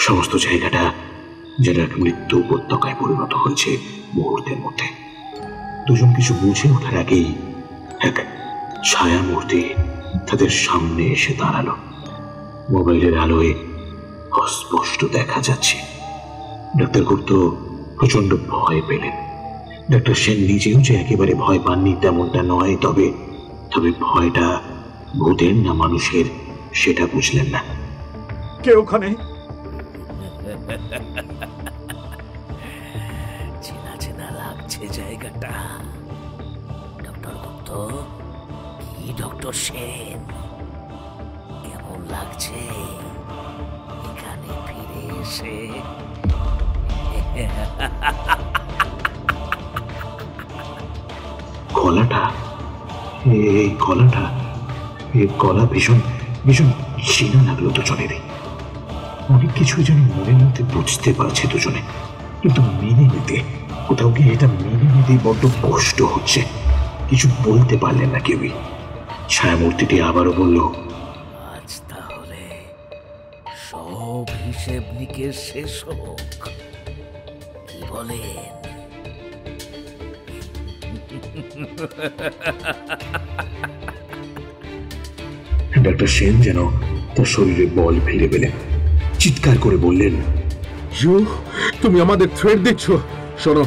সমস্ত জায়গাটা যেন এক মৃত্যু উপত্যকায় পরিণত হয়েছে মুহূর্তের মধ্যে। দুজন কিছু বুঝে ওঠার আগেই এক ছায়া মূর্তি তাদের সামনে এসে দাঁড়ালো। মোবাইলের আলোয় অস্পষ্ট দেখা যাচ্ছে। ডাক্তার গুপ্ত প্রচন্ড ভয় পেলেন। ডাক্তার সেন নিজেও যে একেবারে ভয় পাননি তেমনটা নয়, তবে তবে ভয়টা ভূতের না মানুষের সেটা বুঝলেন না। কে ওখানে? চেনা চেনা লাগছে জায়গাটা। ডক্টর গুপ্ত, কি ডক্টর সেন, কেমন লাগছে এখানে ফিরে এসে? গলাটা, এই গলাটা, এই গলা ভীষণ ভীষণ চেনা লাগলো দুজনেরই। অনেক কিছুই যেন মনের মধ্যে বুঝতে পারছে দুজনে, কিন্তু মেনে নিতে, কোথাও গিয়ে এটা মেনে নিতেই বড্ড কষ্ট হচ্ছে। কিছু বলতে পারলেন না কেউই। ছায়ামূর্তিটি আবারও বলল, আজ তাহলে সব হিসেব নিকেশ শেষ হোক, কি বলেন? ডাক্তার সেন যেন তার শরীরে বল ফিরে পেলেন। চিৎকার করে বললেন, তুমি আমাদের থ্রেট দিচ্ছ? শোনো,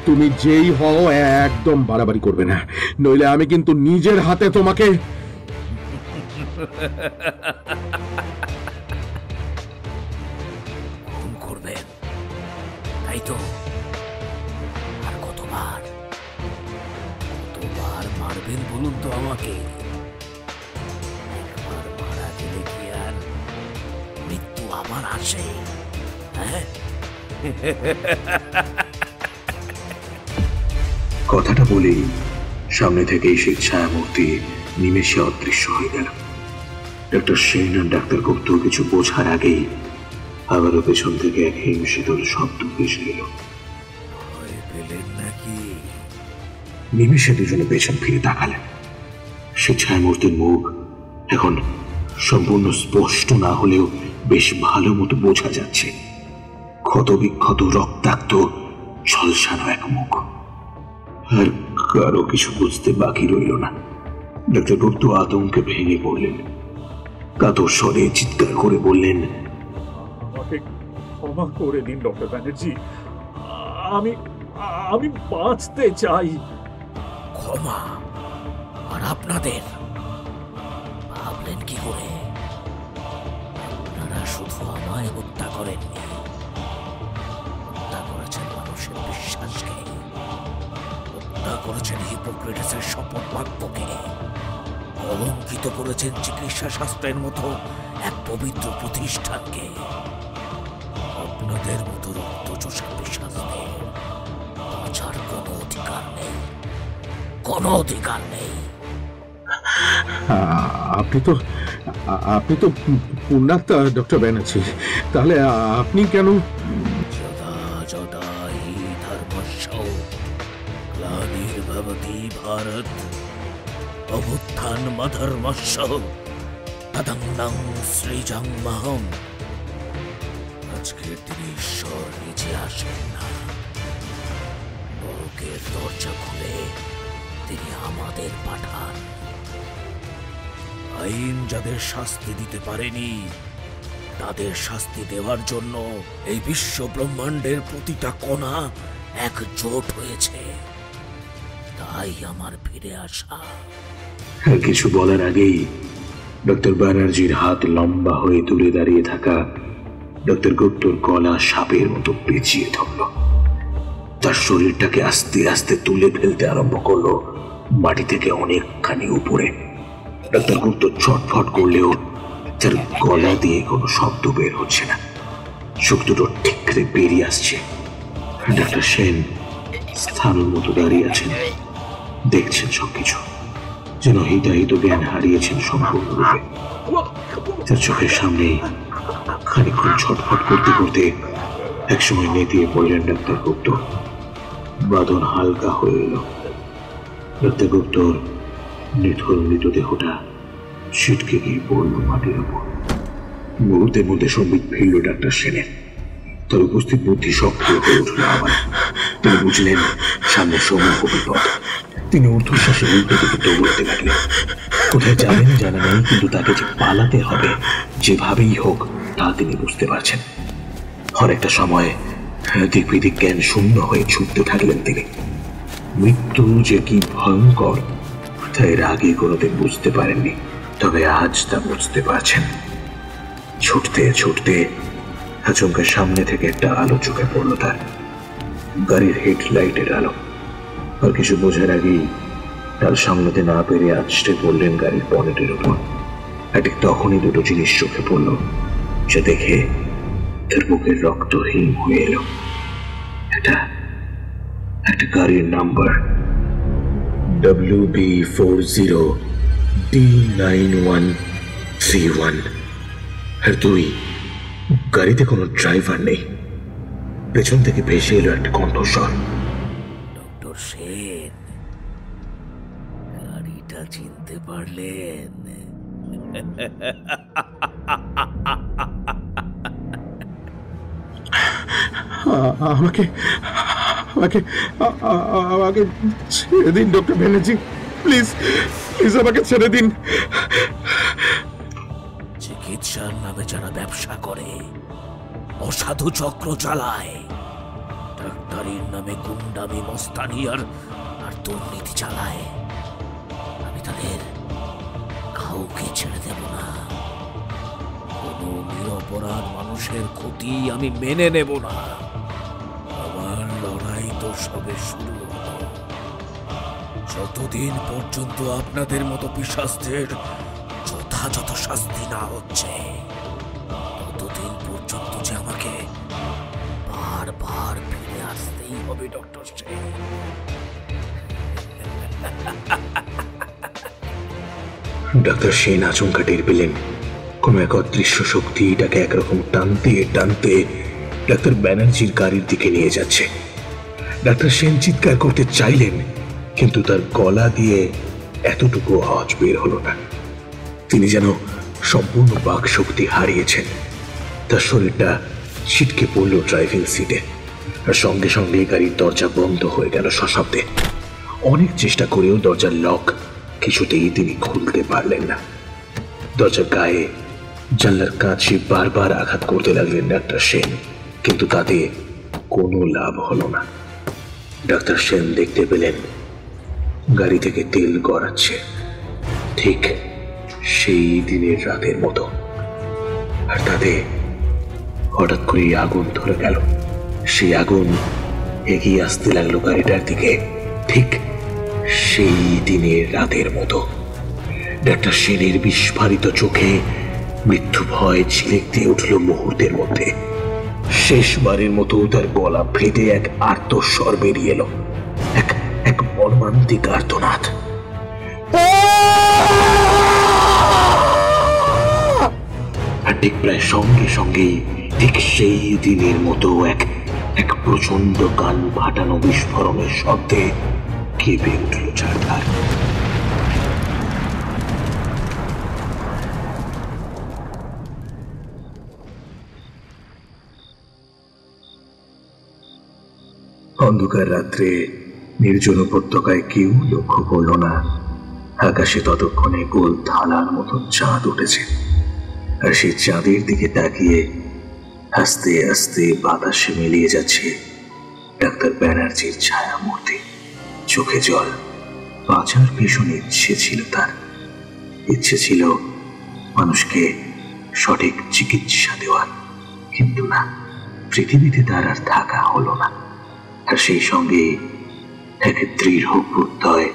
তুমি যেই হও একদম বাড়াবাড়ি করবে না, নইলে আমি কিন্তু নিজের হাতে তোমাকে। খুন করবেন, তাই তো? আর কতবার মারবেন বলুন তো আমাকে? একবার মারা গেলে কি আর মৃত্যু আবার আসে? হ্যাঁ, কথাটা বলেই সামনে থেকেই সেই ছায়ামূর্তি নিমেষে অদৃশ্য হয়ে গেল। ডাক্তার সেন আর ডাক্তার গুপ্ত কিছু বোঝার আগেই আবারও পেছন থেকে এক হিমশীতল শব্দ ভেসে এলো। ভয় পেলেন নাকি? নিমেষে দুজনে পেছন ফিরে তাকালেন। সে ছায়ামূর্তির মুখ এখন সম্পূর্ণ স্পষ্ট না হলেও বেশ ভালো মতো বোঝা যাচ্ছে। ক্ষত বিক্ষত, রক্তাক্ত, ঝলসানো এক মুখ। আর কারো কিছু বুঝতে বাকি রইল না। ডাক্তার গুপ্ত আতঙ্কে ভেঙে পড়লেন। কাতর স্বরে চিৎকার করে বললেন, আমাকে ক্ষমা করে দিন ডক্টর ব্যানার্জি, আমি আমি বাঁচতে চাই। ক্ষমা? আর আপনাদের ভাবলেন কি করে? আপনারা শুধু আমায় হত্যা করেননি, হত্যা করেছেন মানুষের বিশ্বাসকে, হত্যা করেছেন হিপোক্রেটাসের শপথ বাক্যকে, কলঙ্কিত করেছেন চিকিৎসা শাস্ত্রের মতো এক পবিত্র প্রতিষ্ঠানকে। আপনাদের মতো রক্তচোষা বিশ্বাসদের বাঁচার কোনো অধিকার নেই, কোনো অধিকার নেই। আপনি তো পুণ্যাত্মা ডক্টর ব্যানার্জি, তাহলে আপনি কেন? যদা যদা হি ধর্মস্য গ্লানির্ভবতি ভারত অভ্যুত্থান মধর্মস্য তদন্নং সৃজন্মহম। আজকের দিনে ঈশ্বর নিজে আসেন না, নরকের দরজা খুলে তিনি আমাদের পাঠান। আইন যাদের শাস্তি দিতে পারেনি তাদের শাস্তি দেওয়ার জন্য এই বিশ্ব ব্রহ্মাণ্ডের প্রতিটা কণা একজোট হয়েছে। তাই আমার ফিরে আসা। আর কিছু বলার আগেই ডক্টর ব্যানার্জির হাত লম্বা হয়ে তুলে দাঁড়িয়ে থাকা ডক্টর গুপ্তর গলা সাপের মতো পেঁচিয়ে ধরল। তার শরীরটাকে আস্তে আস্তে তুলে ফেলতে আরম্ভ করলো মাটি থেকে অনেকখানি উপরে। ডক্টর গুপ্ত ছটফট করলেও তার গলা দিয়ে কোনো শব্দ বের হচ্ছে না, চোখ দুটো ঠিকরে বেরিয়ে আসছে। ডক্টর সেন স্থানের মতো দাঁড়িয়ে আছেন, দেখছেন সবকিছু, যেন হিতাহিত জ্ঞান হারিয়েছেন সম্পূর্ণরূপে। তার চোখের সামনেই খানিকক্ষণ ছটফট করতে করতে একসময় নেতিয়ে পড়লেন ডাক্তার গুপ্ত। বাঁধন হালকা হয়ে এলো। ডাক্তার গুপ্তর নিথর মৃতদেহটা ছিটকে গিয়ে পড়ল মাটির উপর। মুহূর্তের মধ্যে সম্বিত ফিরল ডাক্তার সেনের। তার উপস্থিত বুদ্ধি সক্রিয় হয়ে উঠল আবার। তিনি বুঝলেন সামনে সম্মুখ বিপদ। তিনি ঊর্ধ্বশ্বাসে উল্টো দিকে দৌড়তে লাগলেন। কোথায় যাবেন জানা নেই, কিন্তু তাকে যে পালাতে হবে যেভাবেই হোক তা তিনি বুঝতে পারছেন। অনেকটা সময় দিক বিদিক জ্ঞান শূন্য হয়ে ছুটতে থাকলেন তিনি। মৃত্যু যে কি ভয়ঙ্কর তা এর আগে কোনোদিন বুঝতে পারেননি, তবে আজ তা বুঝতে পারছেন। ছুটতে ছুটতে আচমকা সামনে থেকে একটা আলো চোখে পড়ল তার, গাড়ির হেডলাইটের আলো। আর কিছু বোঝার আগেই তার সামলাতে না পেরে আছড়ে পড়লেন গাড়ির বনেটের উপর। ঠিক তখনই দুটো জিনিস চোখে পড়ল, যা দেখে তার বুকের রক্ত হিম হয়ে এলো। একটা গাড়ির নাম্বার WB40D9131। আর গাড়িতে কোনো ড্রাইভার নেই। পেছন থেকে ভেসে এলো একটা কণ্ঠস্বর, ডক্টর সেন, গাড়িটা চিনতে পারলেন? আমাকে আমাকে আমাকে ছেড়ে দিন ডক্টর ব্যানার্জি, প্লিজ প্লিজ আমাকে ছেড়ে দিন। চিকিৎসার নামে যারা ব্যবসা করে, অসাধু চক্র চালায়, ডাক্তারির নামে গুন্ডামি মস্তানি আর দুর্নীতি চালায়, আমি তাদের কাউকে ছেড়ে দেব না। কোনো নিরপরাধ মানুষের ক্ষতি আমি মেনে নেব না। আমার লড়াই তো সবে শুরু হলো। যতদিন পর্যন্ত আপনাদের মতো পিশাচদের যথাযথ শাস্তি না হচ্ছে, ততদিন পর্যন্ত যে আমাকে বারবার ফিরে আসতেই হবে ডক্টর সেন। ডাক্তার সেন আচমকা টের পেলেন কোন এক অদৃশ্য শক্তি এটাকে একরকম টানতে টানতে ডাক্তার ব্যানার্জির গাড়ির দিকে নিয়ে যাচ্ছে। ডাক্তার সেন চিৎকার করতে চাইলেন, কিন্তু তার গলা দিয়ে এতটুকু আওয়াজ বের হলো না। তিনি যেন সম্পূর্ণ বাক শক্তি হারিয়েছেন। তার শরীরটা ছিটকে পড়ল ড্রাইভিং সিটে, আর সঙ্গে সঙ্গে গাড়ির দরজা বন্ধ হয়ে গেল সশব্দে। অনেক চেষ্টা করেও দরজার লক কিছুতেই তিনি খুলতে পারলেন না। দরজার গায়ে জানলার কাছে বারবার আঘাত করতে লাগলেন ডাক্তার সেন, কিন্তু তাতে কোনো লাভ হলো না। ডাক্তার সেন দেখতে পেলেন গাড়ি থেকে তেল গড়াচ্ছে, ঠিক সেই দিনের রাতের মতো। আর তাতে হঠাৎ করে আগুন ধরে গেল। সেই আগুন এগিয়ে আসতে লাগলো গাড়িটার দিকে, ঠিক সেই দিনের রাতের মতো। ডাক্তার সেনের বিস্ফারিত চোখে মৃত্যু ভয় ঝিলিক দিয়ে উঠল মুহূর্তের মধ্যে। শেষবারের মতো তার গলা ফেটে এক আর্তস্বর বেরিয়ে এলো, এক মর্মান্তিক আর্তনাদ। আর ঠিক প্রায় সঙ্গে সঙ্গেই ঠিক সেই দিনের মতো এক প্রচন্ড কান ফাটানো বিস্ফোরণের শব্দে কেঁপে উঠল চারধার। অন্ধকার রাত্রে নির্জন উপত্যকায় কেউ লক্ষ্য করল না আকাশে ততক্ষণে গোল থালার মতো চাঁদ উঠেছে। আর সেই চাঁদের দিকে তাকিয়ে আস্তে আস্তে বাতাসে মিলিয়ে যাচ্ছে ডাক্তার ব্যানার্জির ছায়া মূর্তি। চোখে জল। বাঁচার ভীষণ ইচ্ছে ছিল তার। ইচ্ছে ছিল মানুষকে সঠিক চিকিৎসা দেওয়ার, কিন্তু না, পৃথিবীতে তার আর থাকা হলো না। আর সেই সঙ্গে এক দৃঢ় প্রত্যয়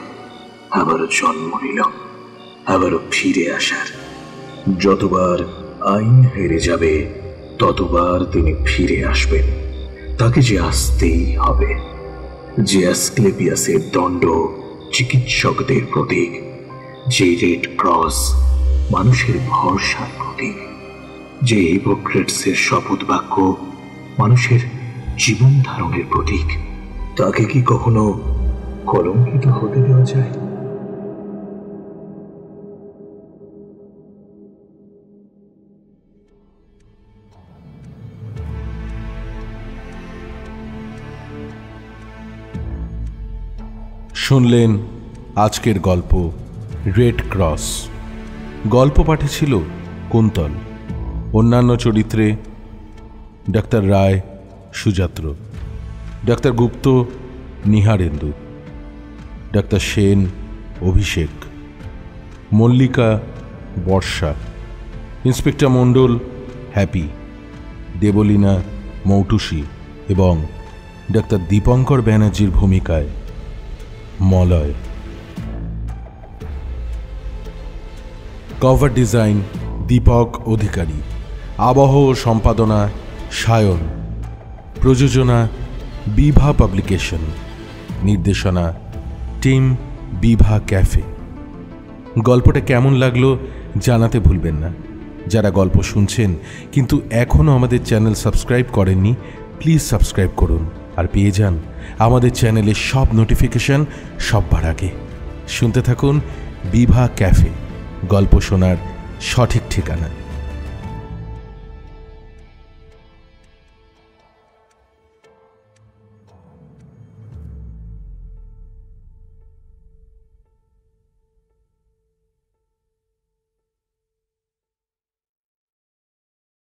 আবারও জন্ম নিল, আবারও ফিরে আসার। যতবার আইন হেরে যাবে ততবার তিনি ফিরে আসবেন। তাকে যে আসতেই হবে। যে অ্যাসক্লেপিয়াসের দণ্ড চিকিৎসকদের প্রতীক, যে রেড ক্রস মানুষের ভরসার প্রতীক, যে হিপোক্রেটসের শপথ বাক্য মানুষের জীবন ধারণের প্রতীক, তাকে কি কখনো কলঙ্কিত হতে দেওয়া যায়? শুনলেন আজকের গল্প রেড ক্রস। গল্প পাঠে ছিল কুন্তল। অন্যান্য চরিত্রে ডাক্তার রায় সুজাত্র, ডাক্তার গুপ্ত নিহারেন্দু, ডাক্তার সেন অভিষেক, মল্লিকা বর্ষা, ইন্সপেক্টর মণ্ডল হ্যাপি, দেবলীনা মৌটুসী এবং ডাক্তার দীপঙ্কর ব্যানার্জির ভূমিকায় মলয়। কভার ডিজাইন দীপক অধিকারী, আবহ ও সম্পাদনা সায়ন, প্রযোজনা বিভা পাবলিকেশন, নির্দেশনা টিম বিভা ক্যাফে। গল্পটা কেমন লাগলো জানাতে ভুলবেন না। যারা গল্প শুনছেন কিন্তু এখনও আমাদের চ্যানেল সাবস্ক্রাইব করেননি, প্লিজ সাবস্ক্রাইব করুন আর পেয়ে যান আমাদের চ্যানেলের সব নোটিফিকেশন সবার আগে। শুনতে থাকুন বিভা ক্যাফে, গল্প শোনার সঠিক ঠিকানা।